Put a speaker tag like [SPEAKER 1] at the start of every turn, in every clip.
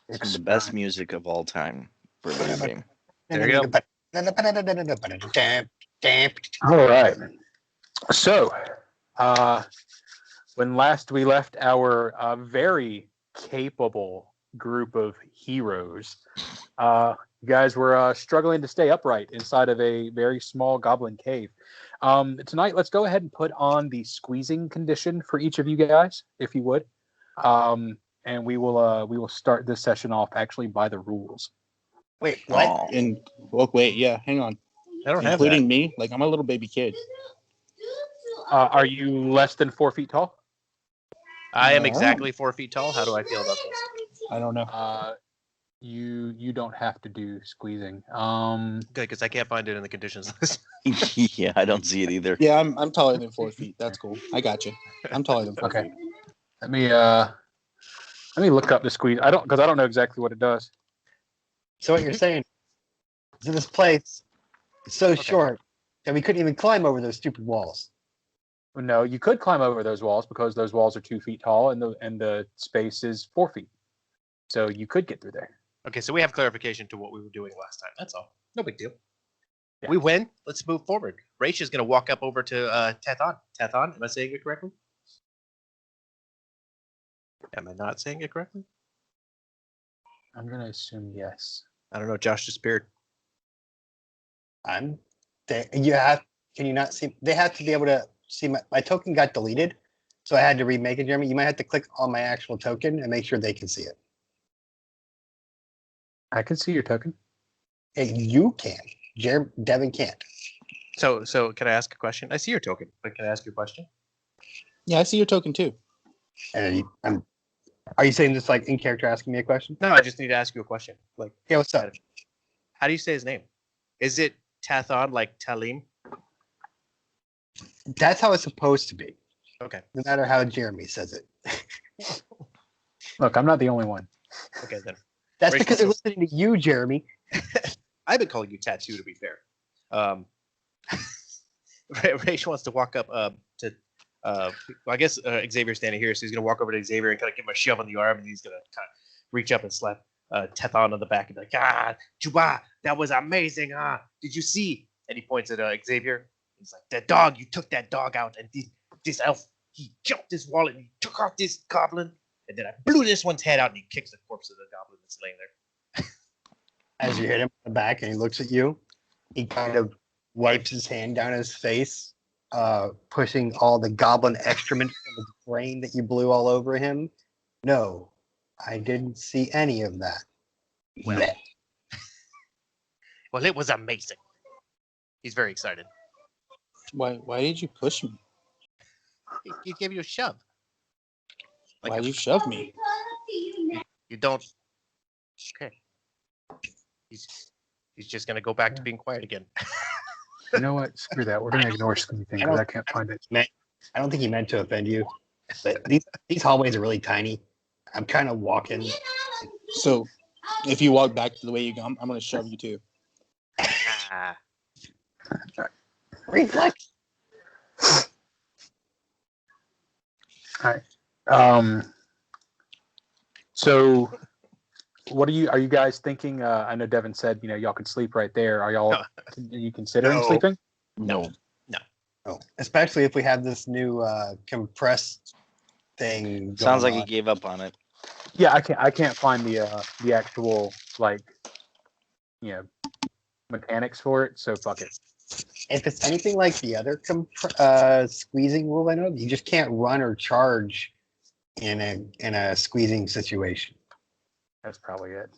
[SPEAKER 1] It's the best music of all time for a video game.
[SPEAKER 2] There you go.
[SPEAKER 3] All right. So, when last we left our very capable group of heroes, you guys were struggling to stay upright inside of a very small goblin cave. Tonight, let's go ahead and put on the squeezing condition for each of you guys, if you would. And we will start this session off actually by the rules.
[SPEAKER 2] Wait, what?
[SPEAKER 4] Wait, yeah, hang on.
[SPEAKER 2] I don't have that.
[SPEAKER 4] Including me? Like, I'm a little baby kid.
[SPEAKER 3] Are you less than 4 feet tall?
[SPEAKER 2] I am exactly 4 feet tall. How do I feel about this?
[SPEAKER 4] I don't know.
[SPEAKER 3] You don't have to do squeezing.
[SPEAKER 2] Good, because I can't find it in the conditions list.
[SPEAKER 1] Yeah, I don't see it either.
[SPEAKER 4] Yeah, I'm taller than 4 feet. That's cool. I got you. I'm taller than 4 feet.
[SPEAKER 3] Let me look up the squeeze. I don't know exactly what it does.
[SPEAKER 5] So what you're saying is this place is so short that we couldn't even climb over those stupid walls.
[SPEAKER 3] No, you could climb over those walls because those walls are 2 feet tall and the space is 4 feet. So you could get through there.
[SPEAKER 2] Okay, so we have clarification to what we were doing last time. That's all. No big deal.
[SPEAKER 3] Yeah.
[SPEAKER 2] We win. Let's move forward. Raish is going to walk up over to Tethon. Tethon, am I saying it correctly? Am I not saying it correctly?
[SPEAKER 3] I'm going to assume yes.
[SPEAKER 2] I don't know. Josh disappeared.
[SPEAKER 5] Can you not see? They have to be able to see my token got deleted, so I had to remake it, Jeremy. You might have to click on my actual token and make sure they can see it.
[SPEAKER 3] I can see your token.
[SPEAKER 5] Hey, you can. Devin can't.
[SPEAKER 2] So can I ask a question? I see your token, but can I ask you a question?
[SPEAKER 4] Yeah, I see your token too.
[SPEAKER 5] Are you saying this like in character asking me a question?
[SPEAKER 2] No, I just need to ask you a question. Like,
[SPEAKER 5] Yeah, what's up?
[SPEAKER 2] how do you say his name? Is it Tethon, like Talim?
[SPEAKER 5] That's how it's supposed to be.
[SPEAKER 2] Okay.
[SPEAKER 5] No matter how Jeremy says it.
[SPEAKER 3] Look, I'm not the only one.
[SPEAKER 2] Okay, then.
[SPEAKER 5] That's
[SPEAKER 2] Rachel,
[SPEAKER 5] because they're listening to you, Jeremy.
[SPEAKER 2] I've been calling you Tattoo, to be fair. Raish wants to walk up to I guess Xavier's standing here, so he's going to walk over to Xavier and kind of give him a shove on the arm, and he's going to kind of reach up and slap Tethon on the back and be like, Juba, that was amazing, did you see? And he points at Xavier. He's like, that dog, you took that dog out, and this elf, he jumped this wall and he took out this goblin, and then I blew this one's head out, and he kicks the corpse of the goblin that's laying there.
[SPEAKER 5] As you hit him in the back and he looks at you, he kind of wipes his hand down his face, pushing all the goblin excrement from his brain that you blew all over him. No, I didn't see any of that.
[SPEAKER 2] Well, well, it was amazing. He's very excited.
[SPEAKER 4] Why did you push me?
[SPEAKER 2] He gave you a shove. Like
[SPEAKER 4] Why did you shove me?
[SPEAKER 2] You don't. Okay. He's just gonna go back to being quiet again.
[SPEAKER 3] You know what? Screw that. We're going to ignore squeezing because I can't find it.
[SPEAKER 5] I don't think he meant to offend you. But these hallways are really tiny. I'm kind of walking.
[SPEAKER 4] So, if you walk back to the way you go, I'm going to shove you too.
[SPEAKER 5] Reflex.
[SPEAKER 3] All right. So what are you guys thinking? I know Devin said, y'all could sleep right there. Are are you considering sleeping?
[SPEAKER 2] No.
[SPEAKER 5] Oh, especially if we have this new compressed thing.
[SPEAKER 1] Sounds like he gave up on it.
[SPEAKER 3] Yeah, I can't find the actual mechanics for it. So fuck it.
[SPEAKER 5] If it's anything like the other squeezing rule I know, you just can't run or charge in a squeezing situation.
[SPEAKER 3] That's probably it.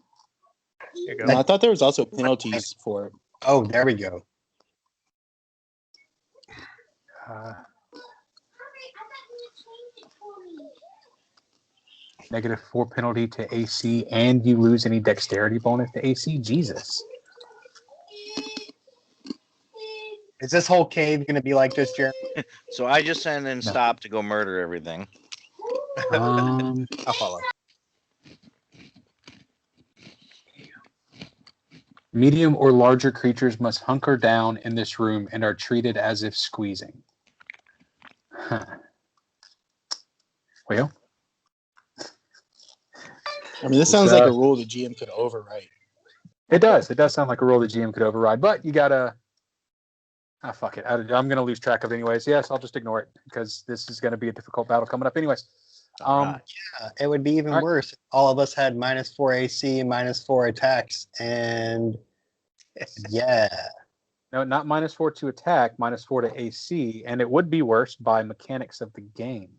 [SPEAKER 2] Here you
[SPEAKER 4] No,
[SPEAKER 2] go.
[SPEAKER 4] I thought there was also penalties for it.
[SPEAKER 5] Oh, there we go.
[SPEAKER 3] -4 penalty to AC, and you lose any dexterity bonus to AC. Jesus.
[SPEAKER 5] Is this whole cave going to be like this, Jeremy?
[SPEAKER 1] So I just sent in stop to go murder everything.
[SPEAKER 2] I'll follow.
[SPEAKER 3] Medium or larger creatures must hunker down in this room and are treated as if squeezing. Huh. Well,
[SPEAKER 4] I mean, this sounds like a rule the GM could overwrite.
[SPEAKER 3] it does. It does sound like a rule the GM could override, but you gotta. Ah, fuck it. I'm gonna lose track of it anyways. Yes, I'll just ignore it because this is gonna be a difficult battle coming up anyways.
[SPEAKER 2] Alright.
[SPEAKER 5] It would be even
[SPEAKER 3] All right.
[SPEAKER 5] worse if all of us had -4 AC and -4 attacks, and yeah,
[SPEAKER 3] No, not -4 to attack, -4 to AC, and it would be worse by mechanics of the game.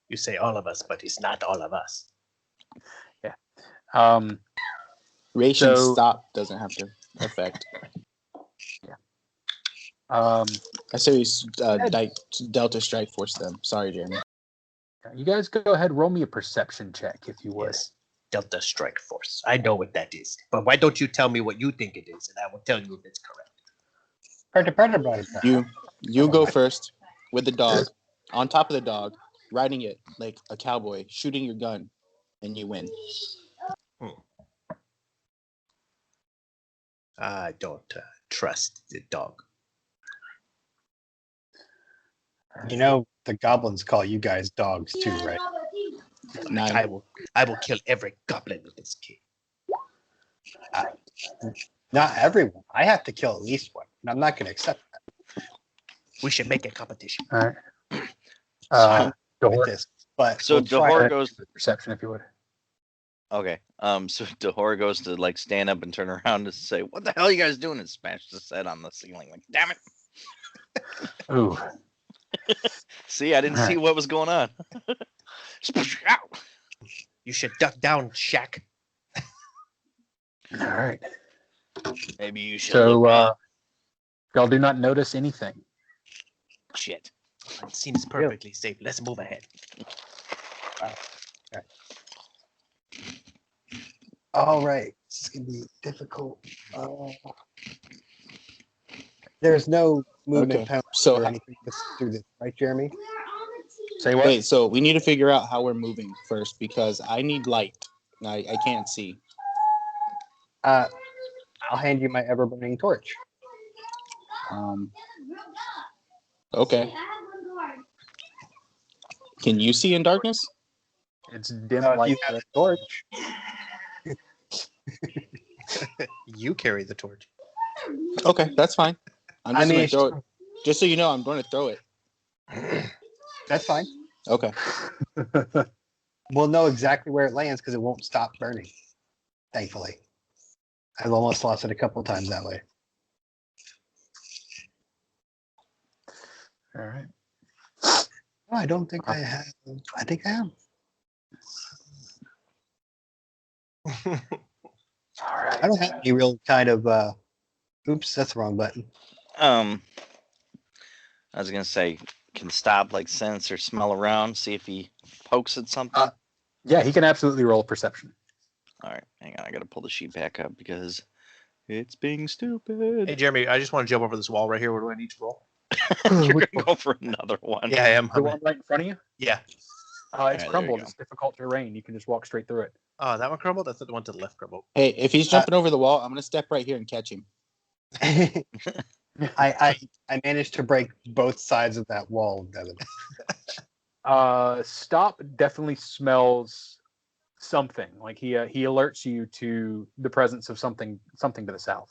[SPEAKER 2] You say all of us, but it's not all of us.
[SPEAKER 4] Ration
[SPEAKER 3] So-
[SPEAKER 4] stop doesn't have to affect.
[SPEAKER 3] Um,
[SPEAKER 4] I say we Delta Strike Force them. Sorry, Jeremy.
[SPEAKER 3] you guys go ahead, roll me a perception check if you would.
[SPEAKER 2] Yes. Delta Strike Force. I know what that is. But why don't you tell me what you think it is, and I will tell you if it's correct.
[SPEAKER 4] You go first with the dog, on top of the dog, riding it like a cowboy, shooting your gun, and you win.
[SPEAKER 2] I don't trust the dog.
[SPEAKER 5] you know the goblins call you guys dogs too, right?
[SPEAKER 4] 9.
[SPEAKER 2] I will kill every goblin with this key.
[SPEAKER 5] Not everyone. I have to kill at least one, and I'm not going to accept
[SPEAKER 2] We should make a competition.
[SPEAKER 3] All right.
[SPEAKER 5] that with
[SPEAKER 3] Dahor,
[SPEAKER 5] this. But
[SPEAKER 1] So
[SPEAKER 5] we'll try
[SPEAKER 1] Dahor
[SPEAKER 5] it.
[SPEAKER 1] goes.
[SPEAKER 3] perception if you would.
[SPEAKER 1] Okay. So Dahor goes to like stand up and turn around and say, "What the hell are you guys doing?" And smash the set on the ceiling. Like, damn it!
[SPEAKER 3] Ooh.
[SPEAKER 1] See, I didn't see what was going on. Ow!
[SPEAKER 2] You should duck down, Shaq.
[SPEAKER 3] All right.
[SPEAKER 1] Maybe you should.
[SPEAKER 3] So
[SPEAKER 1] look up.
[SPEAKER 3] y'all do not notice anything.
[SPEAKER 1] Shit.
[SPEAKER 2] It seems perfectly safe. Let's move ahead.
[SPEAKER 5] All right, this is going to be difficult. There's no movement
[SPEAKER 4] Okay,
[SPEAKER 5] penalty
[SPEAKER 4] so
[SPEAKER 5] or
[SPEAKER 4] how-
[SPEAKER 5] anything through this, right, Jeremy?
[SPEAKER 3] Say what?
[SPEAKER 4] Wait, so we need to figure out how we're moving first because I need light. I can't see.
[SPEAKER 5] I'll hand you my ever-burning torch.
[SPEAKER 4] Okay. Can you see in darkness?
[SPEAKER 3] It's dim
[SPEAKER 5] If
[SPEAKER 3] light.
[SPEAKER 5] you have a torch,
[SPEAKER 2] You carry the torch.
[SPEAKER 4] Okay, that's fine. I'm
[SPEAKER 5] I
[SPEAKER 4] just
[SPEAKER 5] mean,
[SPEAKER 4] gonna throw it. Just so you know, I'm going to throw it.
[SPEAKER 5] that's fine.
[SPEAKER 4] Okay.
[SPEAKER 5] We'll know exactly where it lands because it won't stop burning. Thankfully, I've almost lost it a couple times that way.
[SPEAKER 3] All right.
[SPEAKER 5] Oh, I don't think I have. I think I am.
[SPEAKER 3] All right.
[SPEAKER 5] I don't have any real kind of. Oops, that's the wrong button.
[SPEAKER 1] I was gonna say, can stop, like sense or smell around, see if he pokes at something.
[SPEAKER 3] Yeah, he can absolutely roll perception.
[SPEAKER 1] All right, hang on, I gotta pull the sheet back up because it's being stupid.
[SPEAKER 2] Hey, Jeremy, I just want to jump over this wall right here. What do I need to roll?
[SPEAKER 1] You're gonna go for another one.
[SPEAKER 2] Yeah, I am.
[SPEAKER 3] The one right in front of you?
[SPEAKER 2] Yeah.
[SPEAKER 3] It's
[SPEAKER 1] Alright, there you
[SPEAKER 3] crumbled.
[SPEAKER 1] go.
[SPEAKER 3] It's difficult terrain. You can just walk straight through it.
[SPEAKER 2] Oh, that one crumbled? I thought the one to the left crumbled.
[SPEAKER 4] Hey, if he's jumping over the wall, I'm gonna step right here and catch him.
[SPEAKER 5] I managed to break both sides of that wall.
[SPEAKER 3] Stop definitely smells something. Like he alerts you to the presence of something to the south.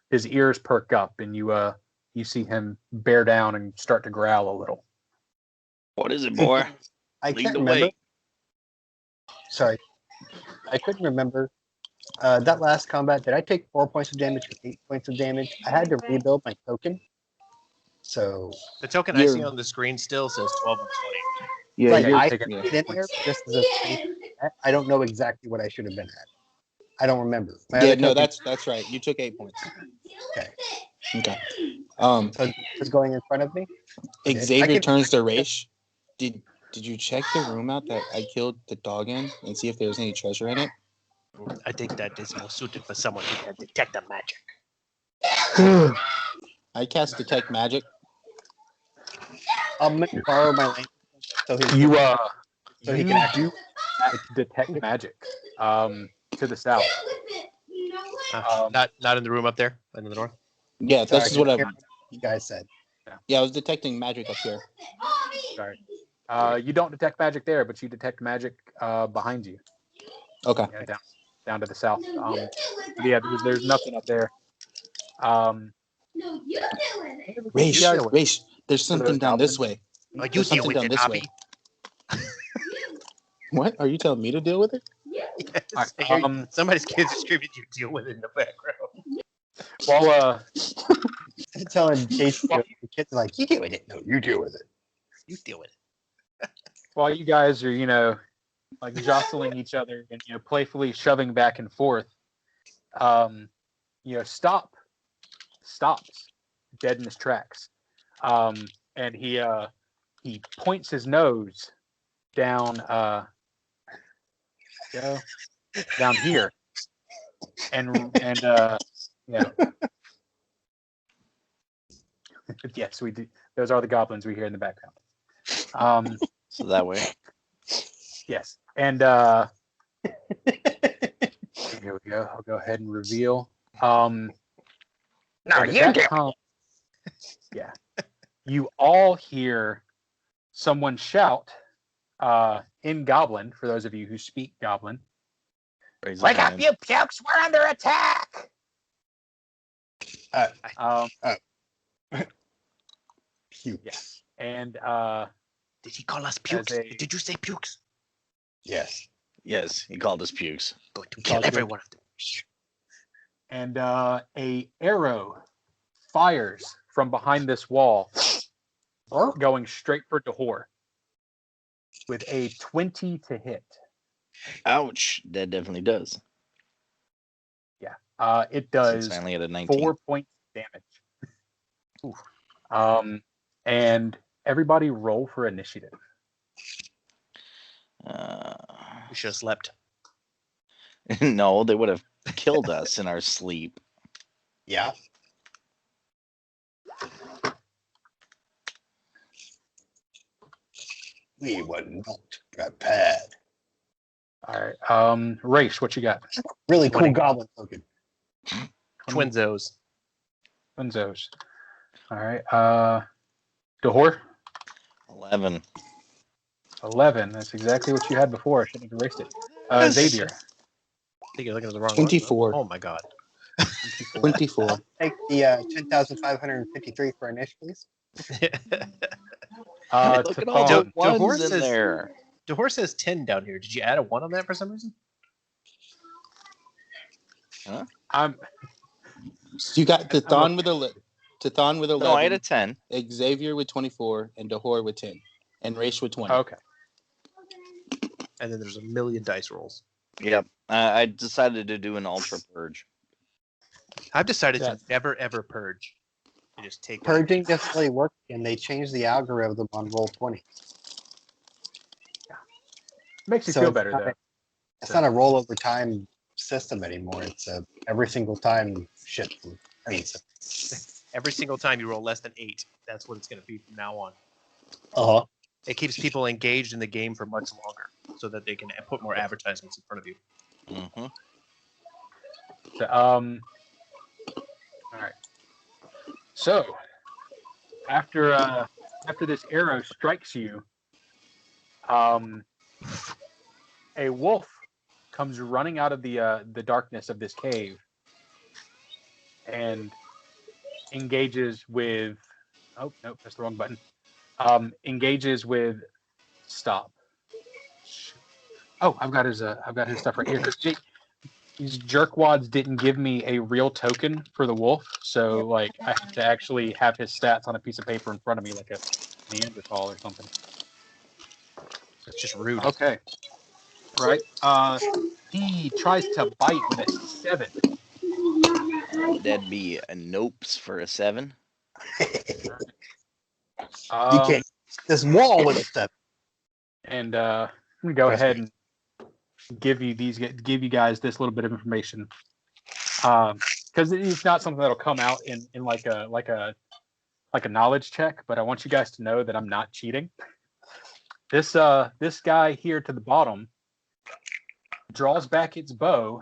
[SPEAKER 3] His ears perk up, and you see him bear down and start to growl a little.
[SPEAKER 1] What is it, boy?
[SPEAKER 5] I
[SPEAKER 1] Lead
[SPEAKER 5] can't
[SPEAKER 1] the
[SPEAKER 5] remember.
[SPEAKER 1] way.
[SPEAKER 5] Sorry, I couldn't remember. That last combat, did I take 4 points of damage or 8 points of damage? I had to rebuild my token. So,
[SPEAKER 2] The token I
[SPEAKER 4] You're-
[SPEAKER 2] see on the screen still says 12 of 20.
[SPEAKER 4] Yeah,
[SPEAKER 5] like,
[SPEAKER 3] you're
[SPEAKER 5] I
[SPEAKER 3] taking
[SPEAKER 5] put it in there just as a safe bet. I don't know exactly what I should have been at. I don't remember. My
[SPEAKER 4] Yeah,
[SPEAKER 5] other
[SPEAKER 4] no,
[SPEAKER 5] token-
[SPEAKER 4] that's right. You took 8 points.
[SPEAKER 5] okay.
[SPEAKER 4] Okay.
[SPEAKER 5] So it's going in front of me. I
[SPEAKER 4] Xavier
[SPEAKER 5] can-
[SPEAKER 4] turns to Raish. Did you check the room out that I killed the dog in and see if there was any treasure in it?
[SPEAKER 2] I think that is more suited for someone who can detect the magic.
[SPEAKER 4] I cast detect magic.
[SPEAKER 5] I'm gonna borrow my lantern so he
[SPEAKER 3] You
[SPEAKER 5] so he
[SPEAKER 3] you
[SPEAKER 5] can actually.
[SPEAKER 3] do detect magic to the south.
[SPEAKER 2] Not in the room up there, in the north.
[SPEAKER 4] Yeah,
[SPEAKER 5] Sorry,
[SPEAKER 4] this is what
[SPEAKER 5] I
[SPEAKER 4] I.
[SPEAKER 5] hear what you guys said.
[SPEAKER 4] Yeah, I was detecting magic up here.
[SPEAKER 3] Sorry. You don't detect magic there, but you detect magic behind you.
[SPEAKER 4] Okay.
[SPEAKER 3] Yeah, down to the south. Yeah, there's nothing up there.
[SPEAKER 4] Raish,
[SPEAKER 3] guys-
[SPEAKER 4] Raish, there's
[SPEAKER 3] For those
[SPEAKER 4] something down this
[SPEAKER 3] goblins?
[SPEAKER 4] way.
[SPEAKER 2] You
[SPEAKER 4] There's
[SPEAKER 2] deal
[SPEAKER 4] something
[SPEAKER 2] with
[SPEAKER 4] down
[SPEAKER 2] it,
[SPEAKER 4] this
[SPEAKER 2] Abby.
[SPEAKER 4] way. What? Are you telling me to deal with it?
[SPEAKER 2] Yes. I
[SPEAKER 3] Alright,
[SPEAKER 2] hear somebody's kids are screaming. You deal with it in the background.
[SPEAKER 3] Well,
[SPEAKER 5] I'm telling Jason, the kids are like, you deal with it. No, you deal with it.
[SPEAKER 2] You deal with it.
[SPEAKER 3] while you guys are, like jostling each other and playfully shoving back and forth, stops dead in his tracks, and he points his nose down down here, and yes, we do. Those are the goblins we hear in the background.
[SPEAKER 1] So that way.
[SPEAKER 3] Yes, and here we go. I'll go ahead and reveal.
[SPEAKER 5] No,
[SPEAKER 3] and
[SPEAKER 5] you
[SPEAKER 3] at
[SPEAKER 5] do.
[SPEAKER 3] that time, yeah, you all hear someone shout in Goblin. For those of you who speak Goblin,
[SPEAKER 1] Raise his
[SPEAKER 3] wake up,
[SPEAKER 1] hand.
[SPEAKER 3] you pukes! We're under attack.
[SPEAKER 5] Puke.
[SPEAKER 3] Yes, and
[SPEAKER 2] Did he call us pukes?
[SPEAKER 3] a-
[SPEAKER 2] Did you say pukes?
[SPEAKER 5] Yes.
[SPEAKER 1] Yes, he called us pukes.
[SPEAKER 2] Going to kill
[SPEAKER 3] Called
[SPEAKER 2] every
[SPEAKER 3] you-
[SPEAKER 2] one of them.
[SPEAKER 3] and a arrow fires from behind this wall, going straight for Dahor with a 20 to hit.
[SPEAKER 1] Ouch. That definitely does.
[SPEAKER 3] It
[SPEAKER 1] Since
[SPEAKER 3] does
[SPEAKER 1] I only had a 19.
[SPEAKER 3] 4 points damage. And everybody roll for initiative.
[SPEAKER 2] We should have slept.
[SPEAKER 1] No, they would have killed us in our sleep.
[SPEAKER 5] Yeah. We were not prepared.
[SPEAKER 3] All right. Race, what you got?
[SPEAKER 5] Really cool
[SPEAKER 2] 20.
[SPEAKER 5] goblin token.
[SPEAKER 2] Twinzos.
[SPEAKER 3] Twinzos. All right. Dahor,
[SPEAKER 1] 11.
[SPEAKER 3] 11. That's exactly what you had before. I shouldn't have erased it.
[SPEAKER 2] Yes.
[SPEAKER 3] Xavier,
[SPEAKER 2] I think you're looking at the wrong
[SPEAKER 4] 24.
[SPEAKER 2] one. Oh my god.
[SPEAKER 4] 24.
[SPEAKER 5] Take the 10,553 for initiative, please.
[SPEAKER 1] Look at all the
[SPEAKER 3] Tafon,
[SPEAKER 2] the
[SPEAKER 1] ones
[SPEAKER 2] horse
[SPEAKER 1] in
[SPEAKER 2] is-
[SPEAKER 1] there.
[SPEAKER 2] Dahor says 10 down here. Did you add a 1 on that for some reason?
[SPEAKER 3] I'm
[SPEAKER 4] So you got Tathon with Tathon with 11,
[SPEAKER 1] No, I had a 10.
[SPEAKER 4] Xavier with 24, and Dahor with 10, and Raish with 20.
[SPEAKER 3] okay.
[SPEAKER 2] And then there's a million dice rolls.
[SPEAKER 1] Yep. I decided to do an ultra purge.
[SPEAKER 2] I've decided
[SPEAKER 3] Yeah.
[SPEAKER 2] to never ever purge. I just take
[SPEAKER 5] Purging doesn't really work, and they changed the algorithm on Roll20.
[SPEAKER 3] Makes you
[SPEAKER 5] So
[SPEAKER 3] feel
[SPEAKER 5] it's
[SPEAKER 3] better
[SPEAKER 5] not-
[SPEAKER 3] though.
[SPEAKER 5] It's not a rollover time system anymore. It's a every single time shit. I mean,
[SPEAKER 2] every single time you roll less than 8. That's what it's going to be from now on.
[SPEAKER 5] uh-huh.
[SPEAKER 2] It keeps people engaged in the game for much longer, so that they can put more advertisements in front of you.
[SPEAKER 1] Mm-hmm.
[SPEAKER 3] So, all right. So after this arrow strikes you, a wolf comes running out of the darkness of this cave and engages with. Oh nope, that's the wrong button. Engages with stop. Oh, I've got his stuff right here. 'Cause these jerkwads didn't give me a real token for the wolf, so like I have to actually have his stats on a piece of paper in front of me, like a Neanderthal or something.
[SPEAKER 2] It's just rude.
[SPEAKER 3] Okay. Right. He tries to bite with a 7.
[SPEAKER 1] That'd be a nopes for a 7.
[SPEAKER 5] You can't. This wall with a step.
[SPEAKER 3] And I'm gonna go ahead and give you guys this little bit of information, because it's not something that'll come out in like a knowledge check, but I want you guys to know that I'm not cheating. This guy here to the bottom draws back its bow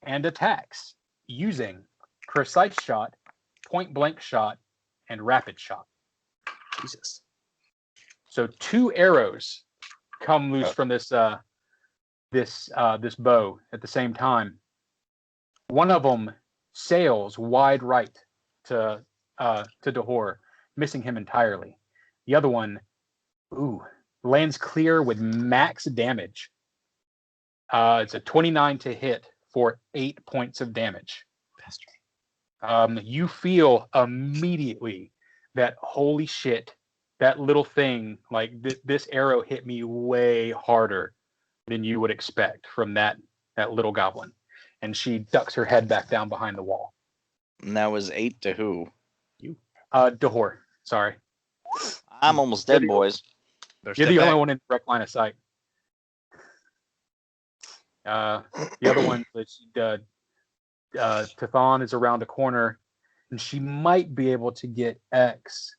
[SPEAKER 3] and attacks using precise shot, point blank shot, and rapid shot.
[SPEAKER 2] Jesus.
[SPEAKER 3] So 2 arrows come loose from this this bow at the same time. One of them sails wide right to Dahor, missing him entirely. The other one, lands clear with max damage. It's a 29 to hit for 8 points of damage. You feel immediately that, holy shit, that little thing, like this arrow hit me way harder than you would expect from that little goblin. And she ducks her head back down behind the wall.
[SPEAKER 1] And that was 8 to who?
[SPEAKER 2] You.
[SPEAKER 3] Dahor, sorry.
[SPEAKER 1] I'm almost dead, boys.
[SPEAKER 3] You're the only one in direct line of sight. The other one, Tathan is around a corner, and she might be able to get X.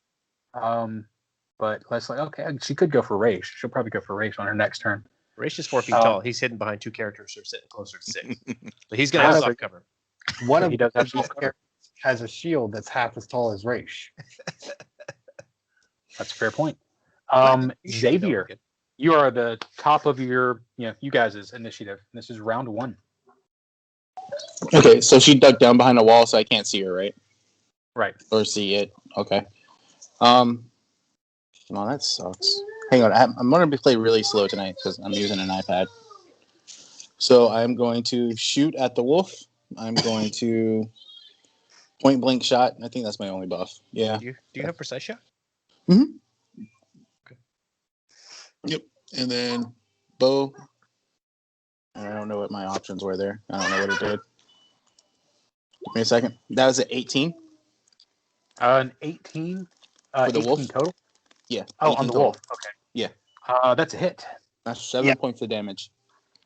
[SPEAKER 3] But Leslie, okay, she could go for Raish. She'll probably go for Raish on her next turn.
[SPEAKER 2] Raish is 4 feet tall. He's hidden behind 2 characters who are sitting closer to 6. But he's gonna have soft cover.
[SPEAKER 5] One of
[SPEAKER 3] He does have
[SPEAKER 5] these
[SPEAKER 3] soft cover.
[SPEAKER 5] characters has a shield that's half as tall as Raish.
[SPEAKER 3] That's a fair point.
[SPEAKER 2] You should
[SPEAKER 3] Xavier,
[SPEAKER 2] know.
[SPEAKER 3] you are the top of your, you guys' initiative. This is round 1.
[SPEAKER 4] Okay, so she ducked down behind a wall, so I can't see her, right?
[SPEAKER 3] Right.
[SPEAKER 4] Or see it. Okay. Well, that sucks. Hang on, I'm going to play really slow tonight because I'm using an iPad. So I'm going to shoot at the wolf. I'm going to point blank shot. I think that's my only buff. Yeah.
[SPEAKER 2] Do you have precise shot?
[SPEAKER 4] Mm-hmm. Okay. Yep. And then bow. And I don't know what my options were there. I don't know what it did. Give me a second. That was an 18.
[SPEAKER 3] An 18.
[SPEAKER 4] For the
[SPEAKER 3] 18
[SPEAKER 4] wolf?
[SPEAKER 3] total.
[SPEAKER 4] Yeah.
[SPEAKER 3] Oh, on
[SPEAKER 4] 18
[SPEAKER 3] the
[SPEAKER 4] total.
[SPEAKER 3] wolf. Okay.
[SPEAKER 4] Yeah.
[SPEAKER 3] That's a hit.
[SPEAKER 4] That's 7 points of damage.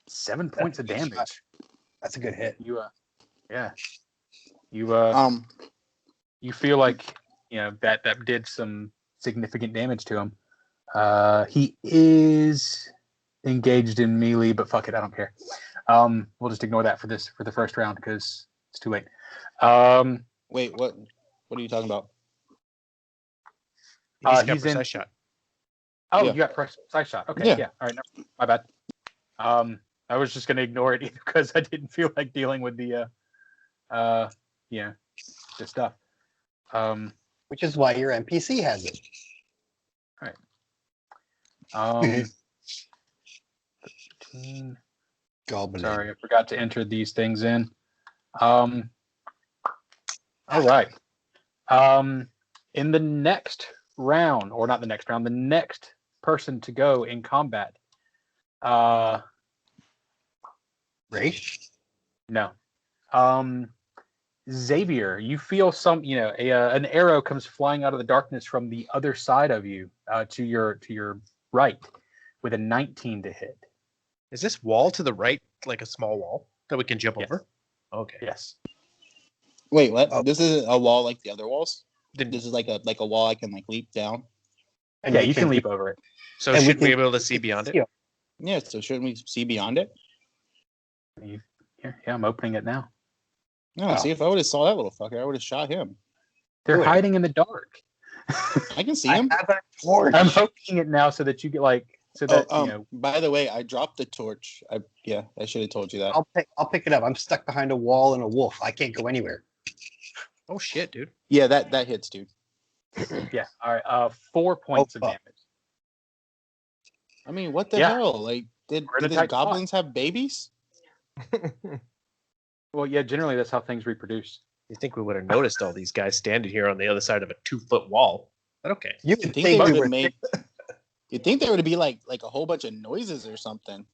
[SPEAKER 3] 7 points of damage.
[SPEAKER 5] That's a good hit.
[SPEAKER 3] You yeah. You you feel like that did some significant damage to him. He is engaged in melee, but fuck it, I don't care. We'll just ignore that for the first round because it's too late.
[SPEAKER 4] Wait, what are you talking about?
[SPEAKER 2] He's got
[SPEAKER 3] he's in.
[SPEAKER 2] precise shot.
[SPEAKER 3] Oh,
[SPEAKER 4] Yeah.
[SPEAKER 3] you got precise shot. Okay,
[SPEAKER 4] Yeah.
[SPEAKER 3] yeah. All right, my bad. I was just gonna ignore it because I didn't feel like dealing with the the stuff.
[SPEAKER 5] Which is why your NPC has it.
[SPEAKER 3] Right. 13.
[SPEAKER 5] Goblin.
[SPEAKER 3] Sorry, I forgot to enter these things in. All right. In the next round, or not the next round, the next person to go in combat.
[SPEAKER 5] Raish?
[SPEAKER 3] No. Xavier, you feel an arrow comes flying out of the darkness from the other side of you, to your right, with a 19 to hit.
[SPEAKER 2] Is this wall to the right like a small wall that we can jump
[SPEAKER 3] Yes.
[SPEAKER 2] over? Okay.
[SPEAKER 3] Yes.
[SPEAKER 4] Wait, what?
[SPEAKER 5] Oh.
[SPEAKER 4] This isn't a wall like the other walls? This is like a wall I can leap down?
[SPEAKER 5] And
[SPEAKER 3] Yeah,
[SPEAKER 5] we
[SPEAKER 3] you can leap over it.
[SPEAKER 2] So
[SPEAKER 5] And we
[SPEAKER 2] should we be
[SPEAKER 5] can-
[SPEAKER 2] able to see beyond it?
[SPEAKER 5] Yeah.
[SPEAKER 4] Yeah, so shouldn't we see beyond it?
[SPEAKER 3] Yeah, I'm opening it now.
[SPEAKER 4] No, see, if I would have saw that little fucker, I would have shot him.
[SPEAKER 3] They're
[SPEAKER 5] Do it.
[SPEAKER 3] hiding in the dark.
[SPEAKER 4] I can see
[SPEAKER 5] I
[SPEAKER 4] him.
[SPEAKER 5] have a torch.
[SPEAKER 3] I'm opening it now so that you get
[SPEAKER 4] By the way, I dropped the torch. I should have told you that.
[SPEAKER 5] I'll pick it up. I'm stuck behind a wall and a wolf. I can't go anywhere.
[SPEAKER 2] Oh shit, dude.
[SPEAKER 4] Yeah, that hits, dude.
[SPEAKER 3] Yeah. All right. 4 points of
[SPEAKER 5] fuck.
[SPEAKER 3] damage.
[SPEAKER 4] I mean, what the
[SPEAKER 3] Yeah.
[SPEAKER 4] hell? Like, did
[SPEAKER 3] We're in a
[SPEAKER 4] the
[SPEAKER 3] tight spot.
[SPEAKER 4] goblins have babies?
[SPEAKER 3] Well, yeah. Generally, that's how things reproduce.
[SPEAKER 2] You think we would have noticed all these guys standing here on the other side of a 2-foot wall? But okay.
[SPEAKER 5] You
[SPEAKER 4] You
[SPEAKER 5] would
[SPEAKER 4] think
[SPEAKER 5] think
[SPEAKER 4] they
[SPEAKER 5] we
[SPEAKER 4] would
[SPEAKER 5] were
[SPEAKER 4] have made? You think there would be like a whole bunch of noises or something?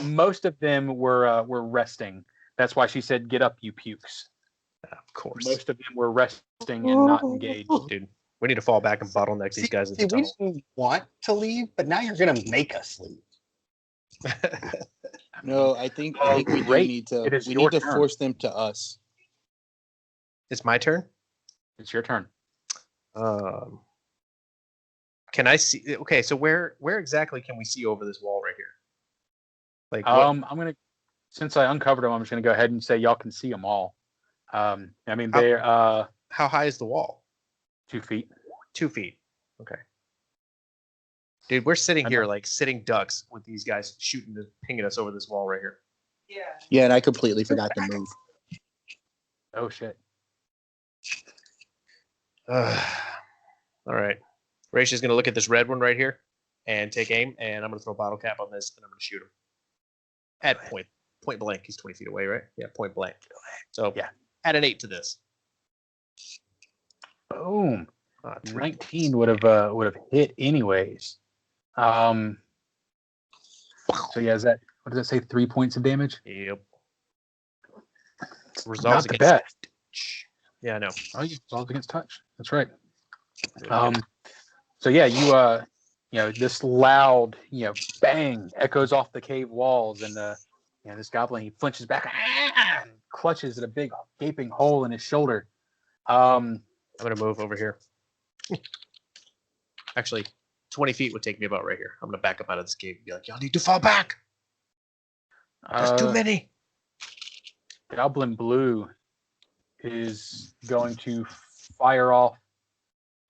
[SPEAKER 3] Most of them were resting. That's why she said, "Get up, you pukes."
[SPEAKER 2] Of course.
[SPEAKER 3] Most of them were resting and not engaged.
[SPEAKER 2] Dude, we need to fall back and bottleneck these guys in the
[SPEAKER 5] we
[SPEAKER 2] tunnel.
[SPEAKER 5] didn't want to leave, but now you're gonna make us leave.
[SPEAKER 4] No, I think we do
[SPEAKER 3] Great.
[SPEAKER 4] need to.
[SPEAKER 3] It is
[SPEAKER 4] We
[SPEAKER 3] your
[SPEAKER 4] need to
[SPEAKER 3] turn.
[SPEAKER 4] force them to us.
[SPEAKER 2] It's my turn.
[SPEAKER 3] It's your turn.
[SPEAKER 2] Can I see? Okay, so where exactly can we see over this wall right here? Like, what?
[SPEAKER 3] I'm gonna, since I uncovered them, I'm just gonna go ahead and say y'all can see them all. I mean, they're
[SPEAKER 2] how high is the wall?
[SPEAKER 3] 2 feet.
[SPEAKER 2] 2 feet. Okay. Dude, we're sitting
[SPEAKER 3] I
[SPEAKER 2] here
[SPEAKER 3] know.
[SPEAKER 2] like sitting ducks with these guys pinging us over this wall right here.
[SPEAKER 4] Yeah, and I completely forgot to move.
[SPEAKER 3] Oh shit.
[SPEAKER 2] All right. Raisha's going to look at this red one right here and take aim, and I'm going to throw a bottle cap on this, and I'm going to shoot him. At point blank. He's 20 feet away, right? Yeah, point blank. So
[SPEAKER 3] Yeah.
[SPEAKER 2] add an 8 to this.
[SPEAKER 3] Boom.
[SPEAKER 2] 3.
[SPEAKER 3] 19 would have hit anyways. So yeah, is that what does that say? 3 points of damage?
[SPEAKER 2] Yep.
[SPEAKER 3] Not
[SPEAKER 2] Resolves
[SPEAKER 3] the
[SPEAKER 2] against
[SPEAKER 3] best.
[SPEAKER 2] Yeah, I know.
[SPEAKER 3] Oh, you resolved against touch. That's right. So yeah, you this loud, bang echoes off the cave walls, and this goblin, he flinches back and clutches at a big gaping hole in his shoulder.
[SPEAKER 2] I'm going to move over here. Actually, 20 feet would take me about right here. I'm going to back up out of this cave and be like, y'all need to fall back. There's too many.
[SPEAKER 3] Goblin Blue is going to fire off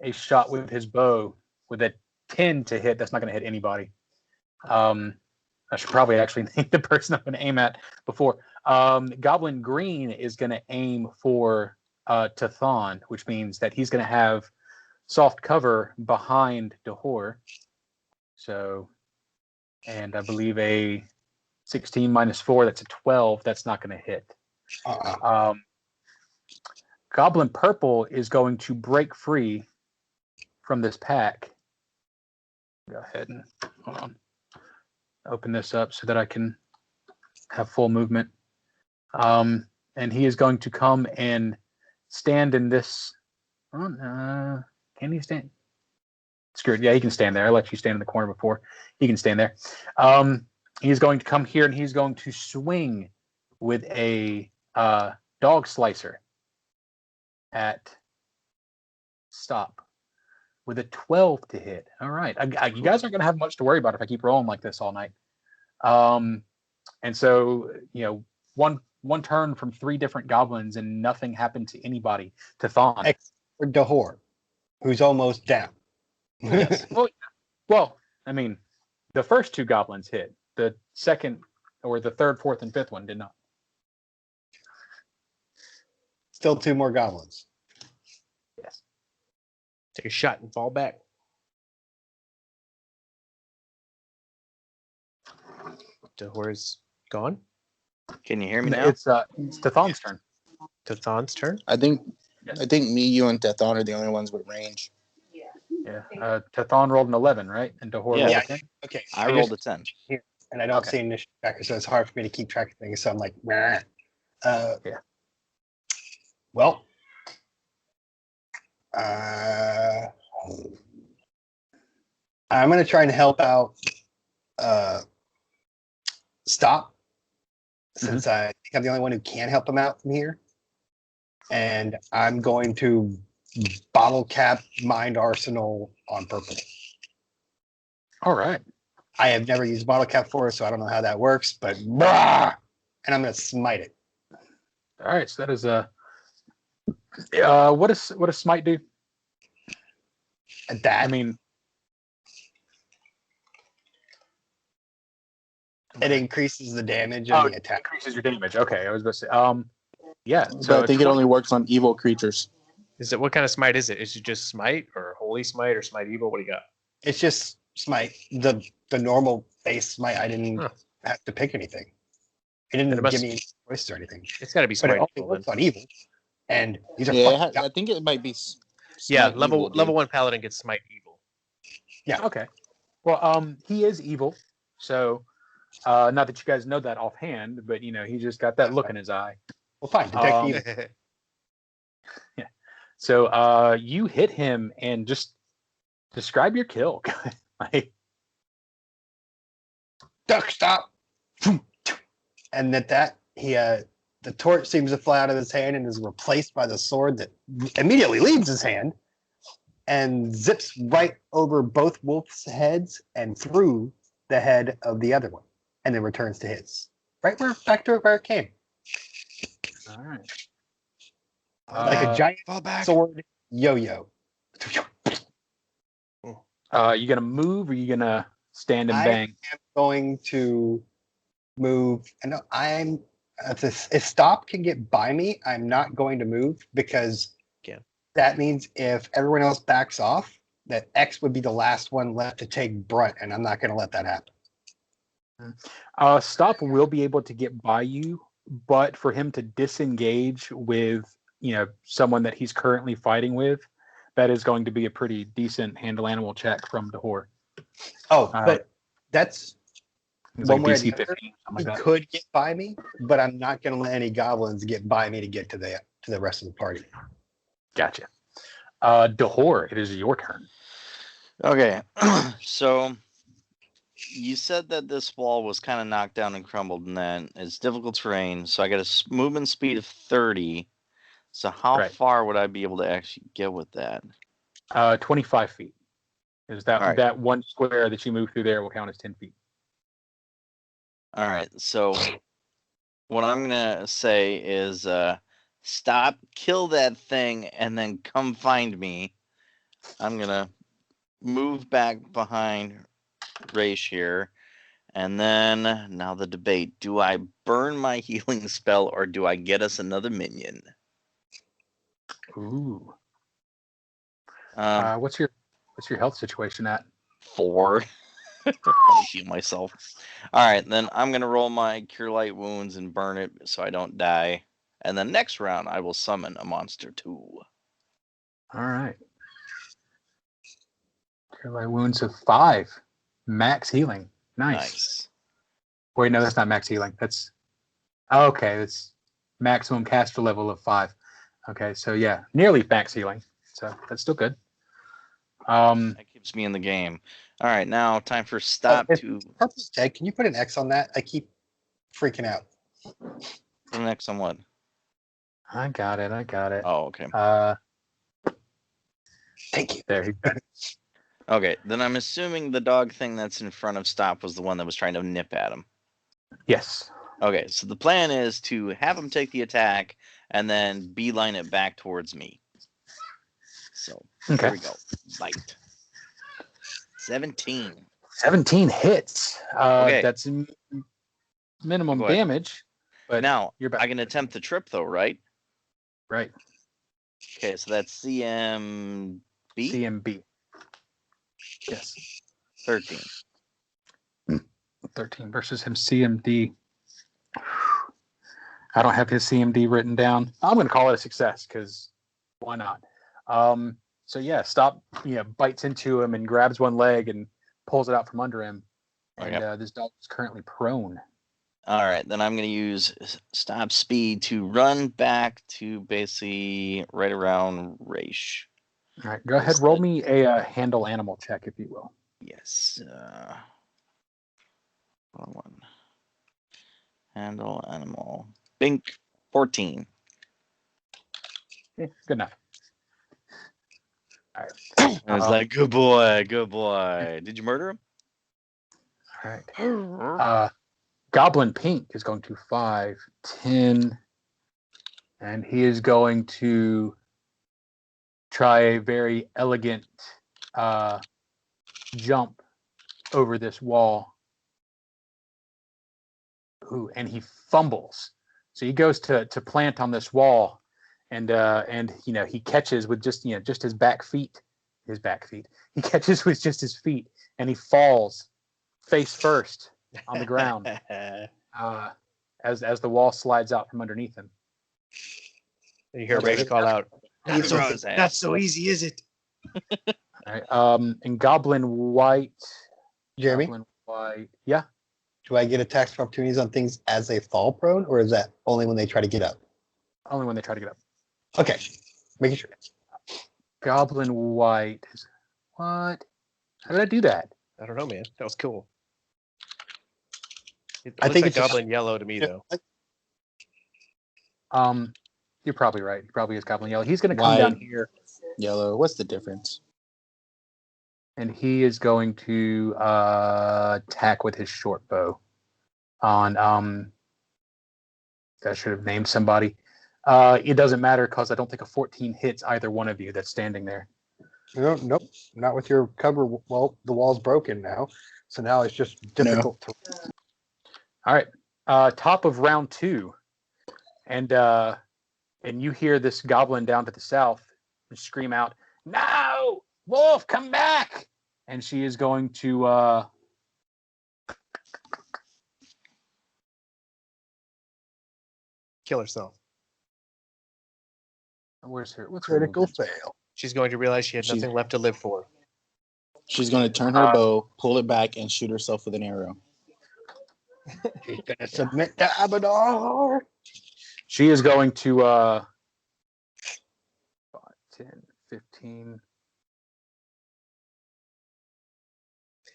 [SPEAKER 3] a shot with his bow with a 10 to hit. That's not going to hit anybody. I should probably actually name the person I'm going to aim at before. Goblin Green is going to aim for Tathon, which means that he's going to have soft cover behind Dahor. So, and I believe a 16 minus 4, that's a 12. That's not going to hit. Goblin Purple is going to break free from this pack. Go ahead and hold on. Open this up so that I can have full movement. And he is going to come and stand in this. Can he stand? Screw it. Yeah, he can stand there. I let you stand in the corner before. He can stand there. He's going to come here and he's going to swing with a dog slicer at stop with a 12 to hit. All right. You guys aren't going to have much to worry about if I keep rolling like this all night. And so, one turn from 3 different goblins and nothing happened to anybody. Tathon.
[SPEAKER 5] Except for Dahor, who's almost down.
[SPEAKER 3] Yes. Well, I mean, the first 2 goblins hit. The second, or the third, fourth, and fifth one did not.
[SPEAKER 5] Still 2 more goblins.
[SPEAKER 3] Yes.
[SPEAKER 2] Take a shot and fall back. Dahor's gone.
[SPEAKER 1] Can you hear me now?
[SPEAKER 3] It's Tathon's turn.
[SPEAKER 2] Tathon's turn.
[SPEAKER 4] I think
[SPEAKER 3] Yes.
[SPEAKER 4] me, you, and Deathon are the only ones with range.
[SPEAKER 3] Yeah. Tathon rolled an 11, right? And Dahor
[SPEAKER 1] Yeah.
[SPEAKER 3] rolled
[SPEAKER 5] Yeah.
[SPEAKER 3] a 10.
[SPEAKER 5] Okay.
[SPEAKER 1] I rolled a 10.
[SPEAKER 5] And I don't
[SPEAKER 3] Okay.
[SPEAKER 5] see initiative tracker, so it's hard for me to keep track of things. So I'm like, yeah.
[SPEAKER 3] Yeah.
[SPEAKER 5] Well, I'm gonna try and help out. Stop, since I think I'm the only one who can help him out from here, and I'm going to bottle cap Mind Arsenal on Purple.
[SPEAKER 3] All right.
[SPEAKER 5] I have never used bottle cap for, so I don't know how that works, but brah, and I'm gonna smite it.
[SPEAKER 3] All right. So that is what does smite do?
[SPEAKER 5] At that,
[SPEAKER 3] I mean,
[SPEAKER 5] it increases the damage of the attack.
[SPEAKER 3] increases your damage. Okay, I was about to say. Yeah.
[SPEAKER 4] So
[SPEAKER 3] So
[SPEAKER 4] I think it only works on evil creatures.
[SPEAKER 2] Is it what kind of smite is it? Is it just smite or holy smite or smite evil? What do you got?
[SPEAKER 5] It's just smite, the normal base smite. I didn't
[SPEAKER 2] Huh.
[SPEAKER 5] have to pick anything. It didn't
[SPEAKER 2] It must-
[SPEAKER 5] give me any choices or anything.
[SPEAKER 2] It's got to be
[SPEAKER 5] But it
[SPEAKER 2] smite
[SPEAKER 5] only
[SPEAKER 2] evil.
[SPEAKER 5] works
[SPEAKER 2] Then.
[SPEAKER 5] on evil. And these are
[SPEAKER 4] Yeah,
[SPEAKER 5] fucking
[SPEAKER 4] I think it might be.
[SPEAKER 2] Yeah,
[SPEAKER 4] smite
[SPEAKER 2] level
[SPEAKER 4] evil, dude.
[SPEAKER 2] level 1 paladin gets smite evil.
[SPEAKER 3] Okay. Well, he is evil. So, not that you guys know that offhand, but he just got that look in his eye.
[SPEAKER 5] well, fine. Detect
[SPEAKER 3] Um,
[SPEAKER 5] evil.
[SPEAKER 3] So, you hit him and just describe your kill. Like,
[SPEAKER 5] Duck, stop. And that he the torch seems to fly out of his hand and is replaced by the sword that immediately leaves his hand and zips right over both wolves' heads and through the head of the other one, and then returns to his. Right back to where it came.
[SPEAKER 3] all right.
[SPEAKER 5] Like a giant
[SPEAKER 2] Fall back.
[SPEAKER 5] sword yo-yo.
[SPEAKER 3] You gonna move or you gonna stand and
[SPEAKER 5] I
[SPEAKER 3] bang?
[SPEAKER 5] am going to move. And if stop can get by me, I'm not going to move because
[SPEAKER 2] Yeah.
[SPEAKER 5] that means if everyone else backs off, that X would be the last one left to take brunt, and I'm not going to let that happen.
[SPEAKER 3] Stop will be able to get by you, but for him to disengage with someone that he's currently fighting with, that is going to be a pretty decent handle animal check from Dahor.
[SPEAKER 5] Oh, but that's
[SPEAKER 3] It's
[SPEAKER 5] one
[SPEAKER 3] like
[SPEAKER 5] way or
[SPEAKER 3] DC
[SPEAKER 5] the other.
[SPEAKER 3] 15, something
[SPEAKER 5] He
[SPEAKER 3] like that.
[SPEAKER 5] could get by me, but I'm not going to let any goblins get by me to get to the rest of the party.
[SPEAKER 3] Gotcha. Dahor, it is your turn.
[SPEAKER 1] Okay, so you said that this wall was kind of knocked down and crumbled, and that it's difficult terrain. So I got a movement speed of 30. So how
[SPEAKER 3] Right.
[SPEAKER 1] far would I be able to actually get with that?
[SPEAKER 3] 25 feet. Is that
[SPEAKER 1] All right.
[SPEAKER 3] that one square that you move through there will count as 10 feet.
[SPEAKER 1] All right. So what I'm gonna say is, stop, kill that thing, and then come find me. I'm gonna move back behind Raish here. And then, now the debate. Do I burn my healing spell or do I get us another minion?
[SPEAKER 3] Ooh.
[SPEAKER 1] Um,
[SPEAKER 3] What's your health situation at?
[SPEAKER 1] 4. I'll heal myself. Alright, then I'm going to roll my Cure Light Wounds and burn it so I don't die. And then next round, I will summon a monster too.
[SPEAKER 3] All right. Cure Light Wounds of 5. Max healing. Nice. Wait, no, that's not max healing. That's okay. That's maximum caster level of 5. Okay, so yeah, nearly max healing. So that's still good.
[SPEAKER 1] That keeps me in the game. All right, now time for stop to.
[SPEAKER 5] Purple's dead. Can you put an X on that? I keep freaking out.
[SPEAKER 1] The next on what?
[SPEAKER 3] I got it.
[SPEAKER 1] Oh, okay.
[SPEAKER 5] Thank you.
[SPEAKER 3] There you go.
[SPEAKER 1] Okay, then I'm assuming the dog thing that's in front of Stop was the one that was trying to nip at him.
[SPEAKER 3] Yes.
[SPEAKER 1] Okay, so the plan is to have him take the attack and then beeline it back towards me. So here we go. Bite. 17.
[SPEAKER 3] 17 hits.
[SPEAKER 1] Okay.
[SPEAKER 3] That's minimum
[SPEAKER 1] Go ahead.
[SPEAKER 3] damage. But
[SPEAKER 1] now,
[SPEAKER 3] you're back.
[SPEAKER 1] I can attempt the trip though, right?
[SPEAKER 3] Right.
[SPEAKER 1] Okay, so that's CMB?
[SPEAKER 3] CMB. Yes.
[SPEAKER 1] 13.
[SPEAKER 3] 13 versus him CMD. I don't have his CMD written down. I'm going to call it a success because why not? So yeah, Stop, bites into him and grabs one leg and pulls it out from under him. And this dog is currently prone.
[SPEAKER 1] All right, then I'm going to use Stop Speed to run back to basically right around Raish.
[SPEAKER 3] All right, go ahead. Roll me a handle animal check, if you will.
[SPEAKER 1] Yes. One. Handle animal. Bink. 14.
[SPEAKER 3] Yeah, good enough. All right.
[SPEAKER 1] I was like, good boy, good boy. Did you murder him?
[SPEAKER 3] All right. Goblin Pink is going to 5, 10, and he is going to try a very elegant jump over this wall. Ooh, and he fumbles. So he goes to plant on this wall, and he catches with just his back feet. He catches with just his feet, and he falls face first on the ground as the wall slides out from underneath him.
[SPEAKER 2] And you hear Raish call out, "Not so easy, is it?"
[SPEAKER 3] All right. And Goblin White.
[SPEAKER 5] Jeremy,
[SPEAKER 3] Goblin White. Yeah.
[SPEAKER 5] do I get attacks for opportunities on things as they fall prone, or is that only when they try to get up?
[SPEAKER 3] Only when they try to get up.
[SPEAKER 5] Okay, making sure.
[SPEAKER 3] Goblin White. What? How did I do that?
[SPEAKER 2] I don't know, man. That was cool.
[SPEAKER 5] I think
[SPEAKER 2] it's
[SPEAKER 5] it's
[SPEAKER 2] Goblin Yellow to me, though.
[SPEAKER 3] You're probably right. He probably is Goblin Yellow. He's going to come down here.
[SPEAKER 4] Yellow. What's the difference?
[SPEAKER 3] And he is going to attack with his short bow on I should have named somebody. It doesn't matter because I don't think a 14 hits either one of you that's standing there.
[SPEAKER 5] No, nope, not with your cover. Well, the wall's broken now, so now it's just difficult to.
[SPEAKER 3] All right. Top of round 2, and you hear this goblin down to the south scream out, "No, Wolf, come back!" And she is going to
[SPEAKER 2] Kill herself.
[SPEAKER 3] what's her
[SPEAKER 5] Critical
[SPEAKER 3] movement?
[SPEAKER 5] fail.
[SPEAKER 2] She's going to realize she had
[SPEAKER 4] She's-
[SPEAKER 2] nothing left to live for.
[SPEAKER 4] She's going to turn her bow, pull it back, and shoot herself with an arrow.
[SPEAKER 5] She's gonna submit to Abadar.
[SPEAKER 3] She is going to 5, 10, 15.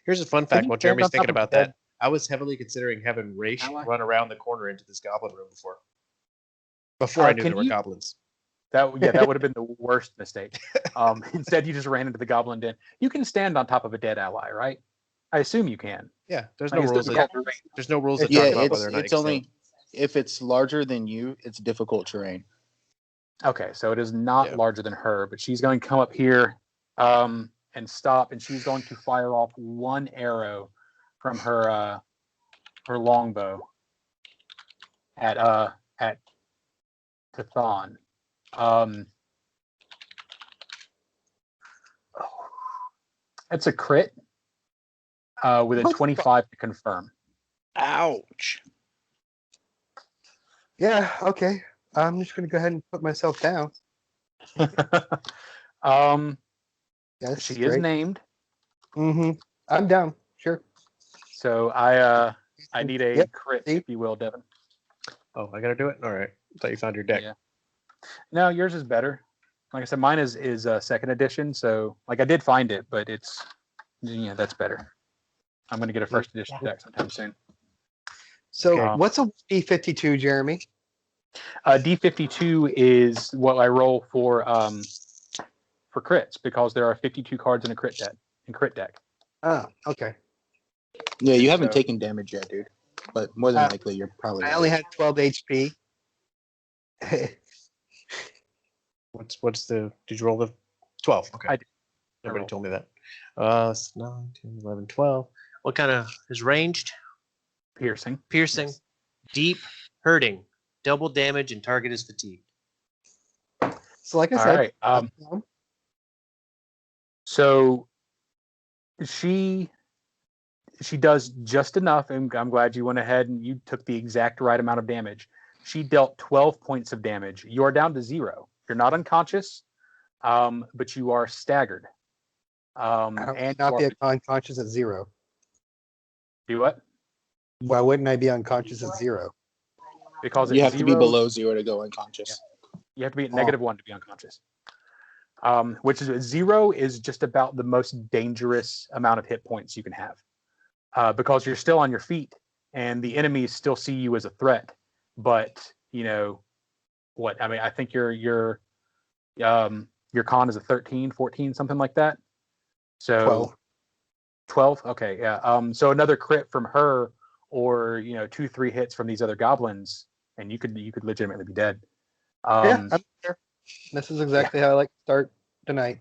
[SPEAKER 2] Here's a fun
[SPEAKER 3] Can
[SPEAKER 2] fact
[SPEAKER 3] you
[SPEAKER 2] while
[SPEAKER 3] stand
[SPEAKER 2] Jeremy's
[SPEAKER 3] on top
[SPEAKER 2] thinking
[SPEAKER 3] of a
[SPEAKER 2] about
[SPEAKER 3] bed?
[SPEAKER 2] that. I was heavily considering having Raish
[SPEAKER 3] Ally?
[SPEAKER 2] run around the corner into this goblin room before I knew
[SPEAKER 3] can
[SPEAKER 2] there were
[SPEAKER 3] you-
[SPEAKER 2] goblins.
[SPEAKER 3] That would have been the worst mistake. Instead, you just ran into the goblin den. You can stand on top of a dead ally, right? I assume you can.
[SPEAKER 2] Yeah, there's
[SPEAKER 3] Like,
[SPEAKER 2] no
[SPEAKER 3] it's
[SPEAKER 2] rules.
[SPEAKER 3] difficult terrain.
[SPEAKER 2] There's no rules that
[SPEAKER 4] Yeah,
[SPEAKER 2] talk about whether or not
[SPEAKER 4] it's
[SPEAKER 2] you can
[SPEAKER 4] only if it's larger than you, it's difficult terrain.
[SPEAKER 3] Okay, so it is not
[SPEAKER 2] Yeah.
[SPEAKER 3] larger than her, but she's going to come up here and stop, and she's going to fire off one arrow from her longbow at Tathan. It's a crit with a
[SPEAKER 5] What?
[SPEAKER 3] 25 to confirm.
[SPEAKER 1] Ouch.
[SPEAKER 5] Yeah, okay. I'm just gonna go ahead and put myself down. Yes,
[SPEAKER 3] She is named,
[SPEAKER 5] Mm-hmm. I'm down. Sure.
[SPEAKER 3] so I need a
[SPEAKER 5] Yep.
[SPEAKER 3] crit,
[SPEAKER 5] See?
[SPEAKER 3] if you will, Devin.
[SPEAKER 2] Oh, I gotta do it? All right. I thought you found your deck.
[SPEAKER 3] Yeah. No, yours is better. Like I said, mine is second edition, so like I did find it, but it's that's better. I'm gonna get a first edition deck sometime soon.
[SPEAKER 5] So
[SPEAKER 3] Okay.
[SPEAKER 5] what's a D52, Jeremy?
[SPEAKER 3] D52 is what I roll for crits because there are 52 cards in a crit deck.
[SPEAKER 5] Oh, okay.
[SPEAKER 4] Yeah, you haven't
[SPEAKER 3] So-
[SPEAKER 4] taken damage yet, dude. But more than
[SPEAKER 5] Uh,
[SPEAKER 4] likely, you're probably.
[SPEAKER 5] I
[SPEAKER 4] right.
[SPEAKER 5] only had 12 HP.
[SPEAKER 2] What's the? Did you roll the 12? Okay.
[SPEAKER 3] I did.
[SPEAKER 2] Nobody
[SPEAKER 3] rolled.
[SPEAKER 2] told me that. It's 9, 10, 11, 12. What kind of is ranged?
[SPEAKER 3] Piercing.
[SPEAKER 2] Piercing,
[SPEAKER 3] Yes.
[SPEAKER 2] deep, hurting, double damage, and target is fatigued.
[SPEAKER 5] So like I
[SPEAKER 3] All
[SPEAKER 5] said,
[SPEAKER 3] right.
[SPEAKER 5] I'm down.
[SPEAKER 3] So she does just enough, and I'm glad you went ahead and you took the exact right amount of damage. She dealt 12 points of damage. You are down to 0. You're not unconscious, but you are staggered.
[SPEAKER 5] I would
[SPEAKER 3] And
[SPEAKER 5] not
[SPEAKER 3] you
[SPEAKER 5] be
[SPEAKER 3] are,
[SPEAKER 5] unconscious at 0.
[SPEAKER 3] do what?
[SPEAKER 5] Why wouldn't I be unconscious at 0?
[SPEAKER 3] Because
[SPEAKER 4] You
[SPEAKER 3] at
[SPEAKER 4] have to be
[SPEAKER 3] 0,
[SPEAKER 4] below 0 to go unconscious.
[SPEAKER 3] you have to be at
[SPEAKER 5] Oh.
[SPEAKER 3] -1 to be unconscious. Which is 0 is just about the most dangerous amount of hit points you can have. Because you're still on your feet and the enemies still see you as a threat. But what? I mean, I think your con is a 13, 14, something like that. So
[SPEAKER 5] 12.
[SPEAKER 3] 12. Okay, yeah. So another crit from her, or 2, 3 hits from these other goblins, and you could legitimately be dead.
[SPEAKER 5] Yeah, I'm there. This is exactly how I like to start tonight.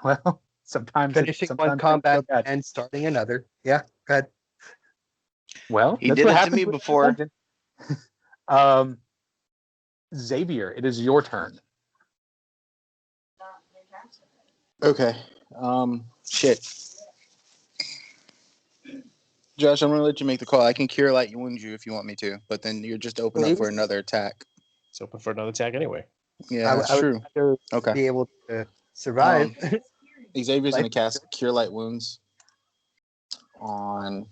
[SPEAKER 3] Well, sometimes
[SPEAKER 5] Finishing
[SPEAKER 3] sometimes
[SPEAKER 5] one
[SPEAKER 3] things go
[SPEAKER 5] combat
[SPEAKER 3] bad.
[SPEAKER 5] and starting another. Yeah, go ahead.
[SPEAKER 3] Well,
[SPEAKER 1] He
[SPEAKER 3] that's
[SPEAKER 1] did
[SPEAKER 3] what
[SPEAKER 1] it to
[SPEAKER 3] happens
[SPEAKER 1] me
[SPEAKER 3] when you're
[SPEAKER 1] before.
[SPEAKER 3] in a dungeon. Xavier, it is your turn.
[SPEAKER 4] Okay. Shit. Josh, I'm gonna let you make the call. I can cure light wound you if you want me to, but then you're just open up for another attack.
[SPEAKER 2] It's open for another attack anyway.
[SPEAKER 4] Yeah, that's
[SPEAKER 5] I would
[SPEAKER 4] true.
[SPEAKER 5] rather
[SPEAKER 4] Okay.
[SPEAKER 5] be able to survive.
[SPEAKER 4] Xavier's gonna
[SPEAKER 5] Light-
[SPEAKER 4] cast Cure Light Wounds on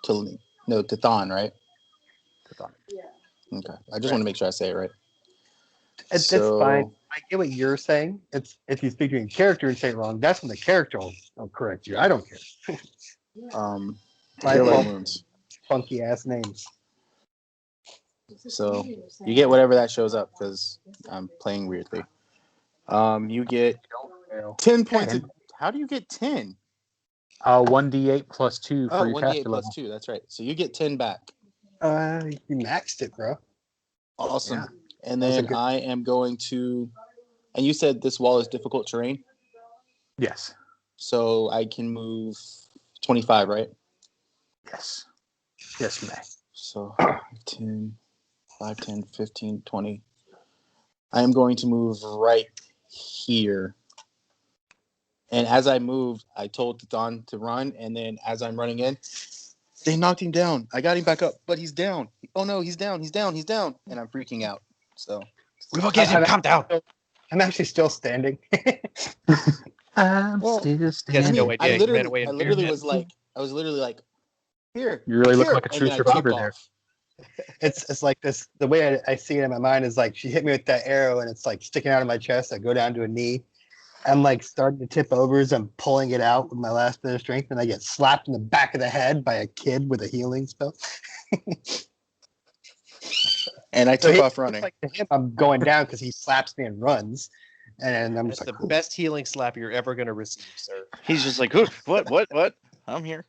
[SPEAKER 4] Tathan, right? Okay. I just want to make sure I say it right.
[SPEAKER 5] That's fine. I get what you're saying. It's if you speak to your character and say it wrong, that's when the character will correct you. I don't care. My
[SPEAKER 4] Cure Light
[SPEAKER 5] fault.
[SPEAKER 4] Wounds.
[SPEAKER 5] Funky ass names.
[SPEAKER 4] So you get whatever that shows up because I'm playing weirdly. You get 10 points. How do you get 10?
[SPEAKER 3] 1d8 plus 2 for
[SPEAKER 4] Oh,
[SPEAKER 3] your
[SPEAKER 4] 1d8
[SPEAKER 3] caster
[SPEAKER 4] plus
[SPEAKER 3] level.
[SPEAKER 4] 2. That's right. So you get 10 back.
[SPEAKER 5] You maxed it, bro.
[SPEAKER 4] Awesome.
[SPEAKER 3] Yeah.
[SPEAKER 4] And
[SPEAKER 5] That was a
[SPEAKER 4] then
[SPEAKER 5] good-
[SPEAKER 4] I am going to. And you said this wall is difficult terrain?
[SPEAKER 3] Yes.
[SPEAKER 4] So I can move 25, right?
[SPEAKER 3] Yes. Yes, you may.
[SPEAKER 4] So 10, 5, 10, 15, 20. I am going to move right here. And as I moved, I told Tathon to run. And then as I'm running in, they knocked him down. I got him back up, but he's down. Oh no, he's down. He's down. He's down. And I'm freaking out. So
[SPEAKER 2] We will get him. Calm down.
[SPEAKER 5] I'm actually still standing.
[SPEAKER 3] I'm
[SPEAKER 4] Well,
[SPEAKER 3] still
[SPEAKER 2] He has
[SPEAKER 3] standing.
[SPEAKER 2] no idea.
[SPEAKER 4] I
[SPEAKER 2] He ran away in
[SPEAKER 4] literally
[SPEAKER 2] fear.
[SPEAKER 4] was like, here.
[SPEAKER 3] You really look
[SPEAKER 4] here,
[SPEAKER 3] like a true
[SPEAKER 4] and then I
[SPEAKER 3] survivor
[SPEAKER 4] jumped
[SPEAKER 3] there.
[SPEAKER 4] off.
[SPEAKER 5] It's like this. The way I see it in my mind is like she hit me with that arrow, and it's like sticking out of my chest. I go down to a knee. I'm like starting to tip over as I'm pulling it out with my last bit of strength, and I get slapped in the back of the head by a kid with a healing spell.
[SPEAKER 4] And I took off running.
[SPEAKER 5] Like to him, I'm going down because he slaps me and runs, and I'm
[SPEAKER 2] That's
[SPEAKER 5] just
[SPEAKER 2] the
[SPEAKER 5] like, cool.
[SPEAKER 2] best healing slap you're ever going to receive, sir.
[SPEAKER 1] He's just like, what? I'm here.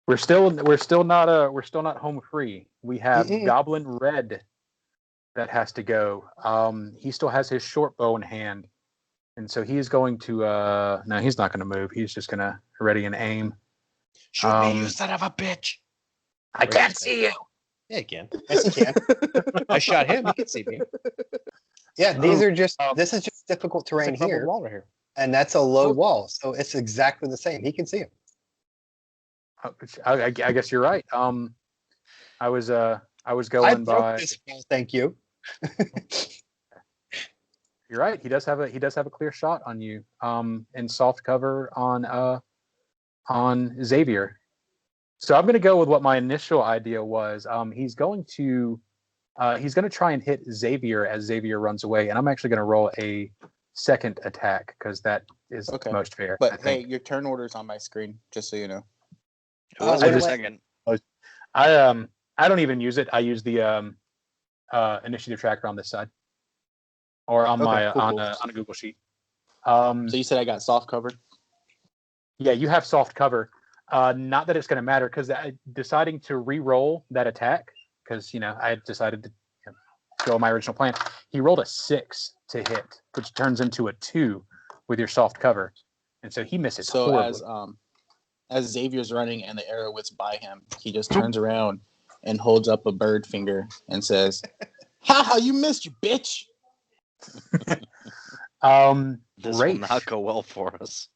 [SPEAKER 3] We're still not home free. We have
[SPEAKER 5] Mm-mm.
[SPEAKER 3] Goblin Red that has to go. He still has his short bow in hand, and so he's going to. No, he's not going to move. He's just going to ready and aim.
[SPEAKER 2] Shoot me, you son of a bitch.
[SPEAKER 3] I can't see you.
[SPEAKER 2] Yeah, you can.
[SPEAKER 5] Yes, he can.
[SPEAKER 2] I shot him. He can see me.
[SPEAKER 5] Yeah, these are just. This is just difficult terrain
[SPEAKER 2] It's a
[SPEAKER 5] here,
[SPEAKER 2] wall right here.
[SPEAKER 5] and that's a low wall, so it's exactly the same. He can see him.
[SPEAKER 3] I guess you're right. I was
[SPEAKER 5] I
[SPEAKER 3] going
[SPEAKER 5] broke
[SPEAKER 3] by.
[SPEAKER 5] this wall, thank you.
[SPEAKER 3] You're right. He does have a clear shot on you. And soft cover on Xavier. So I'm going to go with what my initial idea was. He's going to try and hit Xavier as Xavier runs away, and I'm actually going to roll a second attack because that is most fair.
[SPEAKER 4] But hey, your turn order's on my screen, just so you know.
[SPEAKER 1] Wait a second.
[SPEAKER 3] I don't even use it. I use the initiative tracker on this side, or on
[SPEAKER 4] Cool.
[SPEAKER 3] on a Google sheet.
[SPEAKER 4] So you said I got soft cover?
[SPEAKER 3] Yeah, you have soft cover. Not that it's going to matter because deciding to re-roll that attack because I had decided to go with my original plan. He rolled a 6 to hit, which turns into a 2 with your soft cover, and so he misses.
[SPEAKER 4] So
[SPEAKER 3] horribly.
[SPEAKER 4] as Xavier's running and the arrow whips by him, he just turns around and holds up a bird finger and says, "Ha! You missed, you bitch!"
[SPEAKER 1] This
[SPEAKER 3] Raish.
[SPEAKER 1] will not go well for us.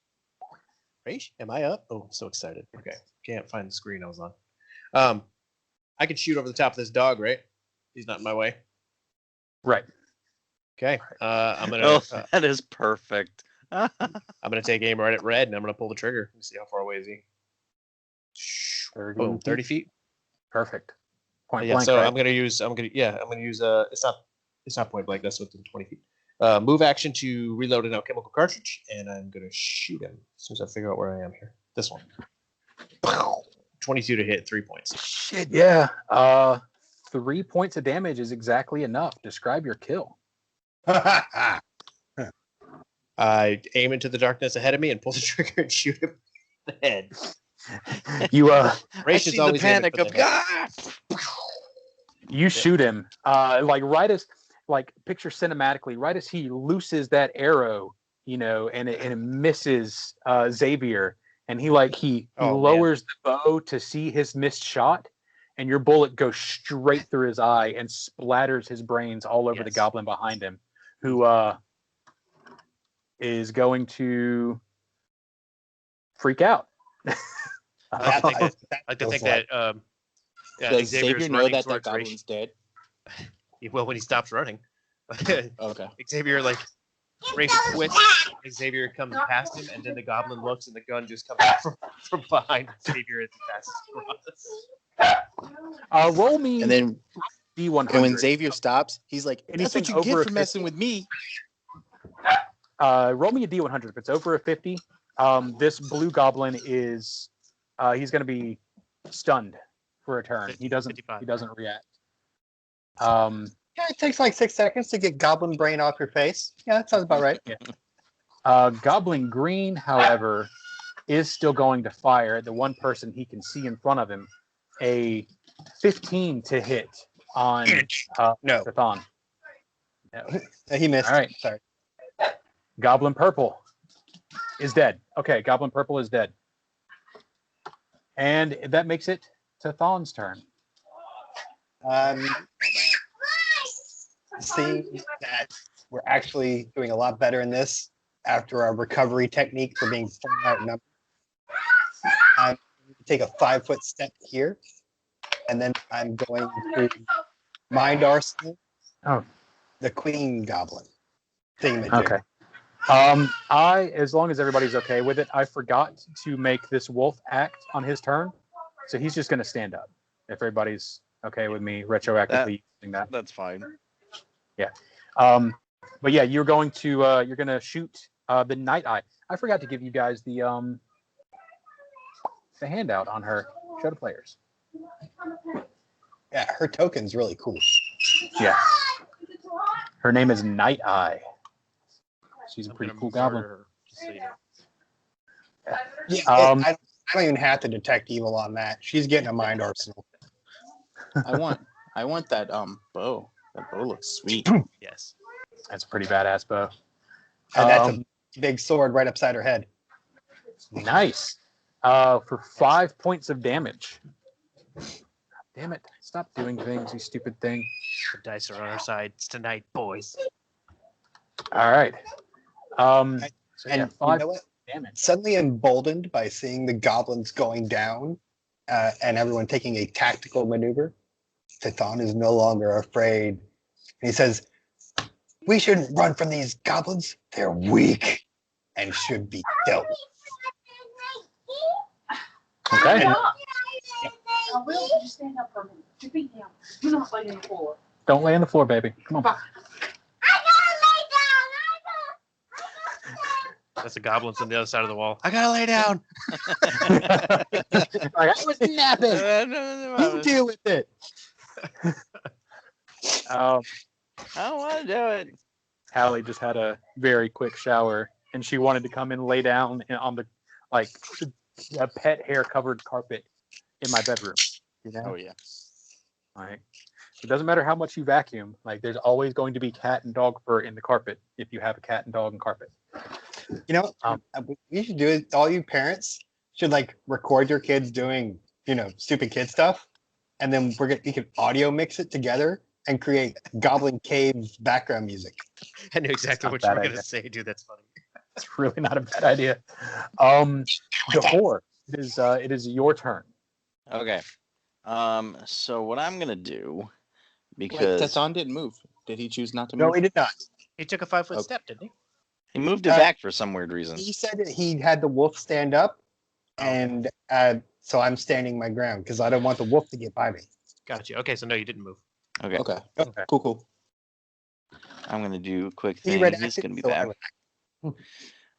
[SPEAKER 2] Raish, am I up? Oh, I'm so excited. Okay. Can't find the screen I was on. I could shoot over the top of this dog, right? He's not in my way.
[SPEAKER 3] Right.
[SPEAKER 2] Okay. I'm gonna.
[SPEAKER 1] Oh, that is perfect.
[SPEAKER 2] I'm gonna take aim right at Red, and I'm gonna pull the trigger. Let me see how far away is he.
[SPEAKER 3] 30
[SPEAKER 2] 30 feet.
[SPEAKER 3] Perfect. Point
[SPEAKER 2] Yeah.
[SPEAKER 3] blank.
[SPEAKER 2] So
[SPEAKER 3] right?
[SPEAKER 2] I'm gonna use. It's not point blank. That's within 20 feet. Move action to reload an alchemical cartridge, and I'm gonna shoot him as soon as I figure out where I am here. This one. 22 to hit, 3 points.
[SPEAKER 3] Shit, yeah. 3 points of damage is exactly enough. Describe your kill.
[SPEAKER 2] I aim into the darkness ahead of me and pull the trigger and shoot him in the head.
[SPEAKER 3] You
[SPEAKER 2] Raish
[SPEAKER 1] I
[SPEAKER 2] is
[SPEAKER 1] see the
[SPEAKER 2] always aiming
[SPEAKER 1] panic
[SPEAKER 2] for
[SPEAKER 1] of
[SPEAKER 2] the head.
[SPEAKER 3] you shoot him. Right as picture cinematically, right as he looses that arrow, and it misses Xavier, and he lowers the bow to see his missed shot, and your bullet goes straight through his eye and splatters his brains all over the goblin behind him, who is going to freak out.
[SPEAKER 2] I like to think that
[SPEAKER 4] Does
[SPEAKER 2] Xavier's
[SPEAKER 4] Xavier know
[SPEAKER 2] running
[SPEAKER 4] that
[SPEAKER 2] towards
[SPEAKER 4] goblin's
[SPEAKER 2] Raish.
[SPEAKER 4] dead?
[SPEAKER 2] Well, when he stops running.
[SPEAKER 4] Okay.
[SPEAKER 2] Xavier Raish quits. Xavier comes past him, and then the goblin looks, and the gun just comes from behind Xavier as he passes across.
[SPEAKER 3] Roll me
[SPEAKER 4] And then
[SPEAKER 3] D100.
[SPEAKER 4] and when Xavier stops, he's like, "That's
[SPEAKER 3] Anything
[SPEAKER 4] what you
[SPEAKER 3] over
[SPEAKER 4] get
[SPEAKER 3] a
[SPEAKER 4] for messing
[SPEAKER 3] 50?
[SPEAKER 4] with me."
[SPEAKER 3] Roll me a D100. If it's over a 50, this blue goblin is he's going to be stunned for a turn. He doesn't
[SPEAKER 2] 55.
[SPEAKER 3] He doesn't react.
[SPEAKER 5] Yeah, it takes like 6 seconds to get goblin brain off your face. Yeah, that sounds about right.
[SPEAKER 3] Goblin green, however, is still going to fire at the one person he can see in front of him. A 15 to hit on
[SPEAKER 5] No.
[SPEAKER 3] Pathan. No.
[SPEAKER 5] He missed.
[SPEAKER 3] All right.
[SPEAKER 5] Sorry.
[SPEAKER 3] Goblin Purple is dead. Okay, Goblin Purple is dead. And that makes it to Thon's turn.
[SPEAKER 5] Seeing that we're actually doing a lot better in this after our recovery technique for being far outnumbered, I'm going to take a 5-foot step here, and then I'm going to mind arsenal the Queen Goblin thingamajig.
[SPEAKER 3] Okay. As long as everybody's okay with it, I forgot to make this wolf act on his turn, so he's just going to stand up. If everybody's okay with me retroactively using that,
[SPEAKER 1] That's fine.
[SPEAKER 3] yeah. But yeah, you're going to shoot the Night Eye. I forgot to give you guys the handout on her. Show the players.
[SPEAKER 5] Yeah, her token's really cool.
[SPEAKER 3] Yeah. Her name is Night Eye. She's a pretty
[SPEAKER 2] gonna
[SPEAKER 3] cool
[SPEAKER 2] murder
[SPEAKER 3] goblin.
[SPEAKER 2] her, just so you know.
[SPEAKER 5] Yeah,
[SPEAKER 3] Um,
[SPEAKER 5] I don't even have to detect evil on that. She's getting a mind arsenal.
[SPEAKER 4] I want that bow. That bow looks sweet.
[SPEAKER 2] Yes.
[SPEAKER 3] That's a pretty badass bow.
[SPEAKER 5] And that's a big sword right upside her head.
[SPEAKER 3] Nice. For 5 points of damage. Damn it. Stop doing things, you stupid thing.
[SPEAKER 2] The dice are on our sides tonight, boys.
[SPEAKER 3] All right. So yeah,
[SPEAKER 5] And you
[SPEAKER 3] 5
[SPEAKER 5] know what?
[SPEAKER 3] damage.
[SPEAKER 5] Suddenly emboldened by seeing the goblins going down and everyone taking a tactical maneuver, Tithon is no longer afraid. And he says, "We shouldn't run from these goblins. They're weak and should be dealt with."
[SPEAKER 3] Okay.
[SPEAKER 6] I will just stand up for a minute. Put your feet down. Do not lay on the floor.
[SPEAKER 3] Don't lay on the floor, baby. Come on.
[SPEAKER 2] That's the goblins on the other side of the wall. I gotta lay down.
[SPEAKER 3] I was napping. You deal with it.
[SPEAKER 1] I don't want to do it.
[SPEAKER 3] Hallie just had a very quick shower, and she wanted to come and lay down on the a pet hair covered carpet in my bedroom. You know?
[SPEAKER 1] Oh yeah.
[SPEAKER 3] Like, it doesn't matter how much you vacuum. Like, there's always going to be cat and dog fur in the carpet if you have a cat and dog and carpet.
[SPEAKER 5] You know, what you should do it. All you parents should record your kids doing, stupid kid stuff, and then you can audio mix it together and create Goblin Cave background music.
[SPEAKER 2] I knew exactly
[SPEAKER 3] Not
[SPEAKER 2] what
[SPEAKER 3] a
[SPEAKER 2] you
[SPEAKER 3] bad
[SPEAKER 2] were
[SPEAKER 3] idea.
[SPEAKER 2] gonna say, dude. That's funny.
[SPEAKER 3] It's really not a bad idea. Dahor, it is your turn.
[SPEAKER 1] Okay. So what I'm gonna do,
[SPEAKER 4] Wait,
[SPEAKER 1] because
[SPEAKER 4] Tesson didn't move. Did he choose not to
[SPEAKER 5] No,
[SPEAKER 4] move?
[SPEAKER 5] he did not.
[SPEAKER 2] He took a 5-foot
[SPEAKER 4] Okay.
[SPEAKER 2] step, didn't he?
[SPEAKER 1] he moved it
[SPEAKER 5] Uh,
[SPEAKER 1] back for some weird reason.
[SPEAKER 5] He said that he had the wolf stand up, and so I'm standing my ground because I don't want the wolf to get by me.
[SPEAKER 2] Gotcha. Okay, so no, you didn't move.
[SPEAKER 1] Okay.
[SPEAKER 4] Okay.
[SPEAKER 3] Okay.
[SPEAKER 4] Cool.
[SPEAKER 1] I'm gonna do a quick
[SPEAKER 5] He
[SPEAKER 1] thing.
[SPEAKER 5] read
[SPEAKER 1] He's
[SPEAKER 5] acted,
[SPEAKER 1] gonna be
[SPEAKER 5] so I
[SPEAKER 1] back.
[SPEAKER 5] read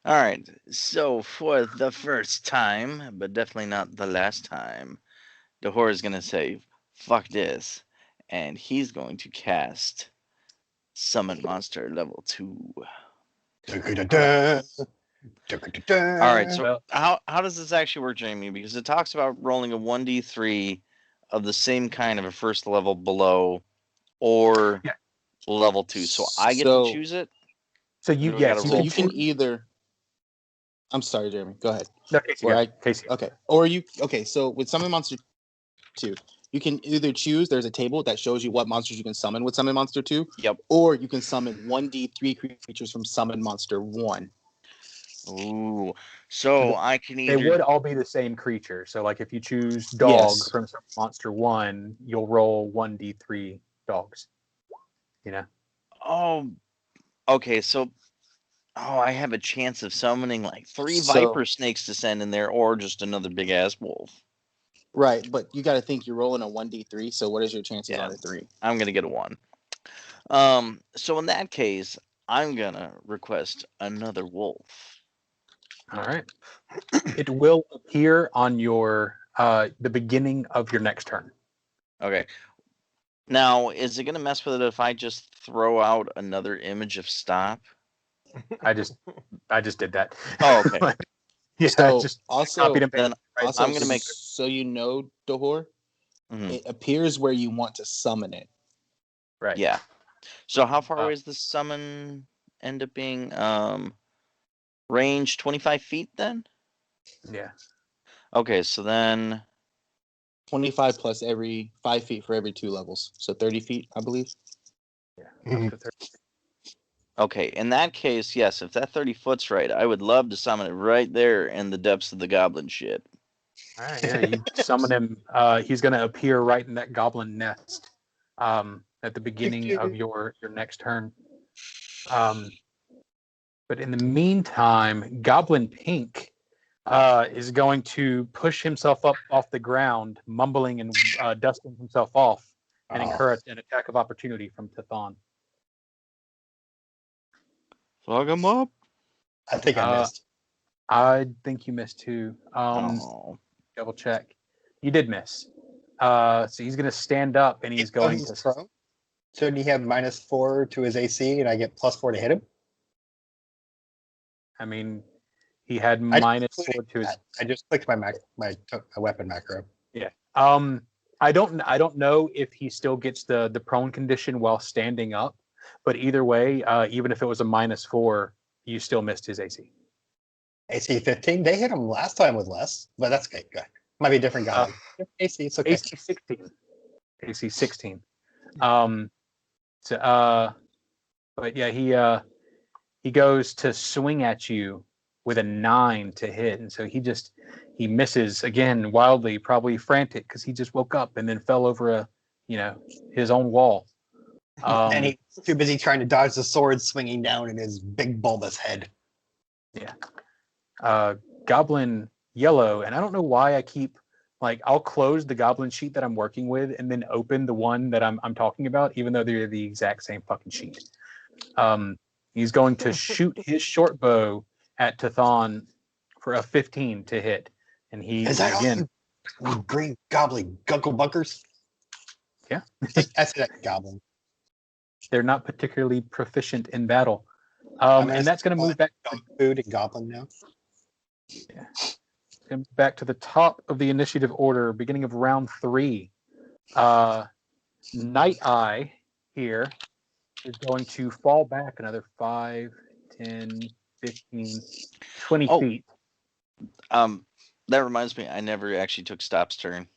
[SPEAKER 1] All right. So for the first time, but definitely not the last time, Dahor is gonna say, "Fuck this," and he's going to cast Summon Monster level 2. All right. So
[SPEAKER 3] Well-
[SPEAKER 1] how does this actually work, Jamie? Because it talks about rolling a 1d3 of the same kind of a first level below, or
[SPEAKER 3] Yeah.
[SPEAKER 1] level 2. So I get
[SPEAKER 4] So-
[SPEAKER 1] to choose it.
[SPEAKER 3] So you,
[SPEAKER 1] Do we
[SPEAKER 3] yes,
[SPEAKER 1] gotta
[SPEAKER 3] you,
[SPEAKER 4] So
[SPEAKER 1] roll
[SPEAKER 4] you can either. I'm sorry, Jeremy. Go ahead.
[SPEAKER 3] No, Casey,
[SPEAKER 4] Where
[SPEAKER 3] go. Casey.
[SPEAKER 4] Okay. Or you. Okay. So with Summon Monster 2, you can either choose. There's a table that shows you what monsters you can summon with Summon Monster 2.
[SPEAKER 1] Yep.
[SPEAKER 4] Or you can summon 1d3 creatures from Summon Monster 1.
[SPEAKER 1] Ooh. So I can
[SPEAKER 3] They
[SPEAKER 1] either.
[SPEAKER 3] would all be the same creature. So, like, if you choose dog
[SPEAKER 4] Yes.
[SPEAKER 3] from Monster 1, you'll roll 1d3 dogs. You know?
[SPEAKER 1] Oh. Okay. So. Oh, I have a chance of summoning like 3
[SPEAKER 4] So-
[SPEAKER 1] viper snakes to send in there, or just another big ass wolf.
[SPEAKER 4] Right, but you got to think you're rolling a 1d3. So what is your chances
[SPEAKER 1] Yeah.
[SPEAKER 4] on a 3?
[SPEAKER 1] I'm gonna get a 1. So in that case, I'm gonna request another wolf.
[SPEAKER 3] All right. It will appear on your the beginning of your next turn.
[SPEAKER 1] Okay. Now, is it gonna mess with it if I just throw out another image of stop?
[SPEAKER 3] I just did that.
[SPEAKER 1] Oh, okay.
[SPEAKER 3] Yeah,
[SPEAKER 4] So
[SPEAKER 3] I just
[SPEAKER 4] also,
[SPEAKER 3] copied and pasted.
[SPEAKER 1] Then
[SPEAKER 3] Right?
[SPEAKER 4] also
[SPEAKER 1] I'm gonna make-
[SPEAKER 4] so you know, Dahor,
[SPEAKER 1] Mhm.
[SPEAKER 4] it appears where you want to summon it.
[SPEAKER 3] Right.
[SPEAKER 1] Yeah. So how far
[SPEAKER 3] Uh,
[SPEAKER 1] away is the summon end up being? Range 25 feet then?
[SPEAKER 3] Yeah.
[SPEAKER 1] Okay, so then
[SPEAKER 4] 25 plus every 5 feet for every 2 levels. So 30 feet, I believe.
[SPEAKER 3] Yeah.
[SPEAKER 5] Mhm.
[SPEAKER 3] Up to 30.
[SPEAKER 1] okay, in that case, yes, if that 30 foot's right, I would love to summon it right there in the depths of the goblin shit.
[SPEAKER 3] All right. Yeah. You summon him. He's going to appear right in that goblin nest at the beginning of your next turn. But in the meantime, Goblin Pink is going to push himself up off the ground, mumbling and dusting himself off, and incur an attack of opportunity from Tithon.
[SPEAKER 1] Fuck him up.
[SPEAKER 5] I think I missed.
[SPEAKER 3] I think you missed too.
[SPEAKER 1] Oh.
[SPEAKER 3] Double check. You did miss. So he's going to stand up and he's going to.
[SPEAKER 5] Prone? Shouldn't he have -4 to his AC and I get +4 to hit him?
[SPEAKER 3] I mean, he had
[SPEAKER 5] I
[SPEAKER 3] -4 to his.
[SPEAKER 5] I just clicked my weapon macro.
[SPEAKER 3] Yeah. I don't know if he still gets the prone condition while standing up, but either way, even if it was a -4, you still missed his AC.
[SPEAKER 5] AC 15. They hit him last time with less, but that's okay. Good. Might be a different guy. AC, it's okay.
[SPEAKER 3] AC 16. AC 16. But yeah, he goes to swing at you with a 9 to hit, and so he misses again wildly, probably frantic because he just woke up and then fell over his own wall.
[SPEAKER 5] And he's too busy trying to dodge the sword swinging down in his big bulbous head.
[SPEAKER 3] Yeah. Goblin Yellow, and I don't know why I keep I'll close the goblin sheet that I'm working with and then open the one that I'm talking about, even though they're the exact same fucking sheet. He's going to shoot his short bow at Tithon for a 15 to hit, and he
[SPEAKER 5] Is that
[SPEAKER 3] again.
[SPEAKER 5] all you green goblin gunkle bunkers?
[SPEAKER 3] Yeah.
[SPEAKER 5] That's that goblin.
[SPEAKER 3] They're not particularly proficient in battle, and that's going to move back.
[SPEAKER 5] Food and goblin now.
[SPEAKER 3] Yeah. And back to the top of the initiative order, beginning of round 3. Night Eye here is going to fall back another 5, 10, 15, 20 feet.
[SPEAKER 1] That reminds me, I never actually took Stop's turn.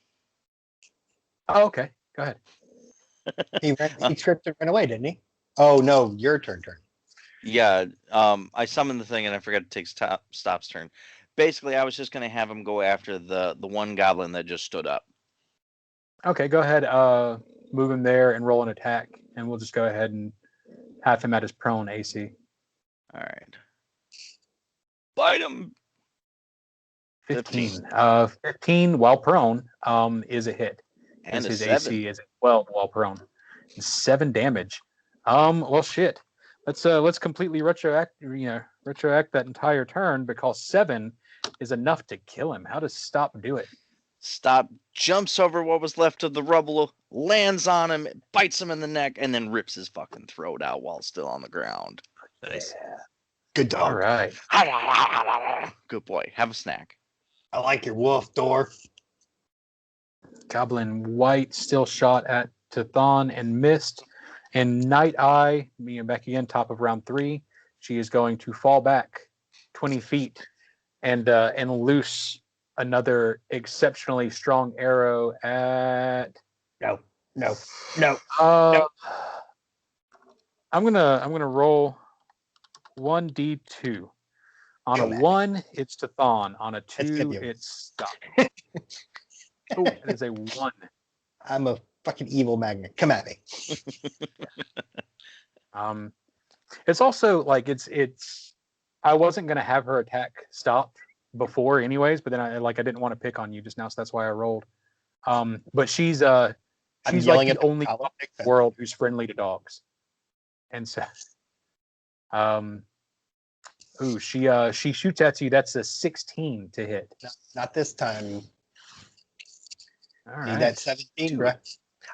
[SPEAKER 3] Oh, okay. Go ahead.
[SPEAKER 5] He tripped and ran away, didn't he? Oh no, your turn.
[SPEAKER 1] Yeah, I summoned the thing and I forgot to take Stop's turn. Basically, I was just going to have him go after the one goblin that just stood up.
[SPEAKER 3] Okay, go ahead. Move him there and roll an attack, and we'll just go ahead and have him at his prone AC.
[SPEAKER 1] All right. Bite him.
[SPEAKER 3] 15. 15 while prone is a hit.
[SPEAKER 1] And
[SPEAKER 3] his
[SPEAKER 1] 7.
[SPEAKER 3] AC is 12 while prone. 7 damage. Well, shit. Let's completely retroact that entire turn because 7 is enough to kill him. How does Stop do it?
[SPEAKER 1] Stop jumps over what was left of the rubble, lands on him, bites him in the neck, and then rips his fucking throat out while still on the ground.
[SPEAKER 2] Nice.
[SPEAKER 3] Yeah.
[SPEAKER 5] Good dog.
[SPEAKER 3] All right.
[SPEAKER 1] Good boy. Have a snack.
[SPEAKER 5] I like your wolf, dwarf.
[SPEAKER 3] Goblin White still shot at Tithon and missed. And Night Eye, back again, top of round 3. She is going to fall back 20 feet and loose another exceptionally strong arrow at.
[SPEAKER 5] No.
[SPEAKER 3] I'm gonna roll 1d2. On a 1, it's Tithon. On a 2, it's Stop. Oh, it is a 1.
[SPEAKER 5] I'm a fucking evil magnet. Come at me.
[SPEAKER 3] It's also it's. I wasn't gonna have her attack stopped before, anyways, but then I didn't want to pick on you just now, so that's why I rolled. But she's like the only dog in the world who's friendly to dogs, and so, she shoots at you. That's a 16 to hit.
[SPEAKER 5] No, not this time.
[SPEAKER 3] All
[SPEAKER 5] Need
[SPEAKER 3] right.
[SPEAKER 5] that 17, bro.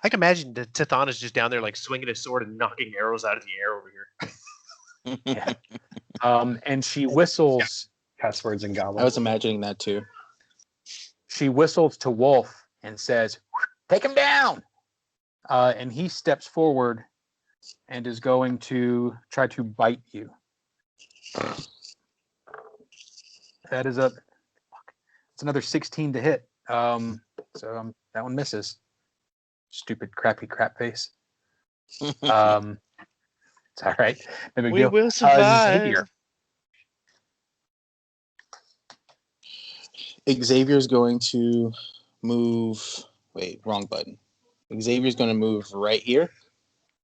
[SPEAKER 2] I can imagine that Tithon is just down there like swinging his sword and knocking arrows out of the air over here.
[SPEAKER 3] Yeah. And she whistles.
[SPEAKER 5] Cuss words and goblin.
[SPEAKER 4] I was imagining that too.
[SPEAKER 3] She whistles to Wolf and says, "Take him down!" And he steps forward and is going to try to bite you. That is a. It's another 16 to hit. So that one misses. Stupid, crappy crap face. It's all right. No big
[SPEAKER 1] We
[SPEAKER 3] deal.
[SPEAKER 1] will survive.
[SPEAKER 3] Xavier.
[SPEAKER 4] Xavier's going to move. Wait, wrong button. Xavier's going to move right here,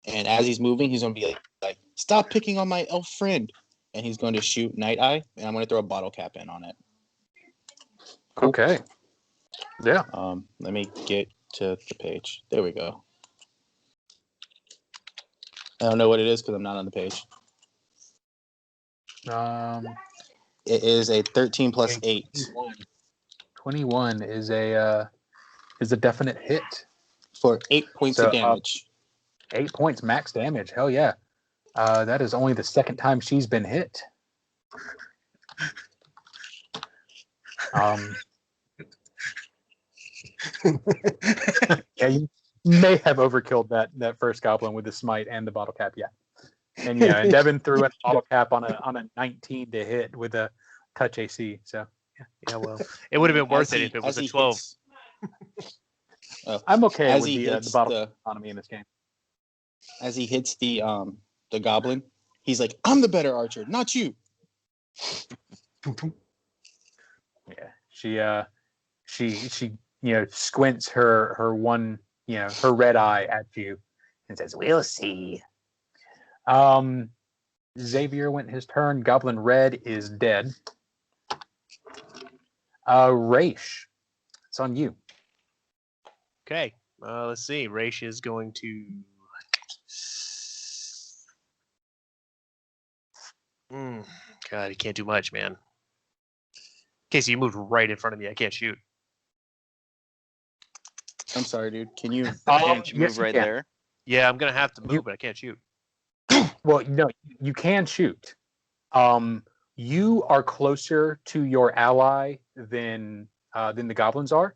[SPEAKER 4] and as he's moving, he's going to be like, "Stop picking on my elf friend!" And he's going to shoot Night Eye, and I'm going to throw a bottle cap in on it. Cool.
[SPEAKER 3] Okay. Yeah.
[SPEAKER 4] Let me get to the page. There we go. I don't know what it is because I'm not on the page. It is a 13 plus 8.
[SPEAKER 3] 21 is a definite hit.
[SPEAKER 4] For 8 points
[SPEAKER 3] So,
[SPEAKER 4] of damage.
[SPEAKER 3] 8 points max damage. Hell yeah. That is only the second time she's been hit. Yeah, you may have overkilled that first goblin with the smite and the bottle cap. Yeah, and Devin threw a bottle cap on a 19 to hit with a touch AC. So yeah, well,
[SPEAKER 2] It would have been worth
[SPEAKER 4] As
[SPEAKER 2] it
[SPEAKER 4] he-
[SPEAKER 2] if it
[SPEAKER 4] as
[SPEAKER 2] was a
[SPEAKER 4] he
[SPEAKER 2] 12.
[SPEAKER 4] hits- Oh,
[SPEAKER 3] I'm okay
[SPEAKER 4] As
[SPEAKER 3] with
[SPEAKER 4] he
[SPEAKER 3] the
[SPEAKER 4] hits
[SPEAKER 3] bottle
[SPEAKER 4] the-
[SPEAKER 3] economy in this game.
[SPEAKER 4] as he hits the goblin, he's like, "I'm the better archer, not you."
[SPEAKER 3] Yeah, she squints her one her red eye at you and says, "We'll see." Xavier went his turn. Goblin Red is dead. Raish, it's on you.
[SPEAKER 2] Okay. Let's see. Raish is going to. God, he can't do much, man. Casey, you moved right in front of me. I can't shoot.
[SPEAKER 4] I'm sorry, dude. Can you?
[SPEAKER 1] Can't you
[SPEAKER 3] Yes,
[SPEAKER 1] move
[SPEAKER 3] you
[SPEAKER 1] right
[SPEAKER 3] can.
[SPEAKER 1] there?
[SPEAKER 2] Yeah, I'm gonna have to move,
[SPEAKER 3] You-
[SPEAKER 2] but I can't shoot.
[SPEAKER 3] Well, no, you can shoot. You are closer to your ally than the goblins are,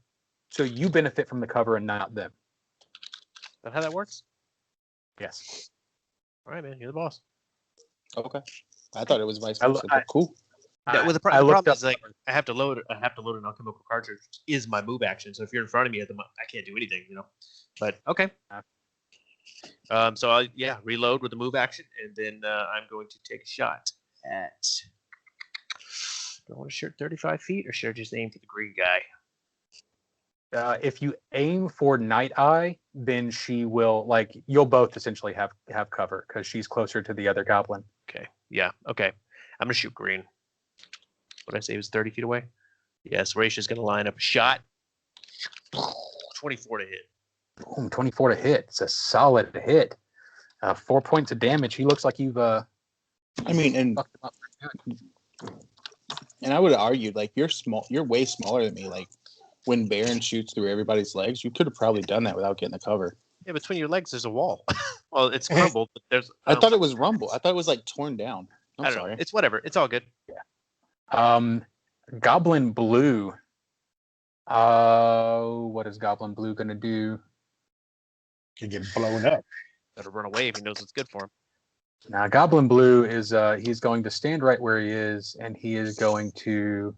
[SPEAKER 3] so you benefit from the cover and not them.
[SPEAKER 2] Is that how that works?
[SPEAKER 3] Yes.
[SPEAKER 2] All right, man. You're the boss.
[SPEAKER 4] Okay. I thought it was vice
[SPEAKER 3] I lo-
[SPEAKER 4] versa. But cool.
[SPEAKER 2] Yeah, well, the
[SPEAKER 3] I looked
[SPEAKER 2] problem
[SPEAKER 3] up
[SPEAKER 2] is like I have to load an alchemical cartridge is my move action. So if you're in front of me at the moment, I can't do anything, But okay. So I'll reload with the move action, and then I'm going to take a shot at. Do I want to shoot 35 feet, or should I just aim for the green guy?
[SPEAKER 3] If you aim for Night Eye, then she will you'll both essentially have cover because she's closer to the other goblin.
[SPEAKER 2] Okay. Yeah. Okay. I'm gonna shoot green. What did I say? It was 30 feet away. Yes. Raish is gonna line up a shot. 24 to hit.
[SPEAKER 3] Boom, 24 to hit. It's a solid hit. 4 points of damage. He looks like you've
[SPEAKER 4] I mean,
[SPEAKER 3] fucked him up.
[SPEAKER 4] and I would have argued like you're small. You're way smaller than me. Like when Baron shoots through everybody's legs, you could have probably done that without getting the cover.
[SPEAKER 2] Yeah, between your legs there's a wall. Well, it's crumbled, but there's.
[SPEAKER 4] I thought it was rumble. I thought it was like torn down.
[SPEAKER 2] I
[SPEAKER 4] I'm
[SPEAKER 2] don't
[SPEAKER 4] sorry.
[SPEAKER 2] know. It's whatever. It's all good.
[SPEAKER 3] Goblin Blue. What is Goblin Blue gonna do?
[SPEAKER 5] You get blown up.
[SPEAKER 2] Better run away if he knows what's good for him.
[SPEAKER 3] Now, Goblin Blue is he's going to stand right where he is, and he is going to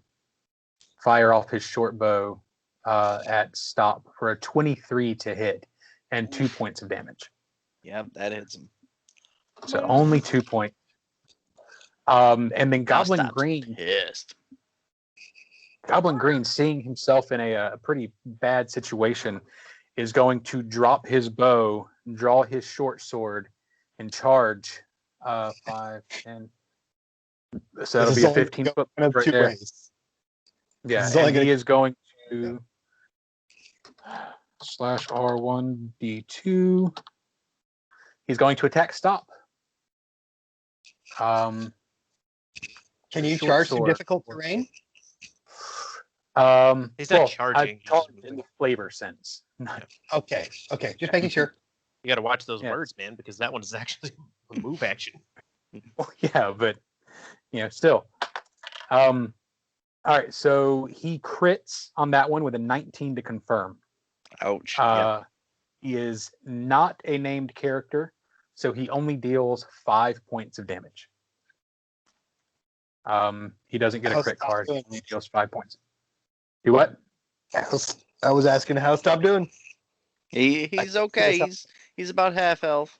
[SPEAKER 3] fire off his short bow at stop for a 23 to hit and 2 points of damage.
[SPEAKER 1] Yep, that hits him.
[SPEAKER 3] So only 2 points. And then
[SPEAKER 1] Now
[SPEAKER 3] Goblin
[SPEAKER 1] Stop's
[SPEAKER 3] Green.
[SPEAKER 1] pissed.
[SPEAKER 3] Goblin Green, seeing himself in a pretty bad situation, is going to drop his bow, draw his short sword, and charge 5, 10. So that'll be a 15-foot
[SPEAKER 5] Up
[SPEAKER 3] right
[SPEAKER 5] to
[SPEAKER 3] there.
[SPEAKER 5] race.
[SPEAKER 3] Yeah,
[SPEAKER 5] This is only
[SPEAKER 3] and
[SPEAKER 5] gonna-
[SPEAKER 3] he is going to /R1D2. He's going to attack stop.
[SPEAKER 5] Can you
[SPEAKER 3] Short
[SPEAKER 5] charge through
[SPEAKER 3] sword.
[SPEAKER 5] difficult terrain?
[SPEAKER 2] He's not charging,
[SPEAKER 3] I
[SPEAKER 2] he's just
[SPEAKER 3] charged in
[SPEAKER 2] moving.
[SPEAKER 3] the flavor sense.
[SPEAKER 5] Okay. Just making sure.
[SPEAKER 2] You got to watch those
[SPEAKER 3] Yeah.
[SPEAKER 2] words, man, because that one is actually a move action.
[SPEAKER 3] Well, yeah, but still. All right, so he crits on that one with a 19 to confirm.
[SPEAKER 1] Ouch.
[SPEAKER 3] He is not a named character, so he only deals 5 points of damage. He doesn't get a
[SPEAKER 5] How's
[SPEAKER 3] crit
[SPEAKER 5] Stop
[SPEAKER 3] card.
[SPEAKER 5] doing?
[SPEAKER 3] He deals 5 points. Do what?
[SPEAKER 5] I was asking how Stop doing.
[SPEAKER 1] He's okay. He's about half health.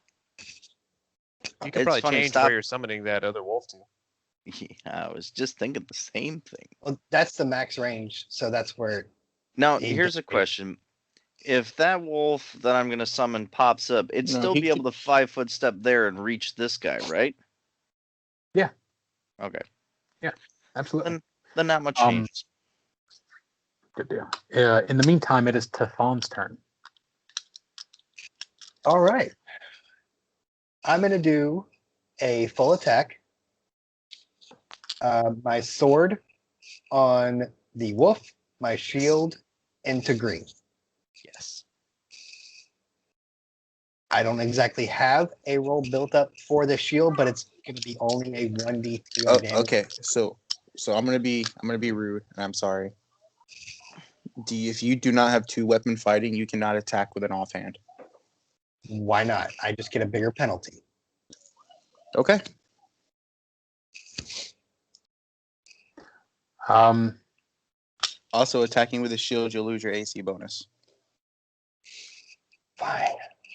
[SPEAKER 2] You could
[SPEAKER 1] It's
[SPEAKER 2] probably
[SPEAKER 1] funny,
[SPEAKER 2] change
[SPEAKER 1] Stop.
[SPEAKER 2] where you're summoning that other wolf to.
[SPEAKER 1] Yeah, I was just thinking the same thing.
[SPEAKER 5] Well, that's the max range, so that's where.
[SPEAKER 1] Now,
[SPEAKER 5] He
[SPEAKER 1] here's a
[SPEAKER 5] does-
[SPEAKER 1] question. If that wolf that I'm going to summon pops up, it'd
[SPEAKER 4] No,
[SPEAKER 1] still
[SPEAKER 4] he
[SPEAKER 1] be able to 5-foot step there and reach this guy, right?
[SPEAKER 3] Yeah.
[SPEAKER 1] Okay.
[SPEAKER 3] Absolutely.
[SPEAKER 1] Then not much
[SPEAKER 3] Um,
[SPEAKER 1] change.
[SPEAKER 3] Good deal. In the meantime, it is Tathon's turn.
[SPEAKER 5] All right. I'm going to do a full attack. My sword on the wolf, my shield into green.
[SPEAKER 2] Yes.
[SPEAKER 5] I don't exactly have a roll built up for the shield, but it's going to be only a 1d3
[SPEAKER 4] Oh,
[SPEAKER 5] damage.
[SPEAKER 4] okay. So I'm gonna be rude, and I'm sorry. If you do not have 2-weapon fighting, you cannot attack with an offhand.
[SPEAKER 5] Why not? I just get a bigger penalty.
[SPEAKER 4] Okay. Also, attacking with a shield, you'll lose your AC bonus.
[SPEAKER 5] Fine.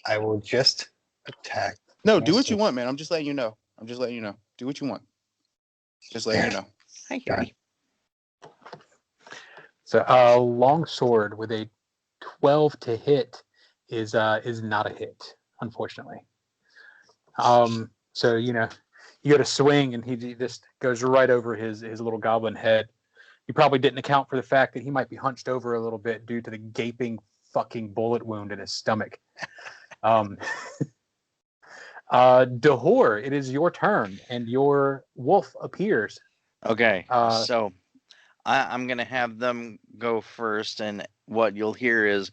[SPEAKER 5] I will just attack.
[SPEAKER 4] No, do what you want, man. I'm just letting you know. Do what you want. Just letting you know.
[SPEAKER 1] I hear
[SPEAKER 5] Done.
[SPEAKER 1] you.
[SPEAKER 3] So a long sword with a 12 to hit is not a hit, unfortunately. So you go to swing and he just goes right over his little goblin head. You probably didn't account for the fact that he might be hunched over a little bit due to the gaping fucking bullet wound in his stomach. Dahor, it is your turn, and your wolf appears.
[SPEAKER 1] Okay.
[SPEAKER 3] Uh,
[SPEAKER 1] So I'm going to have them go first, and what you'll hear is,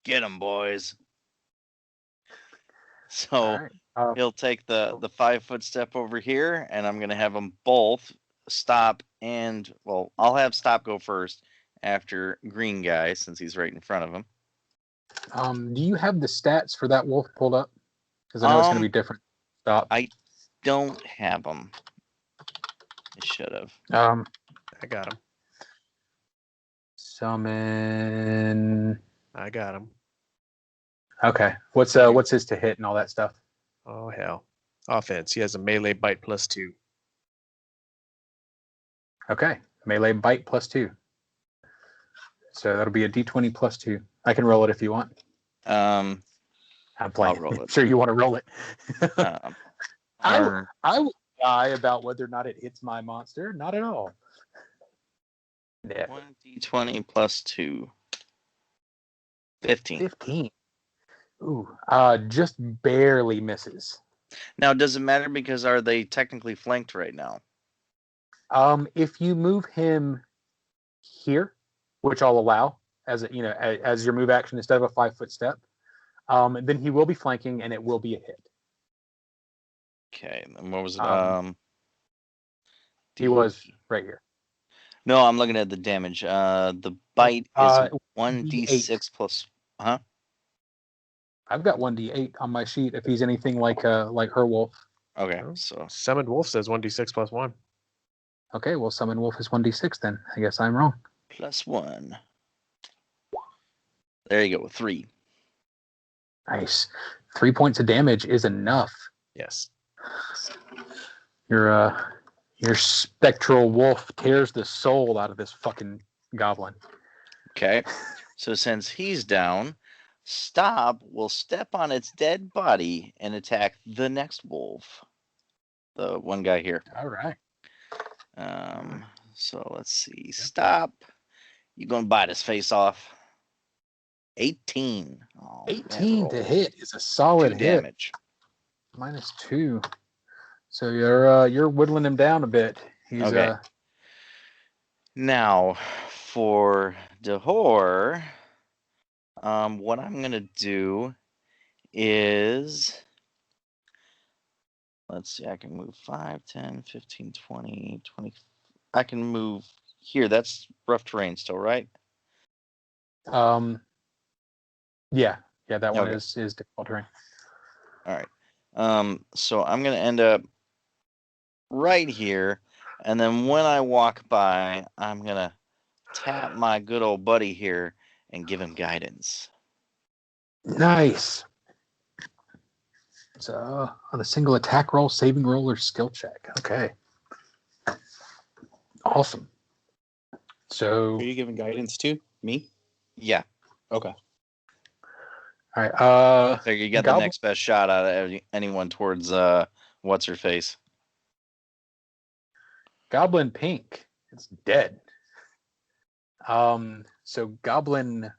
[SPEAKER 1] get him, boys. So
[SPEAKER 3] All right.
[SPEAKER 1] he'll take the 5-foot step over here, and I'm going to have them both stop and, well, I'll have Stop go first after Green Guy, since he's right in front of him.
[SPEAKER 3] Do you have the stats for that wolf pulled up? Because I know it's going to be different. Stop.
[SPEAKER 1] I don't have them. I should have.
[SPEAKER 2] I got him.
[SPEAKER 3] Summon.
[SPEAKER 2] I got him.
[SPEAKER 3] Okay. What's his to hit and all that stuff?
[SPEAKER 2] Oh, hell. Offense. He has a melee bite +2.
[SPEAKER 3] Okay. Melee bite +2. So that'll be a d20 +2. I can roll it if you want. I'm playing.
[SPEAKER 1] I'll roll it.
[SPEAKER 3] Sure, you want to roll it. I
[SPEAKER 1] Arr.
[SPEAKER 3] will lie about whether or not it hits my monster. Not at all. Yeah.
[SPEAKER 1] 1d20 +2. 15.
[SPEAKER 3] 15. Ooh. Just barely misses.
[SPEAKER 1] Now, does it matter because are they technically flanked right now?
[SPEAKER 3] If you move him here, which I'll allow as as your move action instead of a 5-foot step, then he will be flanking and it will be a hit.
[SPEAKER 1] Okay, and what was it?
[SPEAKER 3] He was right here.
[SPEAKER 1] No, I'm looking at the damage. The bite is 1d6 plus. Huh?
[SPEAKER 3] I've got 1d8 on my sheet if he's anything like her wolf.
[SPEAKER 1] Okay,
[SPEAKER 2] Oh.
[SPEAKER 1] so
[SPEAKER 2] Summoned wolf says 1d6 +1.
[SPEAKER 3] Okay, well, summon wolf is 1d6 then. I guess I'm wrong.
[SPEAKER 1] +1. There you go, 3.
[SPEAKER 3] Nice. 3 points of damage is enough.
[SPEAKER 2] Yes.
[SPEAKER 3] Your spectral wolf tears the soul out of this fucking goblin.
[SPEAKER 1] Okay, so since he's down, Stop will step on its dead body and attack the next wolf. The one guy here.
[SPEAKER 3] All right.
[SPEAKER 1] So let's see. Stop. You gonna bite his face off? 18. Oh,
[SPEAKER 3] 18 to
[SPEAKER 1] roll.
[SPEAKER 3] hit is a solid
[SPEAKER 1] 2
[SPEAKER 3] hit.
[SPEAKER 1] damage.
[SPEAKER 3] -2. So you're whittling him down a bit. He's
[SPEAKER 1] Okay. Now for Dahor, what I'm gonna do is, let's see, I can move 5, 10, 15, 20, 20. I can move here. That's rough terrain still, right?
[SPEAKER 3] yeah, that one
[SPEAKER 1] Okay.
[SPEAKER 3] is difficult terrain.
[SPEAKER 1] All right. So I'm gonna end up right here, and then when I walk by, I'm gonna tap my good old buddy here and give him guidance.
[SPEAKER 3] Nice. So on a single attack roll, saving roll, or skill check. Okay. Awesome. So
[SPEAKER 4] Who are you giving guidance to? Me?
[SPEAKER 1] Yeah,
[SPEAKER 4] Okay.
[SPEAKER 3] all right.
[SPEAKER 1] figure you got the
[SPEAKER 3] Goblin-
[SPEAKER 1] next best shot out of anyone towards what's her face.
[SPEAKER 3] Goblin Pink. It's dead. So Goblin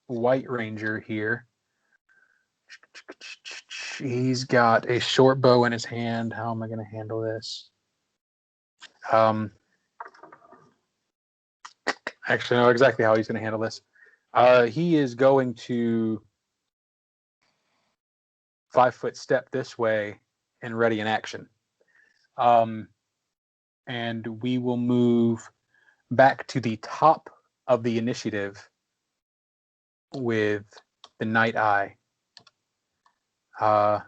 [SPEAKER 3] White Ranger here. He's got a short bow in his hand. How am I going to handle this? Actually, I know exactly how he's going to handle this. He is going to 5-foot step this way and ready in action. And we will move back to the top of the initiative with the Night Eye. And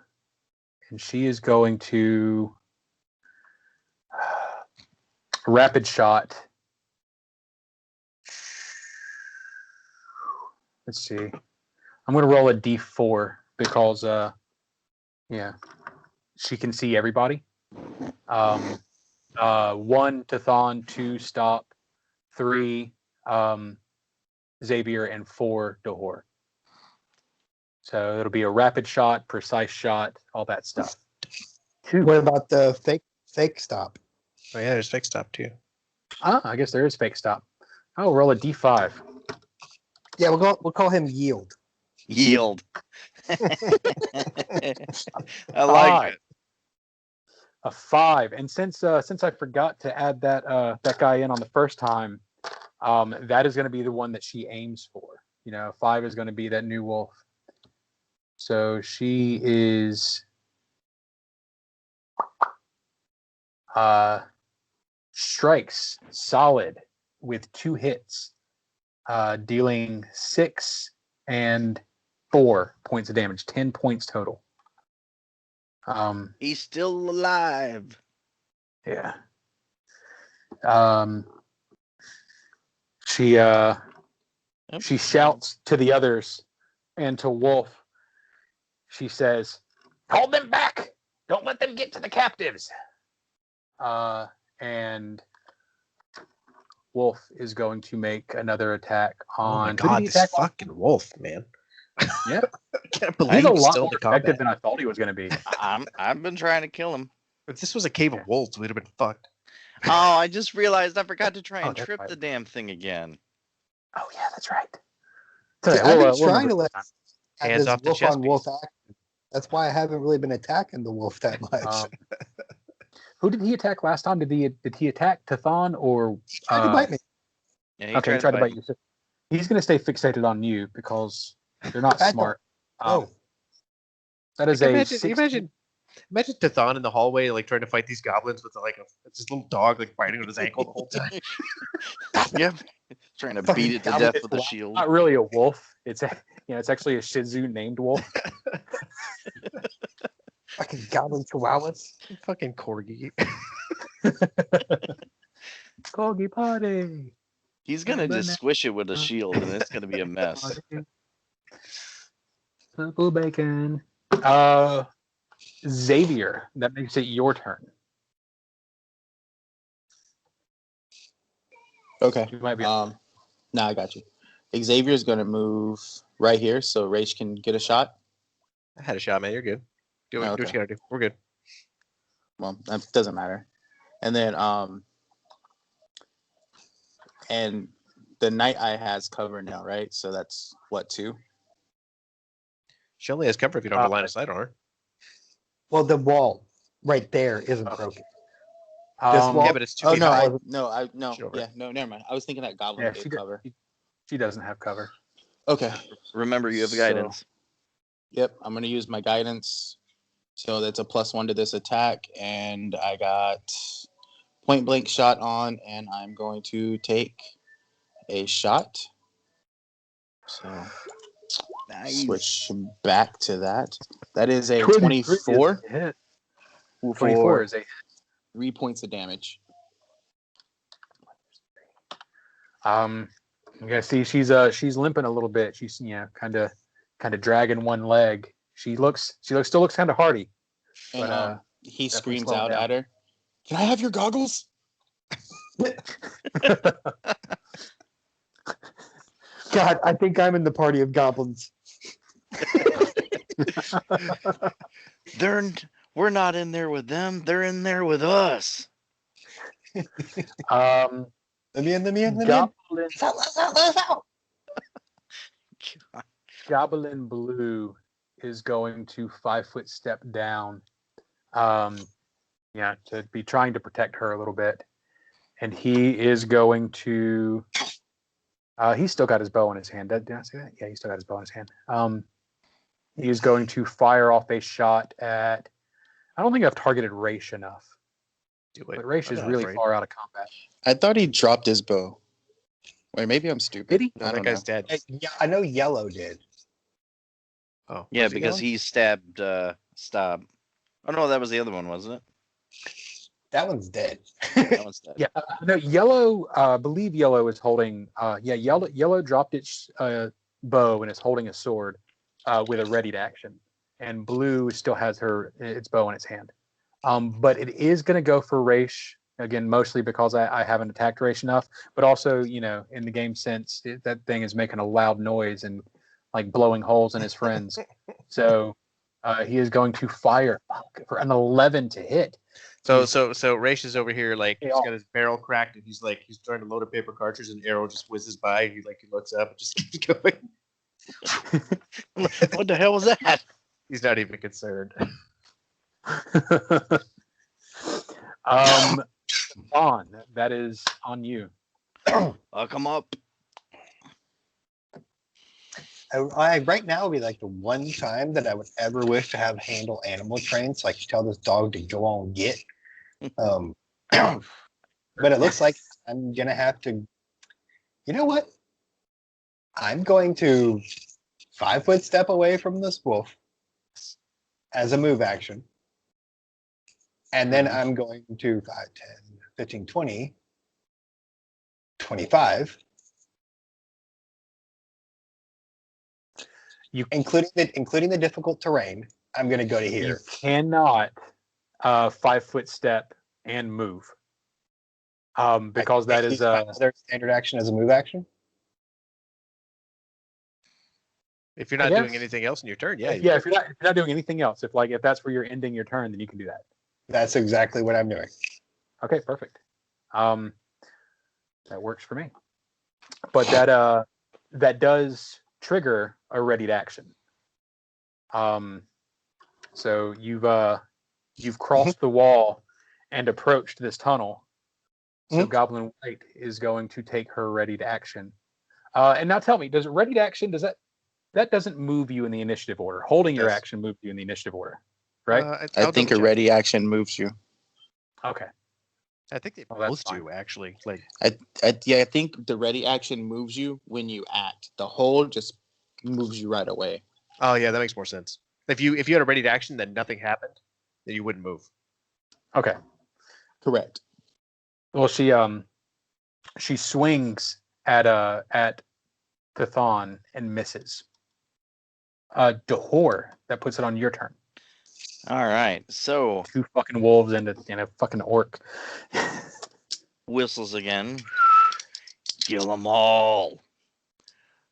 [SPEAKER 3] she is going to rapid shot. Let's see. I'm going to roll a d4 because, she can see everybody. 1 Tathan, 2 Stop, 3 Xavier, and 4 Dahor. So it'll be a rapid shot, precise shot, all that stuff.
[SPEAKER 5] What about the fake stop?
[SPEAKER 2] Oh yeah, there's fake stop too.
[SPEAKER 3] I guess there is fake stop. Oh, roll a d5.
[SPEAKER 5] Yeah, we'll call him Yield.
[SPEAKER 1] Yield. I like it.
[SPEAKER 3] A 5. And since I forgot to add that guy in on the first time, that is going to be the one that she aims for. 5 is going to be that new wolf. So she is strikes solid with 2 hits, dealing 6 and 4 points of damage, 10 points total.
[SPEAKER 1] He's still alive.
[SPEAKER 3] Yeah. She shouts to the others and to Wolf. She says, "Hold them back! Don't let them get to the captives." And Wolf is going to make another attack on.
[SPEAKER 2] Oh my
[SPEAKER 3] who did
[SPEAKER 2] god,
[SPEAKER 3] he
[SPEAKER 2] this
[SPEAKER 3] attack?
[SPEAKER 2] fucking wolf, man.
[SPEAKER 3] Yeah.
[SPEAKER 2] I can't
[SPEAKER 3] He's
[SPEAKER 2] believe
[SPEAKER 3] a
[SPEAKER 2] he's
[SPEAKER 3] lot
[SPEAKER 2] still
[SPEAKER 3] more
[SPEAKER 2] in
[SPEAKER 3] effective
[SPEAKER 2] combat.
[SPEAKER 3] than I thought he was going to be.
[SPEAKER 1] I've been trying to kill him.
[SPEAKER 2] If this was a cave of wolves, we'd have been fucked.
[SPEAKER 1] Oh, I just realized I forgot to try and
[SPEAKER 3] that's
[SPEAKER 1] trip
[SPEAKER 3] right.
[SPEAKER 1] the damn thing again.
[SPEAKER 3] Oh yeah, that's right.
[SPEAKER 5] See,
[SPEAKER 3] So,
[SPEAKER 5] I've been
[SPEAKER 3] we'll
[SPEAKER 5] trying to
[SPEAKER 3] remember
[SPEAKER 5] let
[SPEAKER 3] this
[SPEAKER 2] Hands
[SPEAKER 5] this
[SPEAKER 2] off the
[SPEAKER 5] wolf
[SPEAKER 2] chest
[SPEAKER 5] on wolf action. That's why I haven't really been attacking the wolf that much.
[SPEAKER 3] time. Who did he attack last time? Did he attack Tathan or?
[SPEAKER 5] Trying to bite me.
[SPEAKER 1] Yeah, he
[SPEAKER 3] Okay, he tried to bite you. So he's going to stay fixated on you because they're not
[SPEAKER 5] I
[SPEAKER 3] smart.
[SPEAKER 5] Oh,
[SPEAKER 3] That is
[SPEAKER 2] Like,
[SPEAKER 3] a
[SPEAKER 2] imagine Tathan in the hallway, like trying to fight these goblins with like it's this little dog like biting on his ankle the whole time.
[SPEAKER 1] Yep. Trying to
[SPEAKER 5] Fucking
[SPEAKER 1] beat it to
[SPEAKER 3] goblin.
[SPEAKER 1] death with a
[SPEAKER 3] It's
[SPEAKER 1] shield.
[SPEAKER 3] not really a wolf. It's it's actually a Shih Tzu named Wolf.
[SPEAKER 5] fucking goblin chihuahuas.
[SPEAKER 2] Fucking corgi.
[SPEAKER 3] Corgi party.
[SPEAKER 1] He's gonna just squish it with a shield, and it's gonna be a mess.
[SPEAKER 3] Purple bacon. Xavier, that makes it your turn.
[SPEAKER 4] Okay.
[SPEAKER 3] You might be.
[SPEAKER 4] No, I got you. Xavier's gonna move right here, so Rach can get a shot.
[SPEAKER 2] I had a shot, man. You're good. Do what you gotta do. We're good.
[SPEAKER 4] Well, that doesn't matter. And then and the Night Eye has cover now, right? So that's what, 2?
[SPEAKER 2] She only has cover if you don't have a line of sight on her.
[SPEAKER 5] Well, the wall right there isn't broken. This wall.
[SPEAKER 2] Yeah, but it's 2
[SPEAKER 4] Oh
[SPEAKER 2] feet
[SPEAKER 4] no,
[SPEAKER 2] high.
[SPEAKER 4] no.
[SPEAKER 2] Sure.
[SPEAKER 4] Yeah, no, never mind. I was thinking that Goblin
[SPEAKER 3] Yeah,
[SPEAKER 4] gave cover.
[SPEAKER 3] she doesn't have cover.
[SPEAKER 4] Okay.
[SPEAKER 1] Remember, you have
[SPEAKER 4] So-
[SPEAKER 1] guidance.
[SPEAKER 4] Yep, I'm gonna use my guidance. So that's a +1 to this attack, and I got point blank shot on, and I'm going to take a shot. So
[SPEAKER 1] Nice.
[SPEAKER 4] switch back to that. That is a
[SPEAKER 3] 23 is
[SPEAKER 4] 24.
[SPEAKER 3] a hit. 24 is a
[SPEAKER 4] 3 points of damage.
[SPEAKER 3] You guys see she's limping a little bit. She's kind of dragging one leg. She still looks kind of hardy.
[SPEAKER 4] And
[SPEAKER 3] But,
[SPEAKER 4] he
[SPEAKER 3] definitely
[SPEAKER 4] screams
[SPEAKER 3] slowing
[SPEAKER 4] out
[SPEAKER 3] down.
[SPEAKER 4] at her, "Can I have your goggles?"
[SPEAKER 5] God, I think I'm in the party of goblins.
[SPEAKER 1] We're not in there with them. They're in there with us.
[SPEAKER 5] Let me in.
[SPEAKER 3] Goblin,
[SPEAKER 5] Let's out.
[SPEAKER 3] Goblin Blue is going to 5-foot step down. To be trying to protect her a little bit. And he is going to he's still got his bow in his hand. Did I say that? Yeah, he's still got his bow in his hand. He is going to fire off a shot at I don't think I've targeted Raish enough.
[SPEAKER 2] Do it.
[SPEAKER 3] But Raish
[SPEAKER 2] I'm
[SPEAKER 3] is
[SPEAKER 2] not
[SPEAKER 3] really
[SPEAKER 2] afraid.
[SPEAKER 3] far out of combat.
[SPEAKER 4] I thought he dropped his bow. Wait, maybe I'm stupid.
[SPEAKER 3] Did he?
[SPEAKER 2] No,
[SPEAKER 4] I
[SPEAKER 2] that
[SPEAKER 4] don't
[SPEAKER 2] guy's
[SPEAKER 4] know.
[SPEAKER 2] dead.
[SPEAKER 5] Yeah, I know Yellow did.
[SPEAKER 2] Oh,
[SPEAKER 1] Yeah,
[SPEAKER 2] where's he
[SPEAKER 1] because
[SPEAKER 2] going?
[SPEAKER 1] he stabbed Stab. Oh no, that was the other one, wasn't it?
[SPEAKER 5] That one's dead.
[SPEAKER 1] That one's dead.
[SPEAKER 3] Yeah, no. Yellow, I believe Yellow is holding. Yellow dropped its bow and is holding a sword with a readied action, and Blue still has its bow in its hand. But it is going to go for Raish again, mostly because I haven't attacked Raish enough, but also in the game sense that thing is making a loud noise and like blowing holes in his friends. So he is going to fire for an 11 to hit.
[SPEAKER 2] So Raish is over here, like
[SPEAKER 3] Hey,
[SPEAKER 2] he's
[SPEAKER 3] all.
[SPEAKER 2] got his barrel cracked, and he's trying to load a paper cartridge, and an arrow just whizzes by, and he looks up and just keeps going.
[SPEAKER 1] What the hell was that?
[SPEAKER 2] He's not even concerned.
[SPEAKER 3] Vaughn, that is on you.
[SPEAKER 1] I'll come up.
[SPEAKER 5] I right now would be like the one time that I would ever wish to have handle animal trained, so I could tell this dog to go on get. But it looks like I'm gonna have to. You know what? I'm going to 5-foot step away from this wolf as a move action. And then I'm going to 5, 10, 15, 20, 25. Including the difficult terrain, I'm going to go to
[SPEAKER 3] You
[SPEAKER 5] here.
[SPEAKER 3] cannot 5-foot step and move. Because that is
[SPEAKER 5] their standard action as a move action.
[SPEAKER 2] If you're not doing anything else in your turn,
[SPEAKER 3] if you're not doing anything else, if that's where you're ending your turn, then you can do that.
[SPEAKER 5] That's exactly what I'm doing.
[SPEAKER 3] Okay, perfect. That works for me. But that does trigger a readied action. So you've crossed the wall and approached this tunnel. So Goblin White is going to take her readied action. And now tell me, does readied action that doesn't move you in the initiative order? Holding your action moves you in the initiative order, right?
[SPEAKER 4] I think a ready action moves you.
[SPEAKER 3] Okay.
[SPEAKER 2] I think they
[SPEAKER 3] that's
[SPEAKER 2] both
[SPEAKER 3] fine.
[SPEAKER 2] do actually. Like
[SPEAKER 4] I think the ready action moves you when you act. The hold just moves you right away.
[SPEAKER 2] Oh yeah, that makes more sense. If you had a ready to action, then nothing happened, then you wouldn't move.
[SPEAKER 3] Okay.
[SPEAKER 4] Correct.
[SPEAKER 3] Well, she swings at Pathon and misses. Dahor, that puts it on your turn.
[SPEAKER 1] All right, so
[SPEAKER 3] 2 fucking wolves and a fucking orc.
[SPEAKER 1] whistles again. Kill them all.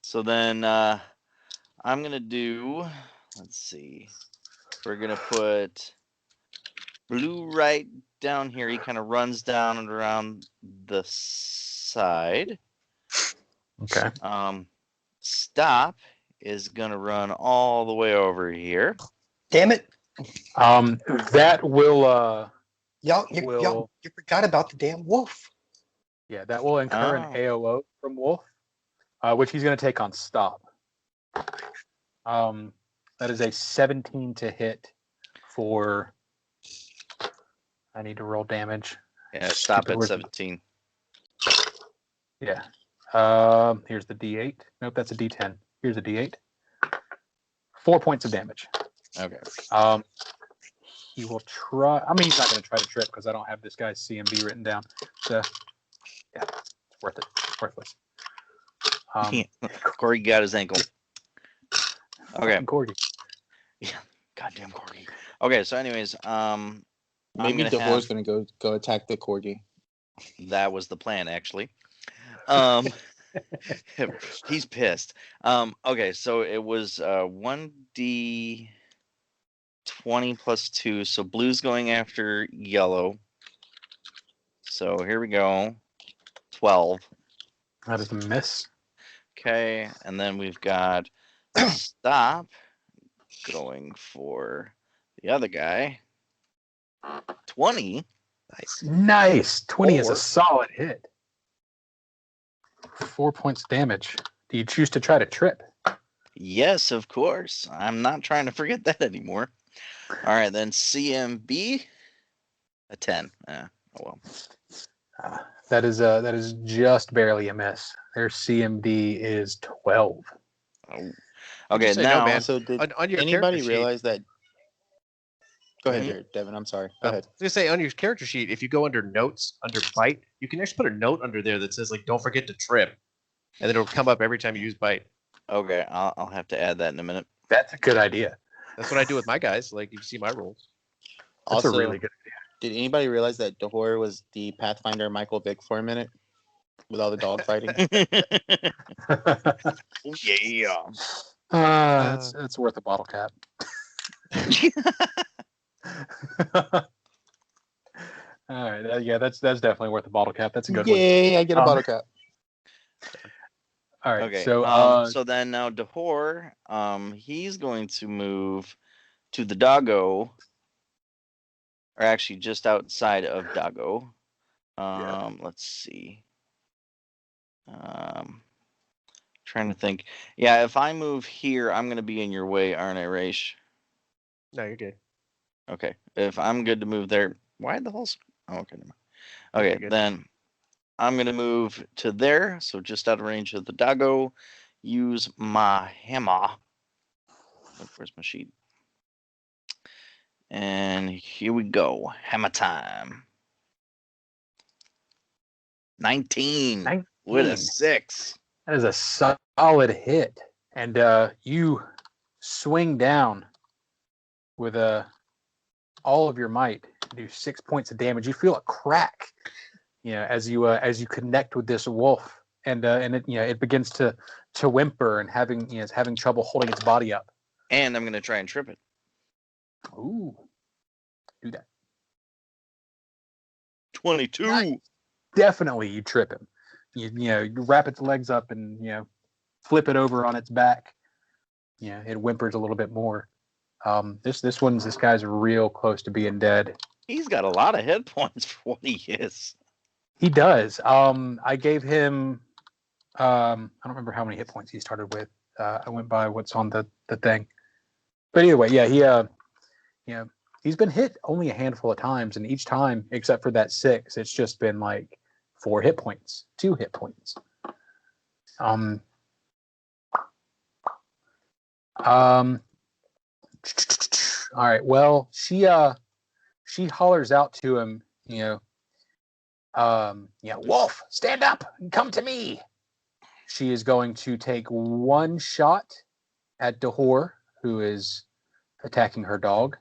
[SPEAKER 1] So then I'm gonna do. Let's see. We're gonna put Blue right down here. He kind of runs down and around the side.
[SPEAKER 3] Okay.
[SPEAKER 1] Stop is gonna run all the way over here.
[SPEAKER 5] Damn it!
[SPEAKER 3] That will
[SPEAKER 5] Y'all, you forgot about the damn wolf.
[SPEAKER 3] yeah, that will incur an AOO from Wolf, which he's going to take on Stop. That is a 17 to hit for. I need to roll damage.
[SPEAKER 1] Yeah, Stop at 17.
[SPEAKER 3] Yeah. Here's the D8. Nope, that's a D10. Here's a D8. 4 points of damage.
[SPEAKER 1] Okay.
[SPEAKER 3] he will try. I mean, he's not going to try to trip because I don't have this guy's CMB written down. So, yeah, it's worth it. Worthless.
[SPEAKER 1] Corey got his ankle. Okay.
[SPEAKER 3] Corgi.
[SPEAKER 1] Yeah, goddamn Corgi. Okay, so anyways,
[SPEAKER 4] Maybe
[SPEAKER 1] gonna
[SPEAKER 4] Dahor's gonna go attack the corgi.
[SPEAKER 1] that was the plan actually. He's pissed. Okay, so it was 1d20 plus 2. So blue's going after yellow. So here we go. 12.
[SPEAKER 3] That is a miss.
[SPEAKER 1] Okay, and then we've got stop going for the other guy. 20.
[SPEAKER 3] Nice. 20 is
[SPEAKER 1] Or-
[SPEAKER 3] a solid hit. 4 points damage. Do you choose to try to trip?
[SPEAKER 1] Yes, of course. I'm not trying to forget that anymore. All right, then CMB a 10. Oh well.
[SPEAKER 3] That is just barely a miss. Their CMD is 12.
[SPEAKER 1] Oh. Okay,
[SPEAKER 2] Just so you
[SPEAKER 1] now
[SPEAKER 2] know, man,
[SPEAKER 4] Also, did
[SPEAKER 2] on your
[SPEAKER 4] anybody
[SPEAKER 2] character
[SPEAKER 4] realize that? Go ahead,
[SPEAKER 1] Mhm.
[SPEAKER 4] Devin. I'm sorry.
[SPEAKER 2] I
[SPEAKER 4] Go
[SPEAKER 2] was
[SPEAKER 4] ahead.
[SPEAKER 2] gonna say on your character sheet, if you go under notes, under bite, you can actually put a note under there that says like, "Don't forget to trip," and then it'll come up every time you use bite.
[SPEAKER 1] okay, I'll have to add that in a minute.
[SPEAKER 3] That's a good idea.
[SPEAKER 2] That's what I do with my guys. Like you can see my rolls.
[SPEAKER 3] That's
[SPEAKER 4] Also,
[SPEAKER 3] a really good
[SPEAKER 4] did anybody realize that Dahor was the Pathfinder Michael Vick for a minute with all the dog fighting?
[SPEAKER 3] idea.
[SPEAKER 1] Yeah.
[SPEAKER 3] It's worth a bottle cap. All right. Yeah, that's definitely worth a bottle cap. That's a good one.
[SPEAKER 4] Yay! I get a bottle cap.
[SPEAKER 3] All right.
[SPEAKER 1] Okay.
[SPEAKER 3] So,
[SPEAKER 1] So then now Dahor, he's going to move to the doggo, or actually just outside of doggo. Let's see. Trying to think. Yeah, if I move here, I'm gonna be in your way, aren't I, Raish?
[SPEAKER 2] No, you're good.
[SPEAKER 1] Okay. If I'm good to move there, why the hell? Oh, okay. Never mind. Okay,
[SPEAKER 2] good.
[SPEAKER 1] then I'm gonna move to there, so just out of range of the doggo. Use my hammer. Where's my sheet? And here we go. Hammer time. 19 with a
[SPEAKER 3] 19.
[SPEAKER 1] 6.
[SPEAKER 3] That is a solid hit, and you swing down with all of your might. Do 6 points of damage. You feel a crack, as you connect with this wolf, and it it begins to whimper and is having trouble holding its body up.
[SPEAKER 1] And I'm gonna try and trip it.
[SPEAKER 3] Ooh, do that.
[SPEAKER 1] 22.
[SPEAKER 3] Nice. Definitely, you trip him. You wrap its legs up and flip it over on its back. It whimpers a little bit more. This guy's real close to being dead.
[SPEAKER 1] He's got a lot of hit points for what he is.
[SPEAKER 3] He does. I gave him. I don't remember how many hit points he started with. I went by what's on the thing. But either way, yeah, he's been hit only a handful of times, and each time, except for that 6, it's just been like 4 hit points, 2 hit points. All right. Well, she hollers out to him, Wolf, stand up and come to me. She is going to take one shot at Dahor, who is attacking her dog,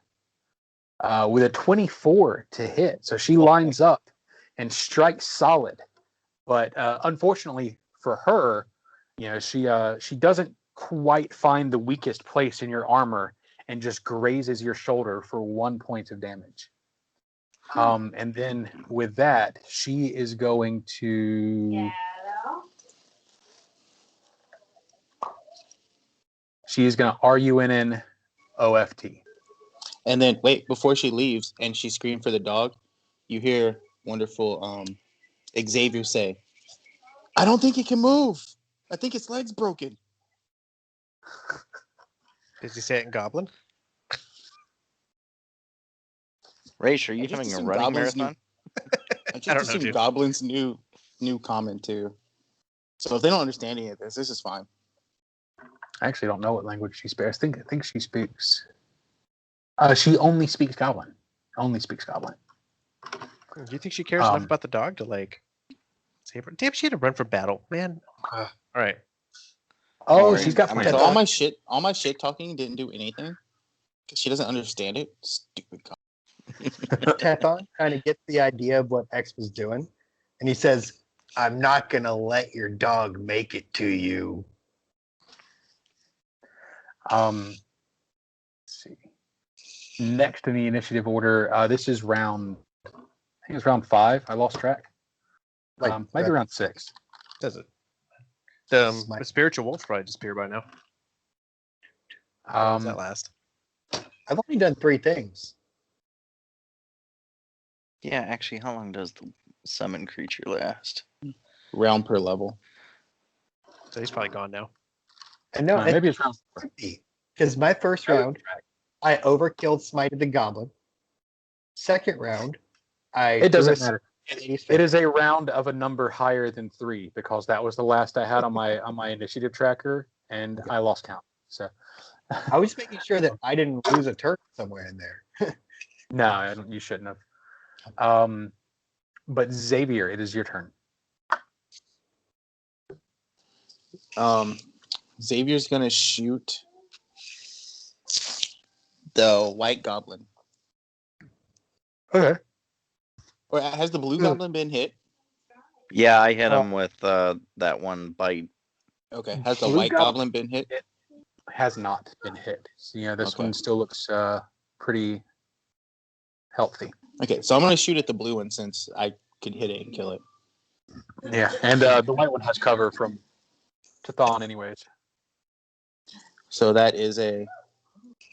[SPEAKER 3] with a 24 to hit. So she lines up and strikes solid. But unfortunately for her, she doesn't quite find the weakest place in your armor and just grazes your shoulder for 1 point of damage. And then with that, she is going to. She is going to RUNN OFT.
[SPEAKER 4] And then wait, before she leaves and she screamed for the dog, you hear wonderful Xavier say, "I don't think it can move. I think its leg's broken."
[SPEAKER 2] Did you say it in Goblin?
[SPEAKER 1] Raish, are you
[SPEAKER 4] I just
[SPEAKER 1] having a
[SPEAKER 4] assumed
[SPEAKER 1] running
[SPEAKER 4] Goblin's
[SPEAKER 1] marathon?
[SPEAKER 4] I just
[SPEAKER 2] I don't know,
[SPEAKER 4] assumed
[SPEAKER 2] dude.
[SPEAKER 4] Goblin's new comment too. So if they don't understand any of this is fine.
[SPEAKER 3] I actually don't know what language she speaks. I think she speaks. She only speaks Goblin. only speaks Goblin.
[SPEAKER 2] Do you think she cares enough about the dog to like save her? Damn, she had to run from battle, man. All right.
[SPEAKER 3] Oh,
[SPEAKER 1] Alright,
[SPEAKER 3] she's got
[SPEAKER 1] I'm
[SPEAKER 3] friends.
[SPEAKER 4] So
[SPEAKER 1] gonna-
[SPEAKER 4] all my shit talking didn't do anything because she doesn't understand it. Stupid.
[SPEAKER 5] Tethon kind of gets the idea of what X was doing, and he says, "I'm not gonna let your dog make it to you."
[SPEAKER 3] Let's see. Next in the initiative order, this is round. I think it's round 5. I lost track. Maybe round 6.
[SPEAKER 2] Does it? The
[SPEAKER 5] Smite.
[SPEAKER 2] spiritual wolf probably disappeared by now. How does that last?
[SPEAKER 5] I've only done 3 things.
[SPEAKER 1] Yeah, actually, how long does the summon creature last?
[SPEAKER 4] Round per level.
[SPEAKER 2] So he's probably gone now.
[SPEAKER 5] And no,
[SPEAKER 3] maybe it's round 4.
[SPEAKER 5] because my first round, I overkilled Smited the Goblin. Second round,
[SPEAKER 3] It doesn't matter.
[SPEAKER 5] It
[SPEAKER 3] It is a round of a number higher than 3 because that was the last I had on my initiative tracker, and I lost count. So
[SPEAKER 5] I was making sure that I didn't lose a turn somewhere in there.
[SPEAKER 3] no, I don't, you shouldn't have. But Xavier, it is your turn.
[SPEAKER 4] Xavier's gonna shoot the white goblin.
[SPEAKER 3] Okay.
[SPEAKER 4] Or has the blue goblin been hit?
[SPEAKER 1] Yeah, I hit him with that one bite.
[SPEAKER 4] Okay. Has the
[SPEAKER 3] Blue
[SPEAKER 4] white
[SPEAKER 3] goblin-
[SPEAKER 4] goblin been hit?
[SPEAKER 3] Has not been hit. So, this
[SPEAKER 4] Okay.
[SPEAKER 3] one still looks pretty healthy.
[SPEAKER 4] Okay, so I'm gonna shoot at the blue one since I could hit it and kill it.
[SPEAKER 3] Yeah, and the white one has cover from Tethon anyways.
[SPEAKER 4] So that is a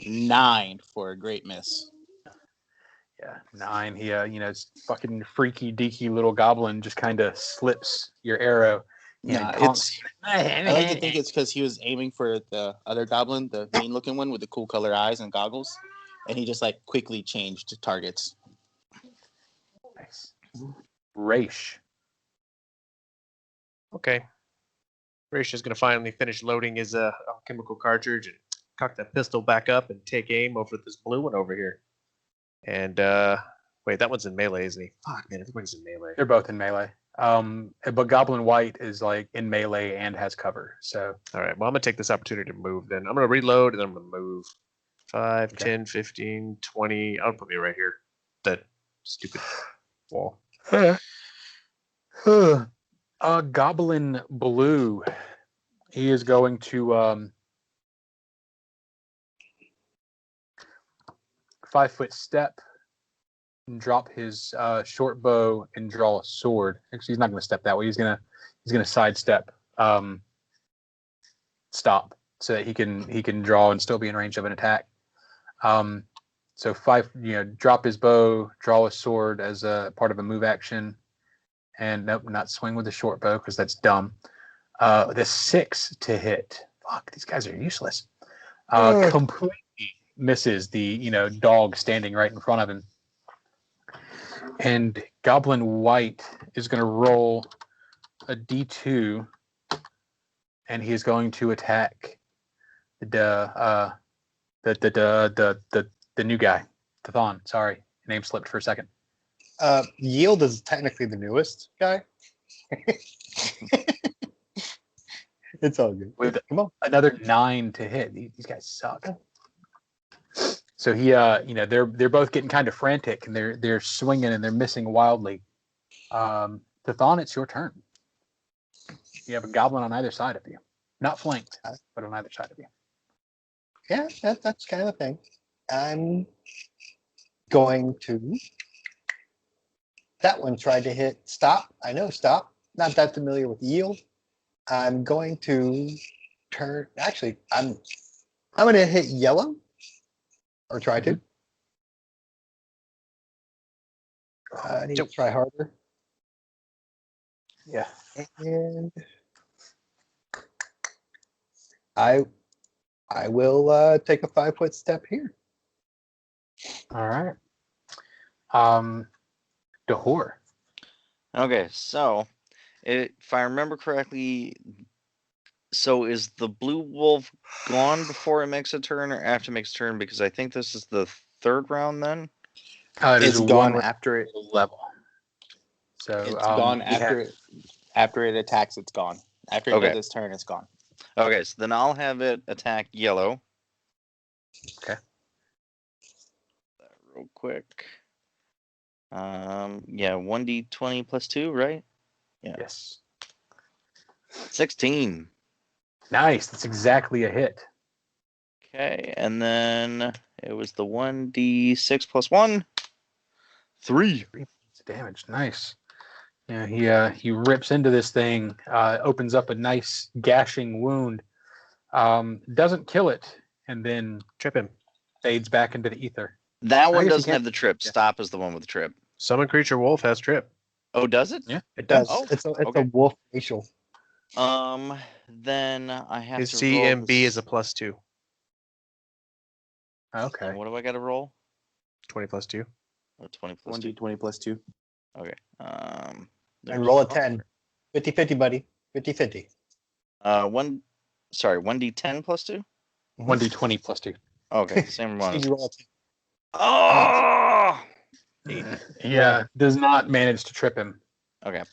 [SPEAKER 4] 9 for a great miss.
[SPEAKER 3] Yeah, 9. He, it's fucking freaky deaky little goblin just kind of slips your arrow.
[SPEAKER 4] Nah,
[SPEAKER 3] And taunts you.
[SPEAKER 4] I like to think it's because he was aiming for the other goblin, the mean looking one with the cool color eyes and goggles, and he just like quickly changed targets.
[SPEAKER 3] Nice. Raish.
[SPEAKER 2] Okay. Raish is going to finally finish loading his chemical cartridge and cock that pistol back up and take aim over this blue one over here. And wait, that one's in melee, isn't he? Fuck, man, everybody's in melee.
[SPEAKER 3] They're both in melee. But Goblin White is like in melee and has cover. So
[SPEAKER 2] All right, well, I'm going to take this opportunity to move then. I'm going to reload and then I'm going to move 5,
[SPEAKER 3] Okay.
[SPEAKER 2] 10, 15, 20. I'll put me right here. That stupid wall.
[SPEAKER 3] Goblin Blue. He is going to 5-foot step and drop his short bow and draw a sword. Actually, he's not going to step that way. He's gonna sidestep, stop, so that he can draw and still be in range of an attack. So 5, drop his bow, draw a sword as a part of a move action, and nope, not swing with a short bow because that's dumb. The 6 to hit. Fuck, these guys are useless. Completely misses the dog standing right in front of him. And Goblin White is going to roll a D2, and he is going to attack the new guy, Tethon. Sorry, name slipped for a second.
[SPEAKER 5] Yield is technically the newest guy. It's all good.
[SPEAKER 3] With
[SPEAKER 5] Come on.
[SPEAKER 3] another 9 to hit. These guys suck. So he, they're both getting kind of frantic, and they're swinging and they're missing wildly. Tethon, it's your turn. You have a goblin on either side of you, not flanked, but on either side of you.
[SPEAKER 5] Yeah, that's kind of a thing. I'm going to. That one tried to hit stop. I know stop. Not that familiar with yield. I'm going to turn. Actually, I'm going to hit yellow, or try to. I need to try harder.
[SPEAKER 3] Yeah.
[SPEAKER 5] And I will take a 5-foot step here.
[SPEAKER 3] All right. Dahor.
[SPEAKER 1] Okay, so if I remember correctly, so is the blue wolf gone before it makes a turn or after it makes a turn? Because I think this is the 3rd round then.
[SPEAKER 3] It is
[SPEAKER 4] It's
[SPEAKER 3] one
[SPEAKER 4] gone after it.
[SPEAKER 3] level. So
[SPEAKER 4] It's gone
[SPEAKER 3] we
[SPEAKER 4] after
[SPEAKER 3] have-
[SPEAKER 4] it. After it attacks, it's gone. After it
[SPEAKER 1] Okay.
[SPEAKER 4] does its turn, it's gone.
[SPEAKER 1] Okay, so then I'll have it attack yellow.
[SPEAKER 3] Okay.
[SPEAKER 1] That real quick. Yeah, 1d20 plus 2, right? Yeah.
[SPEAKER 3] Yes.
[SPEAKER 1] 16.
[SPEAKER 3] Nice. That's exactly a hit.
[SPEAKER 1] Okay, and then it was the 1d6 plus 1. 3.
[SPEAKER 3] 3 points of damage. Nice. Yeah, he rips into this thing, opens up a nice gashing wound, doesn't kill it, and then
[SPEAKER 2] Trip him.
[SPEAKER 3] fades back into the ether.
[SPEAKER 1] That one
[SPEAKER 3] guess you
[SPEAKER 1] doesn't
[SPEAKER 3] can't-
[SPEAKER 1] have the trip.
[SPEAKER 3] yeah.
[SPEAKER 1] Stop is the one with the trip.
[SPEAKER 2] Summon creature wolf has trip.
[SPEAKER 1] Oh, does it?
[SPEAKER 3] Yeah.
[SPEAKER 5] It does.
[SPEAKER 1] Oh,
[SPEAKER 5] it's
[SPEAKER 1] okay.
[SPEAKER 5] a wolf facial.
[SPEAKER 1] Then I have
[SPEAKER 2] His
[SPEAKER 1] to roll
[SPEAKER 2] CMB
[SPEAKER 1] this-
[SPEAKER 2] is a +2.
[SPEAKER 3] Okay.
[SPEAKER 1] What do I got to roll?
[SPEAKER 2] 20 plus 2.
[SPEAKER 1] Oh, 20 plus 2.
[SPEAKER 4] 1d20 plus 2.
[SPEAKER 1] Okay.
[SPEAKER 5] And
[SPEAKER 1] there's-
[SPEAKER 5] roll a 10. 50-50, buddy. 50-50.
[SPEAKER 1] 1d10 plus 2?
[SPEAKER 3] 1d20 plus 2.
[SPEAKER 1] Okay, same one.
[SPEAKER 5] Did you roll a 10?
[SPEAKER 1] Oh!
[SPEAKER 3] Yeah, does not manage to trip him.
[SPEAKER 1] Okay.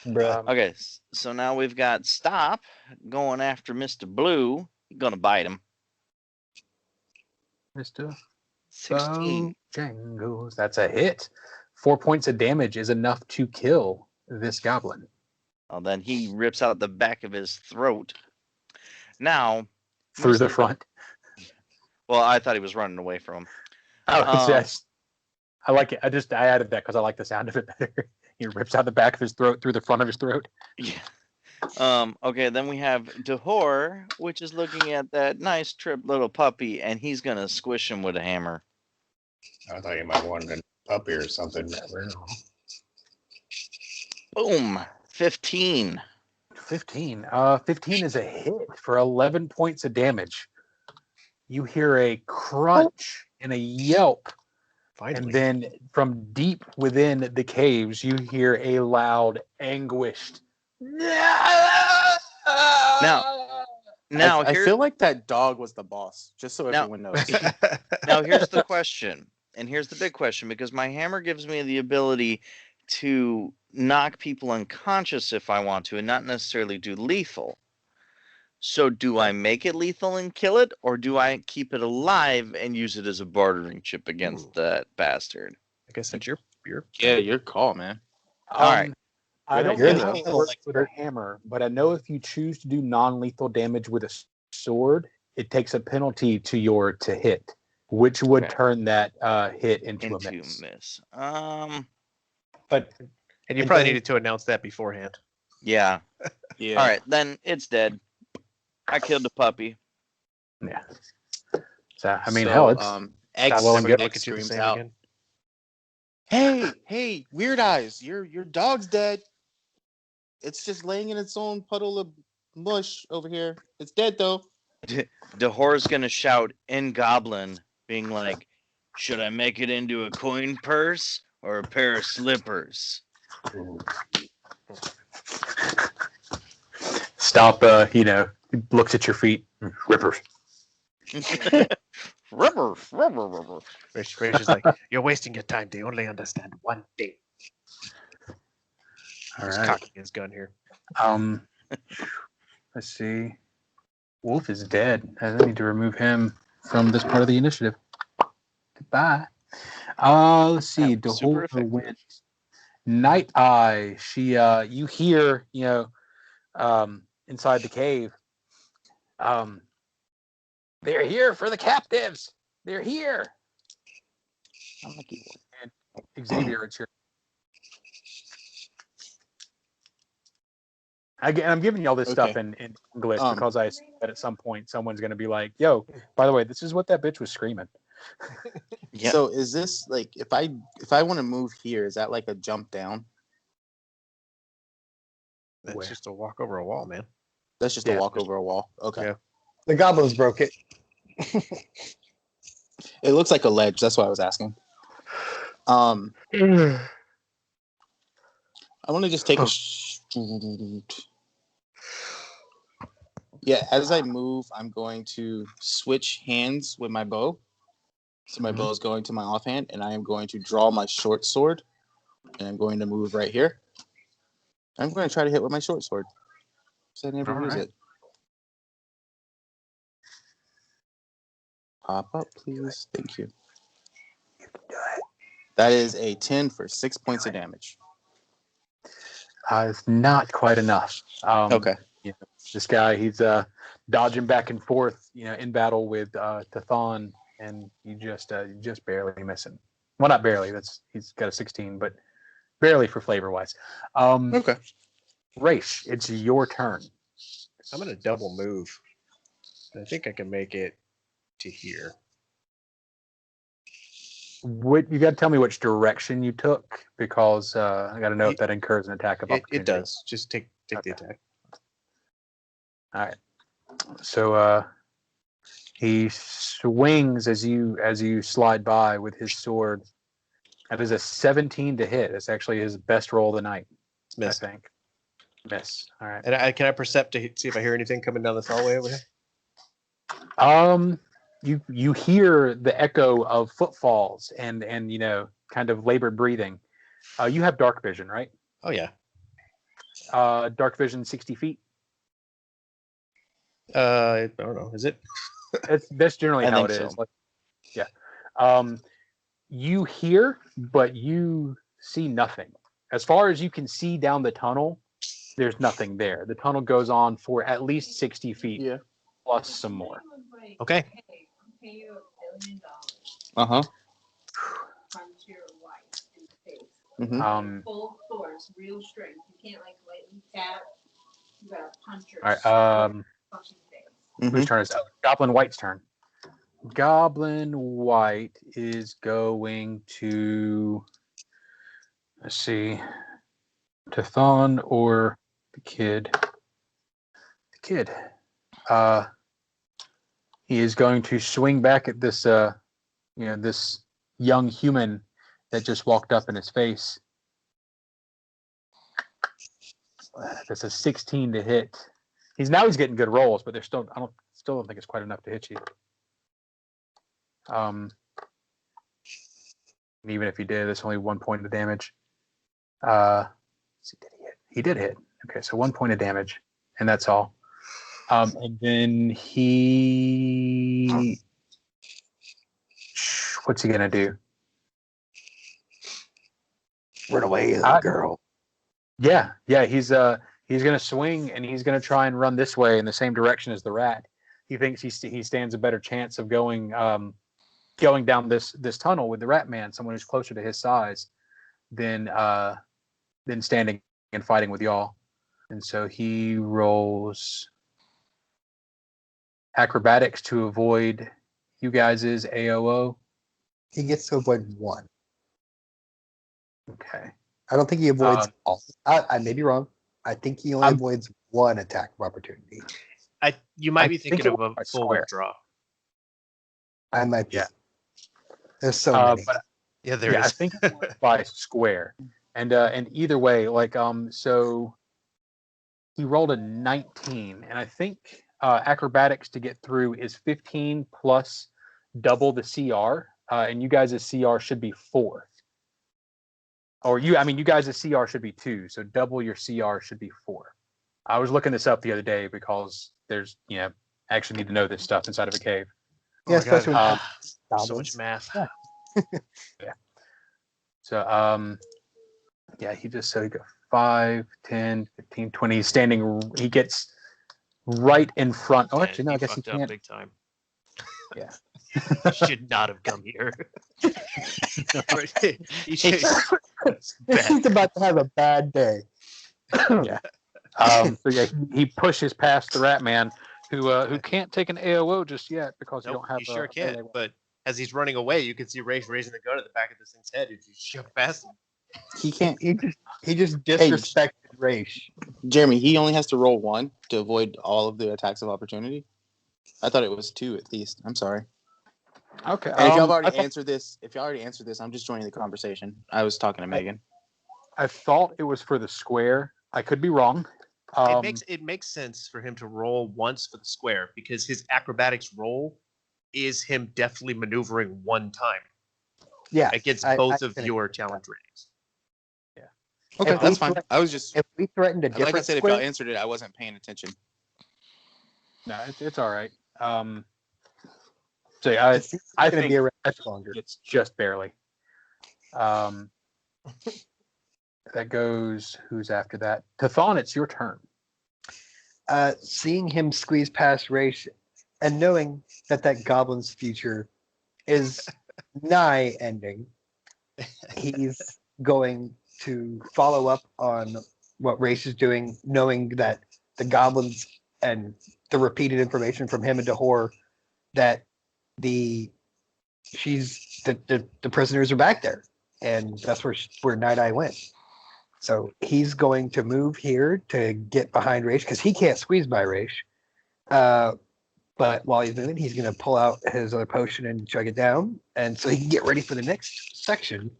[SPEAKER 5] Bruh.
[SPEAKER 1] Okay, so now we've got Stop going after Mr. Blue. Gonna bite him.
[SPEAKER 3] Mr.
[SPEAKER 1] 16.
[SPEAKER 3] Bojangles. That's a hit. 4 points of damage is enough to kill this goblin.
[SPEAKER 1] Oh, then he rips out the back of his throat. Now,
[SPEAKER 3] Through the
[SPEAKER 1] Mr.
[SPEAKER 3] front.
[SPEAKER 1] Well, I thought he was running away from him.
[SPEAKER 3] Oh, yes. I like it. I added that because I like the sound of it better. He rips out the back of his throat through the front of his throat.
[SPEAKER 1] Yeah. Okay, then we have Dahor, which is looking at that nice trip little puppy, and he's gonna squish him with a hammer.
[SPEAKER 5] I thought you might want a puppy or something.
[SPEAKER 1] Boom. 15.
[SPEAKER 3] 15. 15 is a hit for 11 points of damage. You hear a crunch and a yelp.
[SPEAKER 2] Finally.
[SPEAKER 3] And then from deep within the caves, you hear a loud, anguished.
[SPEAKER 1] Now,
[SPEAKER 4] I
[SPEAKER 1] here,
[SPEAKER 4] feel like that dog was the boss, just so
[SPEAKER 1] Now-
[SPEAKER 4] everyone knows.
[SPEAKER 1] now here's the question, and here's the big question, because my hammer gives me the ability to knock people unconscious if I want to, and not necessarily do lethal. So do I make it lethal and kill it, or do I keep it alive and use it as a bartering chip against that bastard?
[SPEAKER 2] I guess that's your
[SPEAKER 4] Yeah, your call, man.
[SPEAKER 1] All right.
[SPEAKER 3] I don't
[SPEAKER 5] You're
[SPEAKER 3] know
[SPEAKER 5] the
[SPEAKER 3] how it
[SPEAKER 5] evil
[SPEAKER 3] works with a
[SPEAKER 5] expert.
[SPEAKER 3] hammer, but I know if you choose to do non-lethal damage with a sword, it takes a penalty to hit, which would
[SPEAKER 1] Okay.
[SPEAKER 3] turn that hit into a
[SPEAKER 1] Into
[SPEAKER 3] miss.
[SPEAKER 1] miss.
[SPEAKER 5] But
[SPEAKER 2] And you
[SPEAKER 5] And
[SPEAKER 2] probably
[SPEAKER 5] then-
[SPEAKER 2] needed to announce that beforehand.
[SPEAKER 1] Yeah.
[SPEAKER 4] Yeah.
[SPEAKER 1] All right, then it's dead. I killed the puppy.
[SPEAKER 3] Yeah. So I mean,
[SPEAKER 4] So,
[SPEAKER 3] hell, it's
[SPEAKER 4] X,
[SPEAKER 3] well and
[SPEAKER 2] Everybody
[SPEAKER 3] good.
[SPEAKER 2] look at you the
[SPEAKER 4] screams
[SPEAKER 2] same
[SPEAKER 4] out,
[SPEAKER 2] again.
[SPEAKER 4] Hey, Weird Eyes, your dog's dead. It's just laying in its own puddle of mush over here. It's dead though.
[SPEAKER 1] Dahor's gonna shout in Goblin, being like, "Should I make it into a coin purse or a pair of slippers?"
[SPEAKER 3] Stop. He looks at your feet. Rippers.
[SPEAKER 1] Rubber.
[SPEAKER 2] Rich is like, you're wasting your time. They only understand one thing.
[SPEAKER 3] All
[SPEAKER 2] He's
[SPEAKER 3] right.
[SPEAKER 2] cocking his gun here.
[SPEAKER 3] Let's see. Wolf is dead. I need to remove him from this part of the initiative. Goodbye. Let's see.
[SPEAKER 1] That was super
[SPEAKER 3] Dahor
[SPEAKER 1] effective.
[SPEAKER 3] went. Night Eye. She. You hear. Inside the cave. They're here for the captives. They're here.
[SPEAKER 1] I'm a keyboard.
[SPEAKER 3] Xavier, it's your. I'm giving you all this stuff
[SPEAKER 4] Okay.
[SPEAKER 3] in English
[SPEAKER 4] Um,
[SPEAKER 3] because I assume that at some point someone's going to be like, "Yo, by the way, this is what that bitch was screaming."
[SPEAKER 1] Yep.
[SPEAKER 4] So is this like if I want to move here, is that like a jump down?
[SPEAKER 2] That's
[SPEAKER 3] Where?
[SPEAKER 2] just a walk over a wall, man.
[SPEAKER 4] That's just
[SPEAKER 3] Yeah.
[SPEAKER 4] a walk over a wall. Okay.
[SPEAKER 2] Yeah.
[SPEAKER 5] the goblins broke it.
[SPEAKER 4] It looks like a ledge. That's why I was asking. I want to just take a. Yeah, as I move, I'm going to switch hands with my bow. So my bow is going to my offhand, and I am going to draw my short sword, and I'm going to move right here. I'm going to try to hit with my short sword. So I never use it. Pop up, please. Thank you. That is a 10 for 6 points of damage.
[SPEAKER 3] It's not quite enough.
[SPEAKER 4] Okay.
[SPEAKER 3] You know, this guy, he's dodging back and forth, in battle with Tathon, and you just barely miss him. Well, not barely. He's got a 16, but barely for flavor wise.
[SPEAKER 4] Okay.
[SPEAKER 3] Raish, it's your turn.
[SPEAKER 2] I'm gonna double move. I think I can make it to here.
[SPEAKER 3] You got to tell me which direction you took, because I got to know if that incurs an attack of opportunity.
[SPEAKER 2] It does. Just take the attack.
[SPEAKER 3] All right. So he swings as you slide by with his sword. That is a 17 to hit. It's actually his best roll of the night.
[SPEAKER 2] Miss.
[SPEAKER 3] I think. Miss. All right.
[SPEAKER 2] And can I percept to see if I hear anything coming down this hallway over here?
[SPEAKER 3] You hear the echo of footfalls and kind of labored breathing. You have dark vision, right?
[SPEAKER 2] Oh yeah.
[SPEAKER 3] Dark vision 60 feet.
[SPEAKER 2] I don't know. Is it?
[SPEAKER 3] That's generally how it is.
[SPEAKER 4] So.
[SPEAKER 3] Yeah. You hear, but you see nothing. As far as you can see down the tunnel, there's nothing there. The tunnel goes on for at least 60 feet, plus some more.
[SPEAKER 2] Okay.
[SPEAKER 4] Uh-huh.
[SPEAKER 6] Punch your wife in the face.
[SPEAKER 4] Mm-hmm.
[SPEAKER 6] Full force, real strength. You can't lightly tap. You gotta punch her.
[SPEAKER 3] All right.
[SPEAKER 6] Fucking face.
[SPEAKER 3] Whose turn is it? Goblin White's turn. Goblin White is going to, let's see, Tathon or the kid. The kid. He is going to swing back at this, this young human that just walked up in his face. That's a 16 to hit. He's getting good rolls, but I still don't think it's quite enough to hit you. Even if he did, it's only 1 point of damage. Did he hit? He did hit. Okay, so 1 point of damage, and that's all. And then what's he gonna do?
[SPEAKER 5] Run away, little girl.
[SPEAKER 3] Yeah. He's gonna swing, and he's gonna try and run this way in the same direction as the rat. He thinks he stands a better chance of going down this tunnel with the rat man, someone who's closer to his size, than standing and fighting with y'all. And so he rolls acrobatics to avoid you guys' AOO.
[SPEAKER 5] He gets to avoid one.
[SPEAKER 3] Okay.
[SPEAKER 5] I don't think he avoids all. I may be wrong. I think he only avoids one attack of opportunity.
[SPEAKER 2] You might be thinking of a full withdraw.
[SPEAKER 5] I might be. Yeah. There's so many.
[SPEAKER 3] But,
[SPEAKER 2] there is.
[SPEAKER 3] I think by square. And either way, so he rolled a 19, and I think acrobatics to get through is 15 plus double the CR, and you guys' CR should be 4. Or you guys' CR should be 2, so double your CR should be 4. I was looking this up the other day because there's, I actually need to know this stuff inside of a cave.
[SPEAKER 5] Yeah, especially when
[SPEAKER 2] so much math.
[SPEAKER 3] Yeah. So, he just said he got 5, 10, 15, 20. He's standing, he gets right in front. Oh, actually, no, I guess he can't.
[SPEAKER 2] Big time.
[SPEAKER 3] Yeah.
[SPEAKER 2] Should not have come here.
[SPEAKER 5] He's about to have a bad day.
[SPEAKER 3] Yeah. He pushes past the rat man, who can't take an AOO just yet because you don't have.
[SPEAKER 2] You sure can. But as he's running away, you can see Raish raising the gun at the back of this thing's head. If you shove past him,
[SPEAKER 4] he can't.
[SPEAKER 5] He just disrespected Raish.
[SPEAKER 4] Jeremy, he only has to roll 1 to avoid all of the attacks of opportunity. I thought it was 2 at least. I'm sorry.
[SPEAKER 3] Okay.
[SPEAKER 4] And if y'all already answered this, I'm just joining the conversation. I was talking to Megan.
[SPEAKER 3] I thought it was for the square. I could be wrong.
[SPEAKER 2] It makes sense for him to roll once for the square because his acrobatics roll is him deftly maneuvering one time
[SPEAKER 5] Yeah.
[SPEAKER 2] against
[SPEAKER 5] I
[SPEAKER 2] both of
[SPEAKER 5] can
[SPEAKER 2] your
[SPEAKER 5] agree with
[SPEAKER 2] challenge ratings.
[SPEAKER 4] Okay,
[SPEAKER 5] If
[SPEAKER 4] that's
[SPEAKER 5] we
[SPEAKER 4] fine.
[SPEAKER 5] threat-
[SPEAKER 4] I was just,
[SPEAKER 5] If we threatened a
[SPEAKER 4] like
[SPEAKER 5] different
[SPEAKER 4] I said, if y'all
[SPEAKER 5] squid,
[SPEAKER 4] answered it, I wasn't paying attention.
[SPEAKER 3] No, it's all right. So yeah,
[SPEAKER 5] it's
[SPEAKER 3] I
[SPEAKER 5] going to
[SPEAKER 3] think
[SPEAKER 5] be around longer.
[SPEAKER 3] it's just barely. That goes. Who's after that? Tathon, it's your turn.
[SPEAKER 5] Seeing him squeeze past Raish and knowing that goblin's future is nigh ending, he's going to follow up on what Raish is doing, knowing that the goblins and the repeated information from him and Dahor that the prisoners are back there, and that's where Night Eye went. So he's going to move here to get behind Raish because he can't squeeze by Raish. But while he's moving, he's going to pull out his other potion and chug it down, and so he can get ready for the next section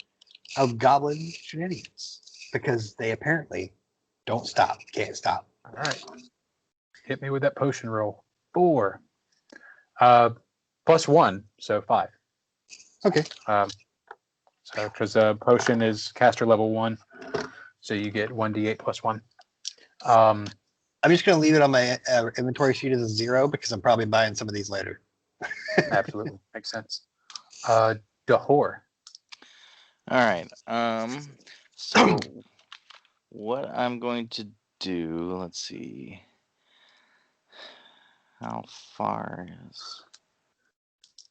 [SPEAKER 5] of Goblin shenanigans because they apparently don't stop, can't stop.
[SPEAKER 3] All right. Hit me with that potion roll. 4. Plus 1, so 5.
[SPEAKER 5] Okay.
[SPEAKER 3] So because potion is caster level 1, so you get 1d8 plus 1.
[SPEAKER 5] I'm just going to leave it on my inventory sheet as a 0 because I'm probably buying some of these later.
[SPEAKER 3] Absolutely makes sense. Dahor.
[SPEAKER 1] All right. So what I'm going to do, let's see. How far is...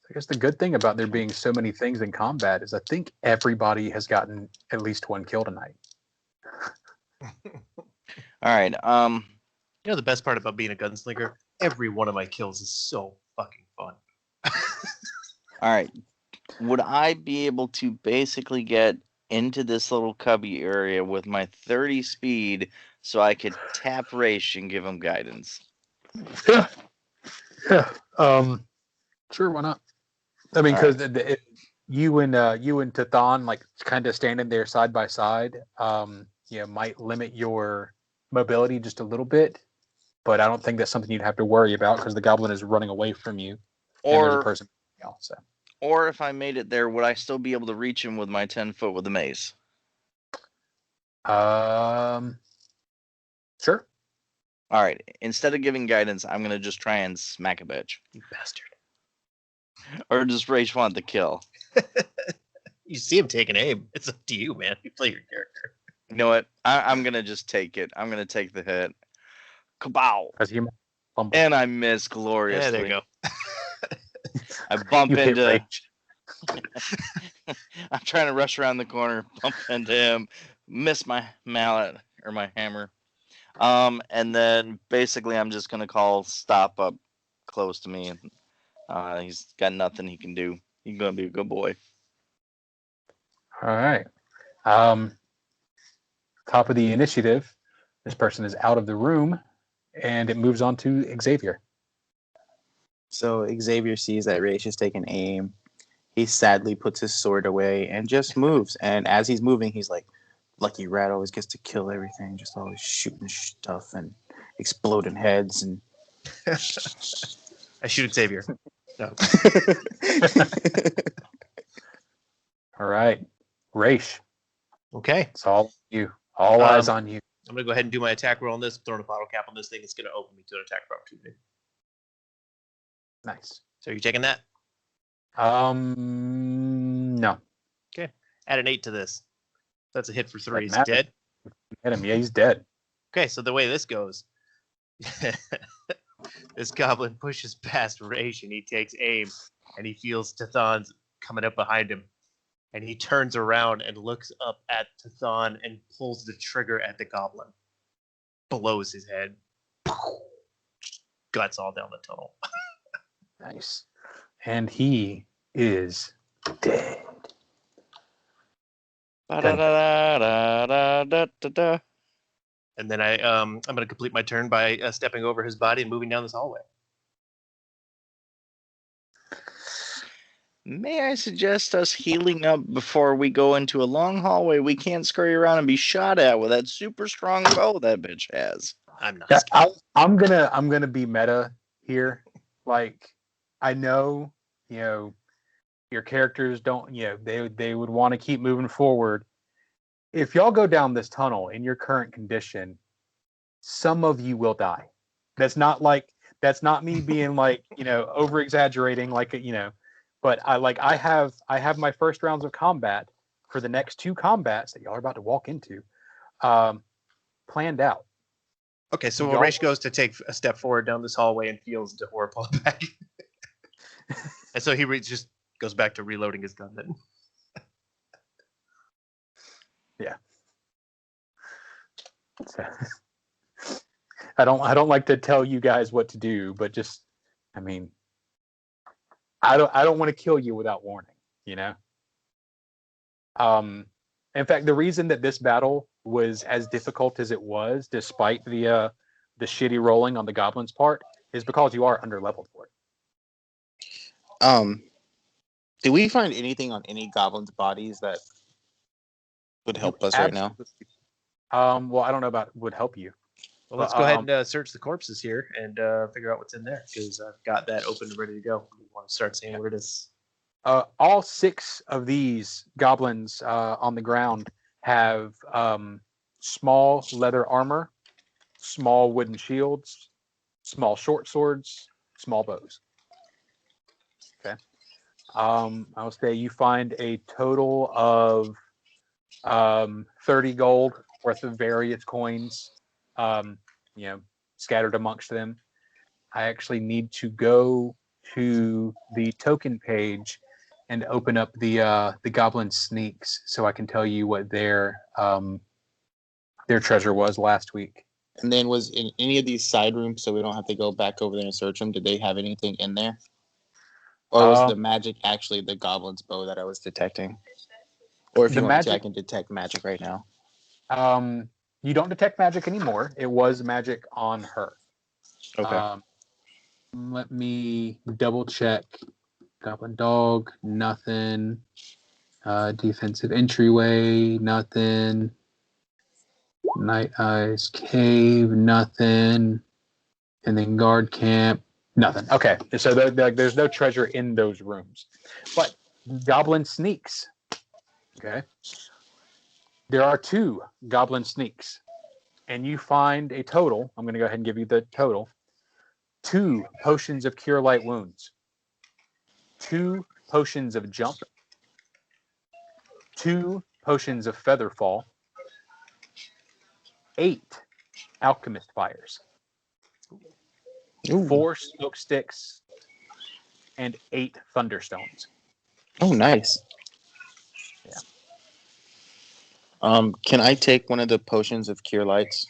[SPEAKER 3] I guess the good thing about there being so many things in combat is I think everybody has gotten at least one kill tonight.
[SPEAKER 1] All right.
[SPEAKER 2] You know the best part about being a gunslinger? Every one of my kills is so fucking fun.
[SPEAKER 1] All right. Would I be able to basically get into this little cubby area with my 30 speed so I could tap Raish and give him guidance?
[SPEAKER 3] Yeah. Yeah. Sure, why not? I mean,
[SPEAKER 1] All
[SPEAKER 3] because you and Tathon like kind of standing there side by side, might limit your mobility just a little bit, but I don't think that's something you'd have to worry about because the goblin is running away from you, and there's a
[SPEAKER 1] Or,
[SPEAKER 3] person else. So.
[SPEAKER 1] or if I made it there, would I still be able to reach him with my 10 foot with the mace?
[SPEAKER 3] Sure.
[SPEAKER 1] All right. Instead of giving guidance, I'm gonna just try and smack a bitch,
[SPEAKER 2] You bastard.
[SPEAKER 1] or just Raish want the kill.
[SPEAKER 2] You see him taking aim. It's up to you, man. You play your character.
[SPEAKER 1] You know what? I'm gonna just take it. I'm gonna take the hit. Kabow!
[SPEAKER 3] As he fumbles.
[SPEAKER 1] And I miss gloriously.
[SPEAKER 2] Yeah, there you go.
[SPEAKER 1] I bump
[SPEAKER 3] You hit
[SPEAKER 1] into.
[SPEAKER 3] Raish.
[SPEAKER 1] I'm trying to rush around the corner, bump into him, miss my mallet or my hammer. And then basically I'm just gonna call stop up close to me. He's got nothing he can do. He's gonna be a good boy.
[SPEAKER 3] All right. Top of the initiative. This person is out of the room, and it moves on to Xavier.
[SPEAKER 4] So Xavier sees that Raish is taking aim. He sadly puts his sword away and just moves. And as he's moving, he's like, Lucky Rat always gets to kill everything, just always shooting stuff and exploding heads. And
[SPEAKER 2] I shoot Xavier. No.
[SPEAKER 3] All right. Raish,
[SPEAKER 2] Okay.
[SPEAKER 3] it's all you. All eyes on you.
[SPEAKER 2] I'm going to go ahead and do my attack roll on this. Throwing a bottle cap on this thing. It's going to open me to an attack for opportunity.
[SPEAKER 3] Nice.
[SPEAKER 2] So you taking that?
[SPEAKER 3] No.
[SPEAKER 2] Add an 8 to this. That's a hit for 3. Is he
[SPEAKER 3] matter.
[SPEAKER 2] dead?
[SPEAKER 3] Hit him. Yeah, he's dead.
[SPEAKER 2] Okay, so the way this goes, this goblin pushes past Raish and he takes aim and he feels Tathon's coming up behind him. And he turns around and looks up at Tathon and pulls the trigger at the goblin. Blows his head. Guts all down the tunnel.
[SPEAKER 3] Nice. And he is dead.
[SPEAKER 1] Ba-da-da-da-da-da-da-da.
[SPEAKER 2] And then I'm going to complete my turn by stepping over his body and moving down this hallway.
[SPEAKER 1] May I suggest us healing up before we go into a long hallway we can't scurry around and be shot at with that super strong bow that bitch has?
[SPEAKER 2] I'm not
[SPEAKER 3] Yeah,
[SPEAKER 2] scared.
[SPEAKER 3] I'm gonna be meta here. Like, I know your characters don't, they would want to keep moving forward. If y'all go down this tunnel in your current condition, some of you will die. That's not me being like, over exaggerating, but I have my first rounds of combat for the next 2 combats that y'all are about to walk into, planned out.
[SPEAKER 2] Okay, so
[SPEAKER 3] Y'all-
[SPEAKER 2] Raish goes to take a step forward down this hallway and feels Dehor pull back. And so he just goes back to reloading his gun then.
[SPEAKER 3] Yeah. I don't like to tell you guys what to do, but just, I don't want to kill you without warning, In fact, the reason that this battle was as difficult as it was, despite the shitty rolling on the goblins' part, is because you are underleveled for it.
[SPEAKER 4] Did we find anything on any goblins' bodies that would help us right now?
[SPEAKER 3] Well, I don't know about would help you.
[SPEAKER 2] Well, let's go ahead and search the corpses here and figure out what's in there, because I've got that open and ready to go. We want to start seeing what it is.
[SPEAKER 3] All 6 of these goblins on the ground have small leather armor, small wooden shields, small short swords, small bows. Okay. I'll say you find a total of 30 gold worth of various coins, scattered amongst them. I actually need to go to the token page and open up the goblin sneaks so I can tell you what their treasure was last week.
[SPEAKER 4] And then was in any of these side rooms, so we don't have to go back over there and search them, did they have anything in there? Or was the magic actually the goblin's bow that I was detecting? Or if you want to, I can detect magic right now.
[SPEAKER 3] You don't detect magic anymore. It was magic on her.
[SPEAKER 4] Okay.
[SPEAKER 3] Let me double check. Goblin dog, nothing. Defensive entryway, nothing. Night Eyes Cave, nothing. And then guard camp, nothing. Okay, so there's no treasure in those rooms. But goblin sneaks. Okay. There are 2 goblin sneaks. And you find a total. I'm going to go ahead and give you the total. 2 potions of Cure Light Wounds. 2 potions of Jump. 2 potions of Featherfall. 8 Alchemist Fires.
[SPEAKER 4] Ooh.
[SPEAKER 3] 4 Smoke Sticks. And 8 Thunderstones.
[SPEAKER 4] Oh, nice.
[SPEAKER 3] Yeah.
[SPEAKER 4] Can I take one of the potions of Cure Lights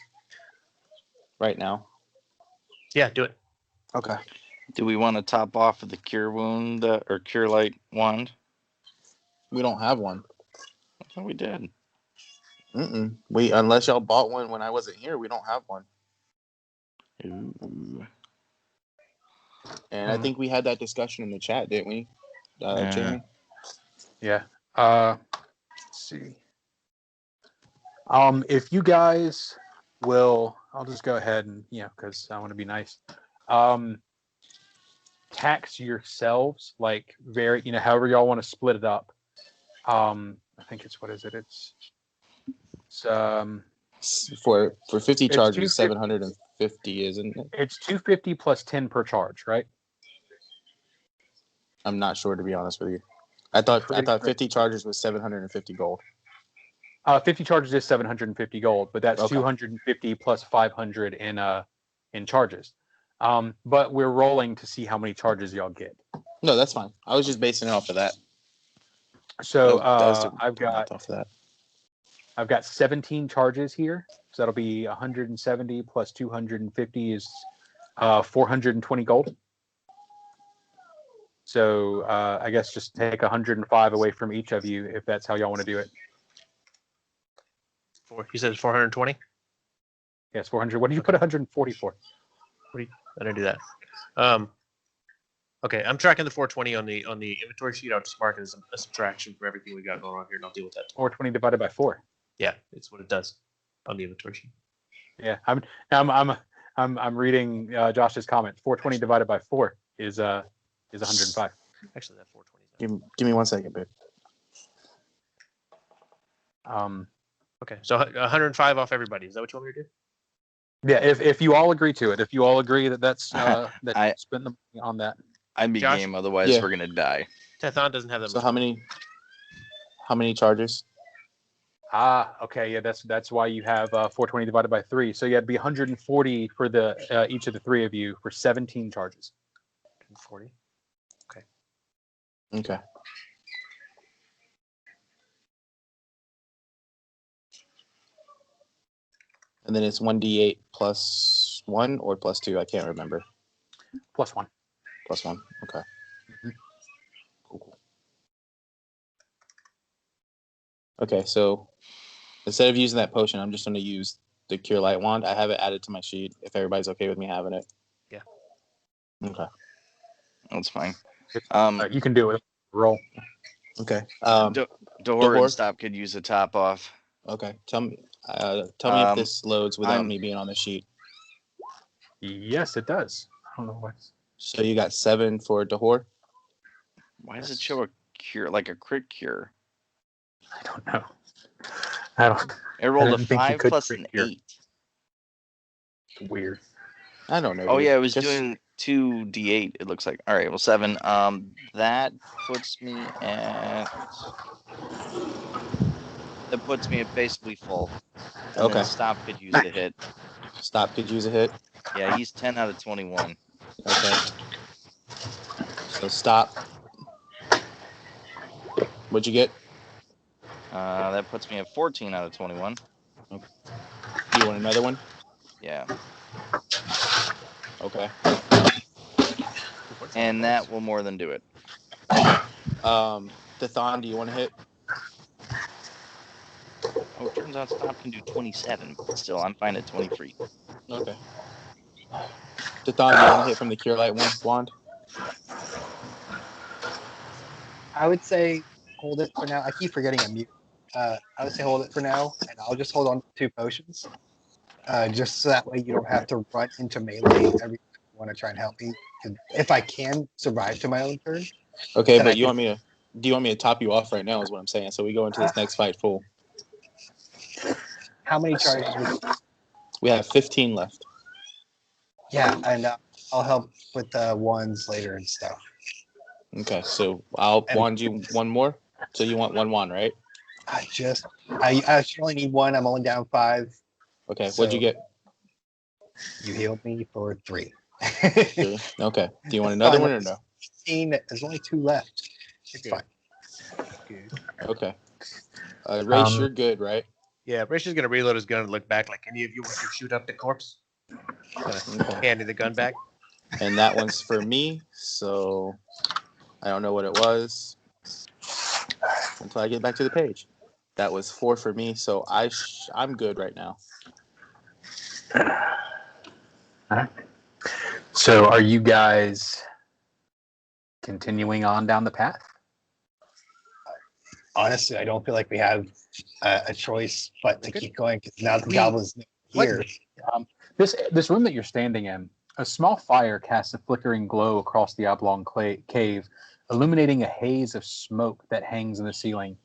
[SPEAKER 4] right now?
[SPEAKER 2] Yeah, do it.
[SPEAKER 4] Okay.
[SPEAKER 1] Do we want to top off with the cure wound or cure light wand?
[SPEAKER 4] We don't have one.
[SPEAKER 1] I thought we did.
[SPEAKER 4] Unless y'all bought one when I wasn't here, we don't have one.
[SPEAKER 1] Ooh.
[SPEAKER 4] And I think we had that discussion in the chat, didn't we, Jamie?
[SPEAKER 3] Yeah. Let's see. If you guys will, I'll just go ahead and, because I want to be nice. Tax yourselves, like very, however y'all want to split it up. I think it's, what is it? It's
[SPEAKER 4] for 50
[SPEAKER 3] it's
[SPEAKER 4] charges,
[SPEAKER 3] 250
[SPEAKER 4] 750, isn't it?
[SPEAKER 3] It's 250 plus 10 per charge, right?
[SPEAKER 4] I'm not sure, to be honest with you. I thought 50 charges was 750 gold.
[SPEAKER 3] 50 charges is 750 gold, but that's
[SPEAKER 4] Okay.
[SPEAKER 3] 250 plus 500 in charges. But we're rolling to see how many charges y'all get.
[SPEAKER 4] No, that's fine. I was just basing it off of that.
[SPEAKER 3] So
[SPEAKER 4] I've
[SPEAKER 3] got 17 charges here, so that'll be 170 plus 250 is 420 gold. So I guess just take 105 away from each of you if that's how y'all want to do it.
[SPEAKER 2] You said it's 420?
[SPEAKER 3] Yes, 400. What did you put 140 for?
[SPEAKER 2] I didn't do that. Okay, I'm tracking the 420 on the inventory sheet. I'll just mark it as a subtraction from everything we got going on here, and I'll deal with that.
[SPEAKER 3] 420 divided by 4.
[SPEAKER 2] Yeah, it's what it does on the inventory sheet.
[SPEAKER 3] Yeah, I'm reading Josh's comment. 420 divided by 4 is 105.
[SPEAKER 2] Actually, that 420.
[SPEAKER 4] Give me 1 second, babe.
[SPEAKER 2] Okay, so 105 off everybody. Is that what you want me to do?
[SPEAKER 3] Yeah, if you all agree to it, if you all agree that that's that
[SPEAKER 1] I-
[SPEAKER 3] you spend the money on that.
[SPEAKER 1] I'd be
[SPEAKER 2] Josh?
[SPEAKER 1] game, otherwise
[SPEAKER 4] Yeah.
[SPEAKER 1] we're gonna die.
[SPEAKER 2] Tethon doesn't have that
[SPEAKER 4] So
[SPEAKER 2] much.
[SPEAKER 4] how many charges?
[SPEAKER 3] Okay, yeah, that's why you have 420 divided by 3. So yeah, it'd be 140 for the each of the three of you for 17 charges.
[SPEAKER 2] 40.
[SPEAKER 4] Okay. And then it's 1d8 plus 1 or plus 2. I can't remember.
[SPEAKER 3] +1.
[SPEAKER 4] Plus 1. Okay.
[SPEAKER 3] Mhm.
[SPEAKER 4] Cool. Okay, so instead of using that potion, I'm just going to use the Cure Light Wand. I have it added to my sheet if everybody's okay with me having it.
[SPEAKER 2] Yeah.
[SPEAKER 4] Okay.
[SPEAKER 1] That's fine.
[SPEAKER 3] You can do it. Roll.
[SPEAKER 4] Okay.
[SPEAKER 1] Dahor
[SPEAKER 4] Dahor?
[SPEAKER 1] and Stop could use a top off.
[SPEAKER 4] Okay. Tell me if this loads without
[SPEAKER 1] I'm-
[SPEAKER 4] me being on the sheet.
[SPEAKER 3] Yes, it does. I don't know what.
[SPEAKER 4] So you got 7 for Dahor?
[SPEAKER 1] Why does it show a cure, like a crit cure?
[SPEAKER 3] I don't know. I don't.
[SPEAKER 1] It rolled a
[SPEAKER 3] didn't think you
[SPEAKER 1] 5
[SPEAKER 3] could
[SPEAKER 1] plus
[SPEAKER 3] crit
[SPEAKER 1] an
[SPEAKER 3] cure.
[SPEAKER 1] 8.
[SPEAKER 3] Weird.
[SPEAKER 4] I don't know.
[SPEAKER 1] Oh
[SPEAKER 4] dude.
[SPEAKER 1] yeah, it was
[SPEAKER 4] Just-
[SPEAKER 1] doing 2d8. It looks like. All right, well 7. That puts me at basically full. And
[SPEAKER 4] Okay.
[SPEAKER 1] then Stop could use the hit.
[SPEAKER 4] Stop could use a hit.
[SPEAKER 1] Yeah, he's 10 out of 21.
[SPEAKER 4] Okay. So Stop. What'd you get?
[SPEAKER 1] That puts me at 14 out of 21.
[SPEAKER 4] Do you want another one?
[SPEAKER 1] Yeah,
[SPEAKER 4] Okay.
[SPEAKER 1] and that will more than do it.
[SPEAKER 4] Thon, do you want to hit?
[SPEAKER 1] Oh, it turns out Stop can do 27, but still, I'm fine at 23.
[SPEAKER 4] Okay. Thon, do you want to hit from the Cure Light Wand?
[SPEAKER 5] I would say hold it for now. I keep forgetting I'm mute. I would say hold it for now, and I'll just hold on to 2 potions. Just so that way you don't have to run into melee every time you want to try and help me. 'Cause if I can survive to my own turn,
[SPEAKER 4] Okay,
[SPEAKER 5] Then
[SPEAKER 4] but
[SPEAKER 5] I
[SPEAKER 4] you
[SPEAKER 5] can-
[SPEAKER 4] want me to? Do you want me to top you off right now? Is what I'm saying. So we go into this next fight full.
[SPEAKER 5] how many charges would
[SPEAKER 4] We have 15 left.
[SPEAKER 5] Yeah, and I'll help with the ones later and stuff.
[SPEAKER 4] Okay, so I'll wand you one more. So you want one wand, right?
[SPEAKER 5] I actually only need 1. I'm only down 5.
[SPEAKER 4] Okay. What'd you
[SPEAKER 5] So-
[SPEAKER 4] get?
[SPEAKER 5] You healed me for 3.
[SPEAKER 4] 3. Okay. Do you want another one or no?
[SPEAKER 5] 15, there's only 2 left. It's
[SPEAKER 2] Okay.
[SPEAKER 5] fine.
[SPEAKER 4] Okay. Race, you're good, right?
[SPEAKER 2] Yeah, Rich is gonna reload his gun and look back like, any of you want to shoot up the corpse?
[SPEAKER 4] Okay.
[SPEAKER 2] Handing the gun back.
[SPEAKER 4] And that one's for me. So I don't know what it was until I get back to the page. That was 4 for me. So I'm good right now.
[SPEAKER 3] So are you guys continuing on down the path?
[SPEAKER 5] Honestly, I don't feel like we have a choice but to keep going because now the
[SPEAKER 2] We-
[SPEAKER 5] goblin's here.
[SPEAKER 3] This room that you're standing in, a small fire casts a flickering glow across the oblong cave, illuminating a haze of smoke that hangs in the ceiling.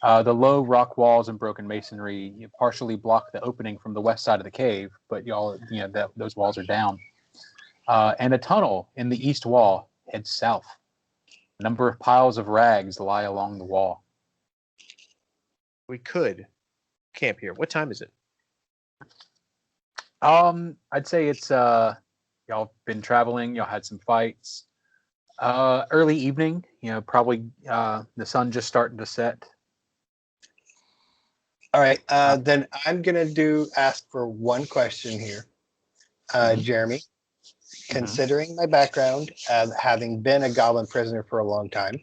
[SPEAKER 3] The low rock walls and broken masonry partially block the opening from the west side of the cave, but those walls are down. And a tunnel in the east wall heads south. A number of piles of rags lie along the wall.
[SPEAKER 2] We could camp here. What time is it?
[SPEAKER 3] I'd say it's y'all been traveling, y'all had some fights. Early evening, probably the sun just starting to set.
[SPEAKER 5] All right, then I'm gonna ask for one question here, Jeremy. Considering my background, having been a goblin prisoner for a long time,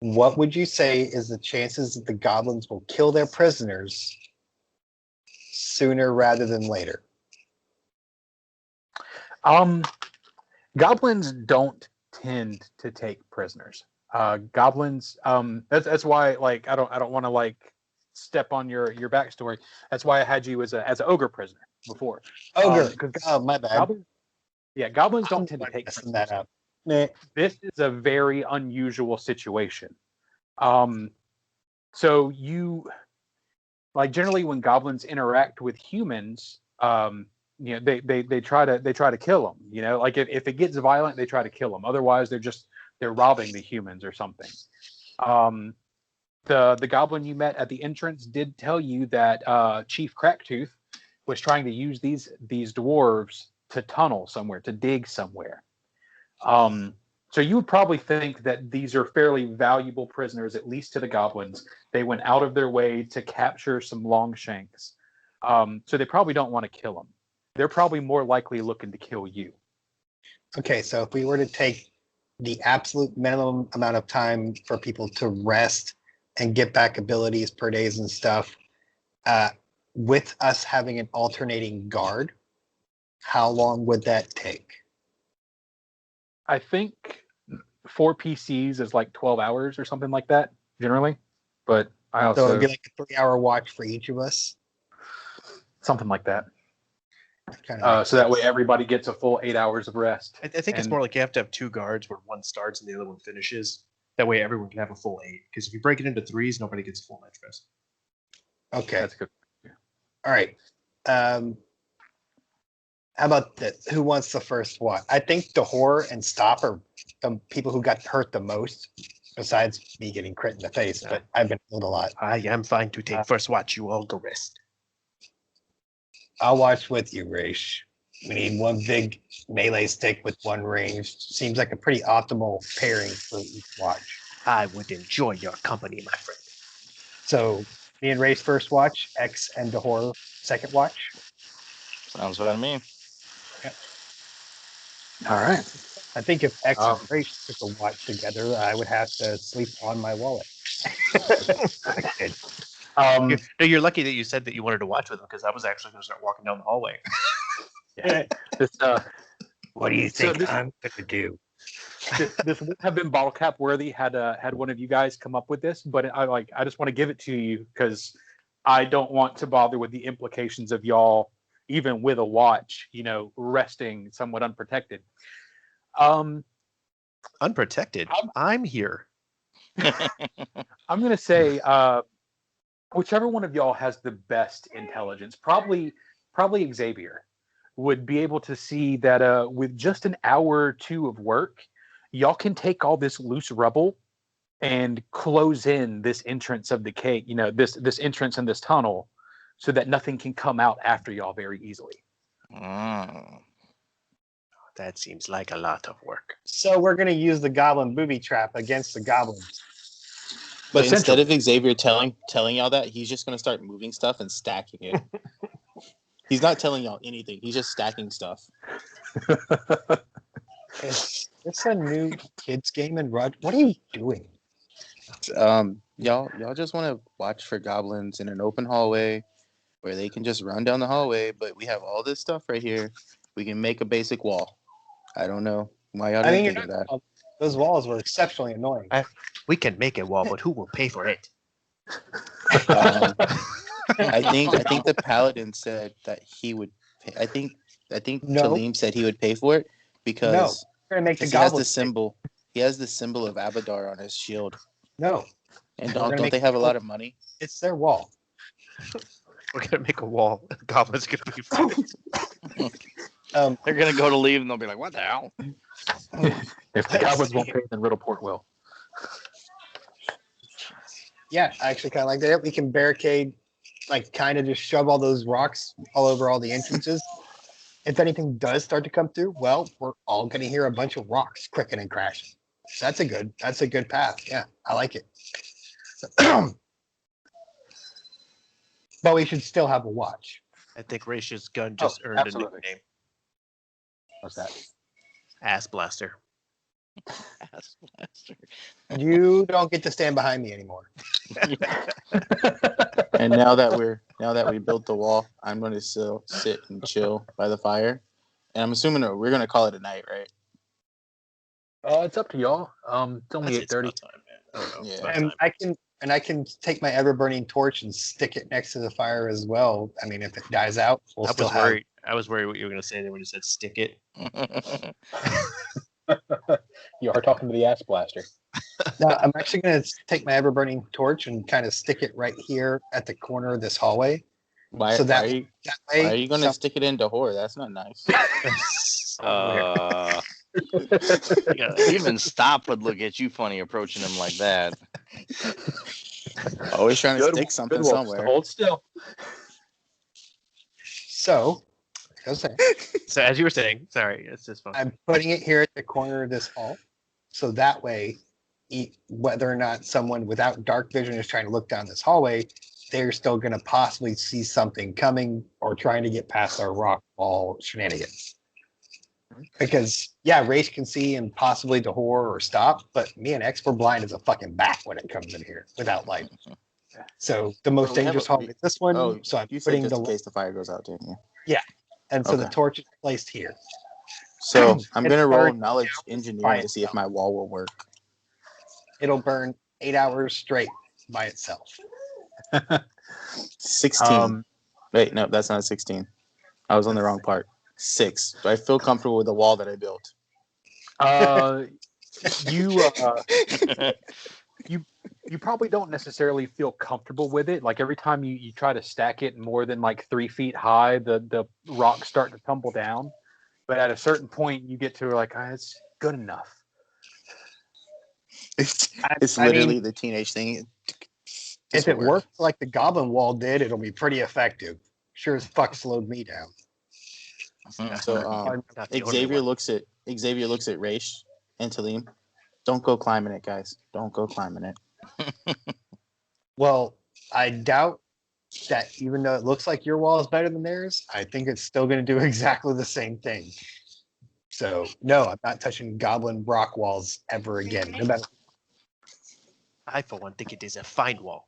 [SPEAKER 5] what would you say is the chances that the goblins will kill their prisoners sooner rather than later?
[SPEAKER 3] Goblins don't tend to take prisoners. Goblins, that's why I don't want to step on your backstory. That's why I had you as an ogre prisoner before.
[SPEAKER 5] Ogre.
[SPEAKER 3] Because
[SPEAKER 5] Oh, my bad.
[SPEAKER 3] goblins don't
[SPEAKER 5] I'm
[SPEAKER 3] tend to take
[SPEAKER 5] messing
[SPEAKER 3] prisoners.
[SPEAKER 5] that up. Meh.
[SPEAKER 3] this is a very unusual situation. So you like generally when goblins interact with humans, they try to kill them. Like if it gets violent, they try to kill them. Otherwise, they're robbing the humans or something. The goblin you met at the entrance did tell you that Chief Cracktooth was trying to use these dwarves to tunnel somewhere, to dig somewhere. So you would probably think that these are fairly valuable prisoners, at least to the goblins. They went out of their way to capture some Longshanks. So they probably don't want to kill them. They're probably more likely looking to kill you.
[SPEAKER 5] Okay, so if we were to take the absolute minimum amount of time for people to rest and get back abilities per days and stuff, with us having an alternating guard, how long would that take?
[SPEAKER 3] I think 4 PCs is like 12 hours or something like that, generally. But I also...
[SPEAKER 5] So it'd be like a 3-hour watch for each of us?
[SPEAKER 3] Something like that.
[SPEAKER 5] Makes
[SPEAKER 3] so that
[SPEAKER 5] sense.
[SPEAKER 3] way everybody gets a full 8 hours of rest.
[SPEAKER 2] I think it's
[SPEAKER 3] And-
[SPEAKER 2] more like you have to have 2 guards where one starts and the other one finishes. That way everyone can have a full 8. Because if you break it into 3s, nobody gets a full night's rest.
[SPEAKER 5] Okay.
[SPEAKER 3] That's good.
[SPEAKER 5] All right. How about this? Who wants the first one? I think the horror and stop are the people who got hurt the most, besides me getting crit in the face, but I've been healed a lot.
[SPEAKER 2] I am fine to take first watch. You all go rest.
[SPEAKER 5] I'll watch with you, Raish. We need one big melee stick with one range. Seems like a pretty optimal pairing for each watch.
[SPEAKER 2] I would enjoy your company, my friend.
[SPEAKER 5] So me and Raish first watch, X and the horror second watch.
[SPEAKER 1] Sounds what I mean.
[SPEAKER 3] All right.
[SPEAKER 5] I think if X and Raish took a watch together, I would have to sleep on my wallet.
[SPEAKER 2] You're lucky that you said that you wanted to watch with them because I was actually going to start walking down the hallway.
[SPEAKER 3] Yeah. This,
[SPEAKER 5] What do you
[SPEAKER 3] So
[SPEAKER 5] think
[SPEAKER 3] this-
[SPEAKER 5] I'm gonna do?
[SPEAKER 3] this would have been bottle cap worthy had one of you guys come up with this, but I just want to give it to you because I don't want to bother with the implications of y'all, even with a watch, resting somewhat unprotected.
[SPEAKER 2] Unprotected. I'm here.
[SPEAKER 3] I'm gonna say whichever one of y'all has the best intelligence, probably Xavier, would be able to see that with just an hour or 2 of work, y'all can take all this loose rubble and close in this entrance of the cave, this entrance in this tunnel, so that nothing can come out after y'all very easily.
[SPEAKER 1] Mm.
[SPEAKER 2] That seems like a lot of work.
[SPEAKER 5] So we're gonna use the goblin booby trap against the goblins.
[SPEAKER 4] But instead
[SPEAKER 3] Essentially.
[SPEAKER 4] of Xavier telling y'all that, he's just gonna start moving stuff and stacking it. He's not telling y'all anything. He's just stacking stuff.
[SPEAKER 5] Is this a new kids game in Rud? What are you doing?
[SPEAKER 4] Y'all just want to watch for goblins in an open hallway where they can just run down the hallway. But we have all this stuff right here. We can make a basic wall. I don't know why y'all
[SPEAKER 5] I
[SPEAKER 4] didn't
[SPEAKER 5] mean,
[SPEAKER 4] think of that.
[SPEAKER 5] those walls were exceptionally annoying.
[SPEAKER 2] We can make a wall, but who will pay for it?
[SPEAKER 4] I think the paladin said that he would. I think
[SPEAKER 5] No.
[SPEAKER 4] Talim said he would pay for it because
[SPEAKER 5] We're gonna make the
[SPEAKER 4] he has the
[SPEAKER 5] goblins.
[SPEAKER 4] symbol. He has the symbol of Abadar on his shield.
[SPEAKER 5] No,
[SPEAKER 4] And
[SPEAKER 5] We're gonna
[SPEAKER 4] don't
[SPEAKER 5] make
[SPEAKER 4] they have a
[SPEAKER 5] the
[SPEAKER 4] lot of money?
[SPEAKER 5] it's their wall.
[SPEAKER 2] We're gonna make a wall. And the goblins are gonna be fighting.
[SPEAKER 1] They're gonna go to leave and they'll be like, "What the hell?"
[SPEAKER 3] If the goblins won't pay, then Riddleport will.
[SPEAKER 5] Yeah, I actually kind of like that. We can barricade, like kind of just shove all those rocks all over all the entrances. If anything does start to come through, well, we're all going to hear a bunch of rocks cracking and crashing. So that's a good path. Yeah, I like it. But we should still have a watch.
[SPEAKER 2] I think Raisha's gun just earned
[SPEAKER 3] absolutely.
[SPEAKER 2] a nickname.
[SPEAKER 3] What's that?
[SPEAKER 2] Ass Blaster.
[SPEAKER 1] Ass blaster.
[SPEAKER 5] You don't get to stand behind me anymore.
[SPEAKER 4] And now that we built the wall, I'm going to still sit and chill by the fire. And I'm assuming that we're going to call it a night, right?
[SPEAKER 3] It's up to y'all. It's only
[SPEAKER 2] It's
[SPEAKER 3] 8:30.
[SPEAKER 2] about time, man. I don't know. It's
[SPEAKER 4] Yeah.
[SPEAKER 2] about
[SPEAKER 5] And
[SPEAKER 2] time.
[SPEAKER 5] I can take my ever burning torch and stick it next to the fire as well. I mean, if it dies out, we'll
[SPEAKER 2] I
[SPEAKER 5] still
[SPEAKER 2] was
[SPEAKER 5] have.
[SPEAKER 2] worried. I was worried what you were gonna say there when you said stick it.
[SPEAKER 3] You are talking to the ass blaster.
[SPEAKER 5] No, I'm actually going to take my ever-burning torch and kind of stick it right here at the corner of this hallway.
[SPEAKER 4] Why,
[SPEAKER 5] So that
[SPEAKER 4] why,
[SPEAKER 5] way,
[SPEAKER 4] why are you going to
[SPEAKER 5] some-
[SPEAKER 4] stick it into whore? That's not nice.
[SPEAKER 1] Even Stop would look at you funny approaching him like that.
[SPEAKER 4] Always trying to
[SPEAKER 3] Good-
[SPEAKER 4] stick something
[SPEAKER 3] good wolf,
[SPEAKER 4] somewhere.
[SPEAKER 3] Hold still.
[SPEAKER 5] So, okay.
[SPEAKER 2] So as you were saying, sorry, it's just fun.
[SPEAKER 5] I'm putting it here at the corner of this hall. So that way, whether or not someone without dark vision is trying to look down this hallway, they're still going to possibly see something coming or trying to get past our rock wall shenanigans. Because, yeah, Race can see and possibly the horror or Stop, but me and X, we're blind as a fucking bat when it comes in here without light. So the most
[SPEAKER 4] Well, we have
[SPEAKER 5] dangerous
[SPEAKER 4] a-
[SPEAKER 5] hallway is this one.
[SPEAKER 4] Oh,
[SPEAKER 5] so I'm
[SPEAKER 4] you said
[SPEAKER 5] putting
[SPEAKER 4] just
[SPEAKER 5] the
[SPEAKER 4] in case the fire goes out, didn't you?
[SPEAKER 5] and so the
[SPEAKER 4] Okay.
[SPEAKER 5] torch is placed here.
[SPEAKER 4] So I'm
[SPEAKER 5] It's
[SPEAKER 4] going to roll
[SPEAKER 5] already
[SPEAKER 4] knowledge
[SPEAKER 5] down.
[SPEAKER 4] engineering to see if my wall will work.
[SPEAKER 5] It'll burn 8 hours straight by itself.
[SPEAKER 4] 16. Wait, no, that's not 16. I was on the wrong part. 6. Do I feel comfortable with the wall that I built?
[SPEAKER 3] You probably don't necessarily feel comfortable with it. Like every time you try to stack it more than like 3 feet high, the rocks start to tumble down. But at a certain point, you get to like, it's good enough.
[SPEAKER 4] It's
[SPEAKER 5] I
[SPEAKER 4] literally
[SPEAKER 5] mean,
[SPEAKER 4] the teenage thing.
[SPEAKER 5] if it works like the Goblin Wall did, it'll be pretty effective. Sure as fuck slowed me down.
[SPEAKER 4] So
[SPEAKER 2] I'm not the only
[SPEAKER 4] Xavier
[SPEAKER 2] one.
[SPEAKER 4] looks at Raish and Talim. Don't go climbing it, guys. Don't go climbing it.
[SPEAKER 5] Well, I doubt that even though it looks like your wall is better than theirs, I think it's still going to do exactly the same thing. So, no, I'm not touching Goblin rock walls ever again. No matter
[SPEAKER 2] I, for one, think it is a fine wall.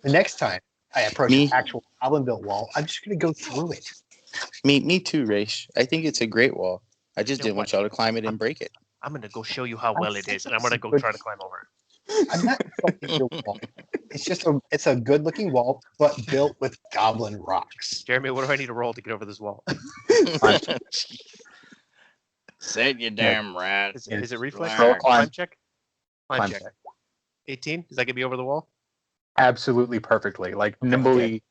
[SPEAKER 5] the next time I approach
[SPEAKER 4] Me?
[SPEAKER 5] an actual Goblin built wall, I'm just going to go through it.
[SPEAKER 4] Me too, Raish. I think it's a great wall. I just
[SPEAKER 2] You know
[SPEAKER 4] didn't want
[SPEAKER 2] what?
[SPEAKER 4] y'all to climb it and break it.
[SPEAKER 2] I'm gonna go show you how well it is, and I'm gonna go try to climb over
[SPEAKER 5] I'm not insulting your wall. It's just a good looking wall, but built with Goblin rocks.
[SPEAKER 2] it. Jeremy, what do I need to roll to get over this wall?
[SPEAKER 1] Said you damn right.
[SPEAKER 2] Is it reflex?
[SPEAKER 1] Roll
[SPEAKER 3] climb.
[SPEAKER 2] check?
[SPEAKER 3] Climb
[SPEAKER 2] check.
[SPEAKER 3] check.
[SPEAKER 2] 18? Does that get me over the wall?
[SPEAKER 3] Absolutely perfectly. Like nimbly,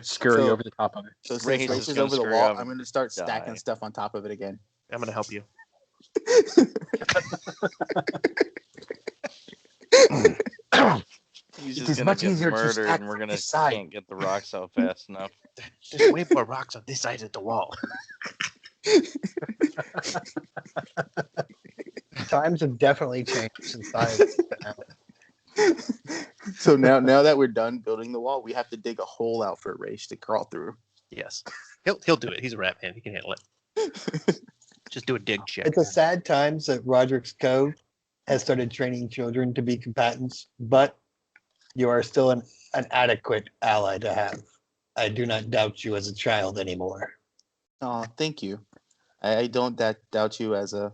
[SPEAKER 3] scurry
[SPEAKER 4] So-
[SPEAKER 3] over the top of it.
[SPEAKER 4] So since
[SPEAKER 1] Raish
[SPEAKER 4] Raish
[SPEAKER 1] is
[SPEAKER 4] is
[SPEAKER 1] gonna
[SPEAKER 4] over the
[SPEAKER 1] screw
[SPEAKER 4] wall,
[SPEAKER 1] up
[SPEAKER 4] I'm going to start
[SPEAKER 1] and
[SPEAKER 4] stacking
[SPEAKER 1] die.
[SPEAKER 4] stuff on top of it again.
[SPEAKER 2] I'm gonna help you.
[SPEAKER 1] He's
[SPEAKER 3] It
[SPEAKER 1] just
[SPEAKER 3] is
[SPEAKER 1] gonna
[SPEAKER 3] much
[SPEAKER 1] get
[SPEAKER 3] easier to
[SPEAKER 1] murdered,
[SPEAKER 3] stack
[SPEAKER 1] and we're
[SPEAKER 3] from
[SPEAKER 1] gonna
[SPEAKER 3] this side.
[SPEAKER 1] can't get the rocks out fast enough.
[SPEAKER 2] There's way more rocks on this side of the wall.
[SPEAKER 5] Times have definitely changed since I've been out.
[SPEAKER 4] So now that we're done building the wall, we have to dig a hole out for Raish to crawl through.
[SPEAKER 2] Yes. He'll do it. He's a rat man. He can handle it. Just do a dig check.
[SPEAKER 5] It's a sad times that Roderick's Cove has started training children to be combatants, but you are still an adequate ally to have. I do not doubt you as a child anymore.
[SPEAKER 4] Oh, thank you. I don't doubt you as a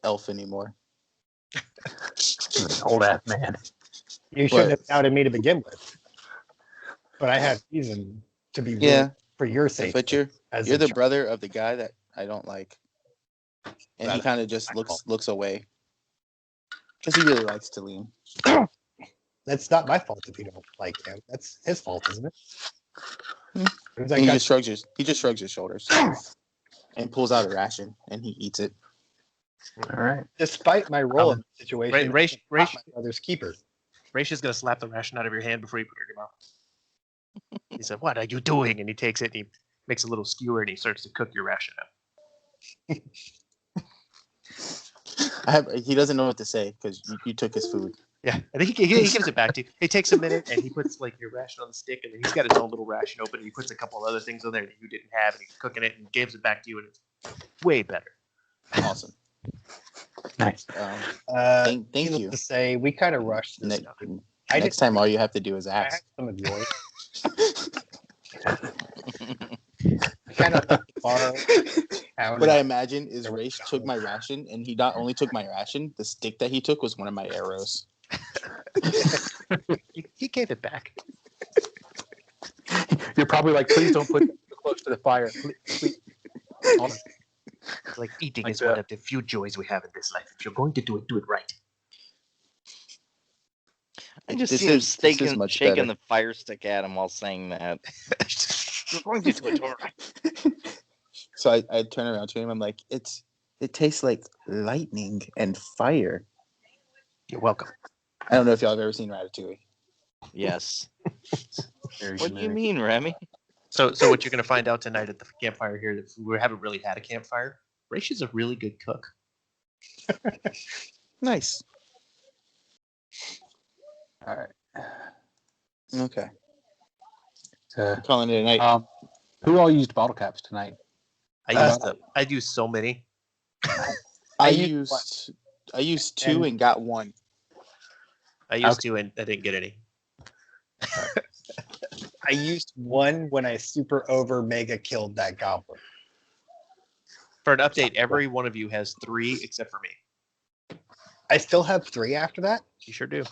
[SPEAKER 4] elf anymore.
[SPEAKER 3] Old ass man.
[SPEAKER 5] You shouldn't
[SPEAKER 4] But-
[SPEAKER 5] have doubted me to begin with. But I have reason to be
[SPEAKER 4] Yeah,
[SPEAKER 5] willing for your sake.
[SPEAKER 4] but you're
[SPEAKER 5] as
[SPEAKER 4] the
[SPEAKER 5] a child.
[SPEAKER 4] brother of the guy that I don't like, and he
[SPEAKER 5] That-
[SPEAKER 4] kind of just
[SPEAKER 5] my fault.
[SPEAKER 4] looks away because he really likes Talim.
[SPEAKER 5] That's not my fault if you don't like him. That's his fault, isn't it?
[SPEAKER 4] Hmm.
[SPEAKER 5] Because I
[SPEAKER 4] And he
[SPEAKER 5] got-
[SPEAKER 4] just shrugs his shoulders and pulls out a ration and he eats it.
[SPEAKER 3] All right.
[SPEAKER 5] despite my role in the situation,
[SPEAKER 2] Raish,
[SPEAKER 5] I'm not my brother's keeper.
[SPEAKER 2] Raish is gonna slap the ration out of your hand before you put it in your mouth. He said, "What are you doing?" And he takes it and he makes a little skewer and he starts to cook your ration up.
[SPEAKER 4] He doesn't know what to say because you took his food.
[SPEAKER 2] Yeah, I think he gives it back to you. It takes a minute and he puts like your ration on the stick and then he's got his own little ration open and he puts a couple other things on there that you didn't have and he's cooking it and gives it back to you and it's way better.
[SPEAKER 4] Awesome.
[SPEAKER 3] Nice.
[SPEAKER 4] Thank
[SPEAKER 5] Needless
[SPEAKER 4] you.
[SPEAKER 5] to say, we kind of rushed this.
[SPEAKER 4] Next time, all you have to do is
[SPEAKER 5] I have
[SPEAKER 4] ask.
[SPEAKER 5] some of yours. Kind of borrow.
[SPEAKER 4] What I imagine is Raish took my ration, and he not only took my ration, the stick that he took was one of my arrows.
[SPEAKER 2] He gave it back.
[SPEAKER 3] You're probably like, please don't put it too close to the fire. Please. Hold on.
[SPEAKER 2] Like eating
[SPEAKER 3] Like
[SPEAKER 2] is one
[SPEAKER 3] that.
[SPEAKER 2] of the few joys we have in this life. If you're going to do it right.
[SPEAKER 1] I just
[SPEAKER 4] This
[SPEAKER 1] see him
[SPEAKER 4] is- this is
[SPEAKER 1] staking,
[SPEAKER 4] much
[SPEAKER 1] shaking
[SPEAKER 4] better.
[SPEAKER 1] the fire stick at him while saying that. You're going to do it right.
[SPEAKER 4] So I turn around to him. I'm like, it tastes like lightning and fire.
[SPEAKER 2] You're welcome.
[SPEAKER 4] I don't know if y'all have ever seen Ratatouille.
[SPEAKER 1] Yes.
[SPEAKER 3] Very
[SPEAKER 1] What do you
[SPEAKER 3] generic.
[SPEAKER 1] mean, Remy?
[SPEAKER 2] So what you're gonna find out tonight at the campfire here that we haven't really had a campfire. Raish is a really good cook.
[SPEAKER 4] Nice.
[SPEAKER 3] All right.
[SPEAKER 4] Okay.
[SPEAKER 3] So,
[SPEAKER 4] Calling it a night.
[SPEAKER 3] who all used bottle caps tonight?
[SPEAKER 2] I used so many.
[SPEAKER 4] I
[SPEAKER 5] used
[SPEAKER 4] used 2 and got 1.
[SPEAKER 2] I used to and I didn't get any.
[SPEAKER 5] I used 1 when I super over mega killed that goblin.
[SPEAKER 2] For an update, every one of you has 3 except for me.
[SPEAKER 5] I still have 3 after that.
[SPEAKER 2] You sure do.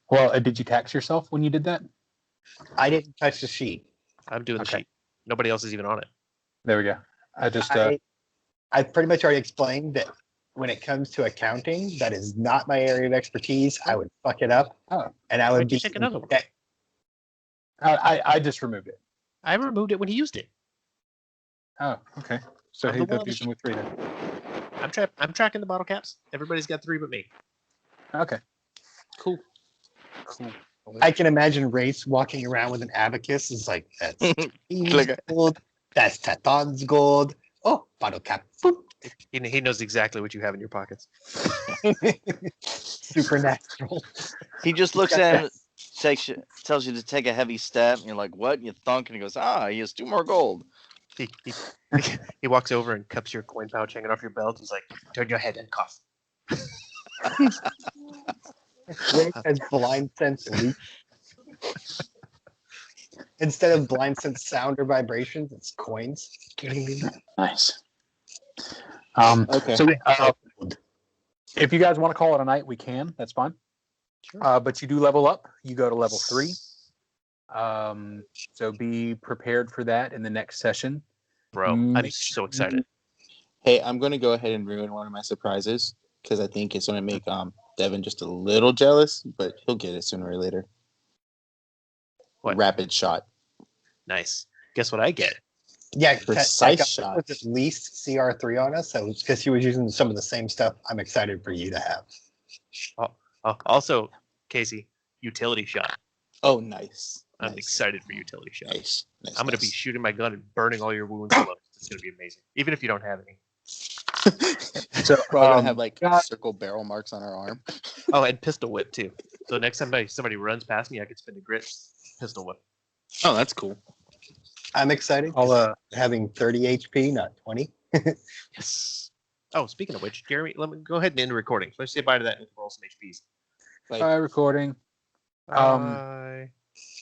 [SPEAKER 3] Well, did you tax yourself when you did that?
[SPEAKER 5] I didn't touch the sheet.
[SPEAKER 2] I'm doing the
[SPEAKER 3] Okay.
[SPEAKER 2] sheet. Nobody else is even on it.
[SPEAKER 3] There we go. I just
[SPEAKER 5] I pretty much already explained that when it comes to accounting, that is not my area of expertise. I would fuck it up.
[SPEAKER 3] Oh.
[SPEAKER 5] And I would
[SPEAKER 2] Why'd you
[SPEAKER 5] be
[SPEAKER 2] take another one?
[SPEAKER 3] I just removed it.
[SPEAKER 2] I removed it when he used it.
[SPEAKER 3] Oh, okay. So
[SPEAKER 2] I'm
[SPEAKER 3] he
[SPEAKER 2] the one on
[SPEAKER 3] does
[SPEAKER 2] the
[SPEAKER 3] using with 3 then.
[SPEAKER 2] I'm tracking the bottle caps. Everybody's got 3 but me.
[SPEAKER 3] Okay.
[SPEAKER 4] Cool.
[SPEAKER 3] Cool.
[SPEAKER 5] I can imagine Race walking around with an abacus. Is like, that's Ian's gold. That's Tatan's gold. Oh, bottle cap. Boop.
[SPEAKER 2] He knows exactly what you have in your pockets.
[SPEAKER 5] Supernatural.
[SPEAKER 1] He just looks at him, tells you to take a heavy step, and you're like, what? And you thunk, and he goes, he has 2 more gold.
[SPEAKER 2] He walks over and cups your coin pouch hanging off your belt. He's like, turn your head and cough.
[SPEAKER 5] Race has blind sense leap. Instead of blind sense sound or vibrations, it's coins.
[SPEAKER 3] Nice.
[SPEAKER 4] Okay.
[SPEAKER 3] So if you guys want to call it a night, we can. That's fine.
[SPEAKER 2] Sure.
[SPEAKER 3] But you do level up. You go to level 3. So be prepared for that in the next session.
[SPEAKER 2] Bro, I'm
[SPEAKER 3] Make
[SPEAKER 2] so excited.
[SPEAKER 4] Hey, I'm going to go ahead and ruin one of my surprises because I think it's going to make Devin just a little jealous, but he'll get it sooner or later.
[SPEAKER 2] What?
[SPEAKER 4] Rapid shot.
[SPEAKER 2] Nice. Guess what I get?
[SPEAKER 5] Yeah,
[SPEAKER 4] Precise
[SPEAKER 5] Tycho
[SPEAKER 4] shot.
[SPEAKER 5] was at least CR3 on us. So because he was using some of the same stuff, I'm excited for you to have.
[SPEAKER 2] Also, Casey, utility shot.
[SPEAKER 4] Oh, nice.
[SPEAKER 2] I'm
[SPEAKER 4] Nice.
[SPEAKER 2] excited for utility shot.
[SPEAKER 4] Nice. Nice.
[SPEAKER 2] I'm going to be shooting my gun and burning all your wounds closed. It's going to be amazing. Even if you don't have any.
[SPEAKER 3] So,
[SPEAKER 4] We're all gonna have like
[SPEAKER 3] God.
[SPEAKER 4] circle barrel marks on our arm.
[SPEAKER 2] Oh, and pistol whip too. So next time somebody runs past me, I can spin a grit, pistol whip.
[SPEAKER 4] Oh, that's cool.
[SPEAKER 5] I'm excited.
[SPEAKER 3] I'll
[SPEAKER 5] Having 30 HP, not 20.
[SPEAKER 2] Yes. Oh, speaking of which, Jeremy, let me go ahead and end the recording. So let's say bye to that and roll some HPs.
[SPEAKER 4] Like,
[SPEAKER 3] recording.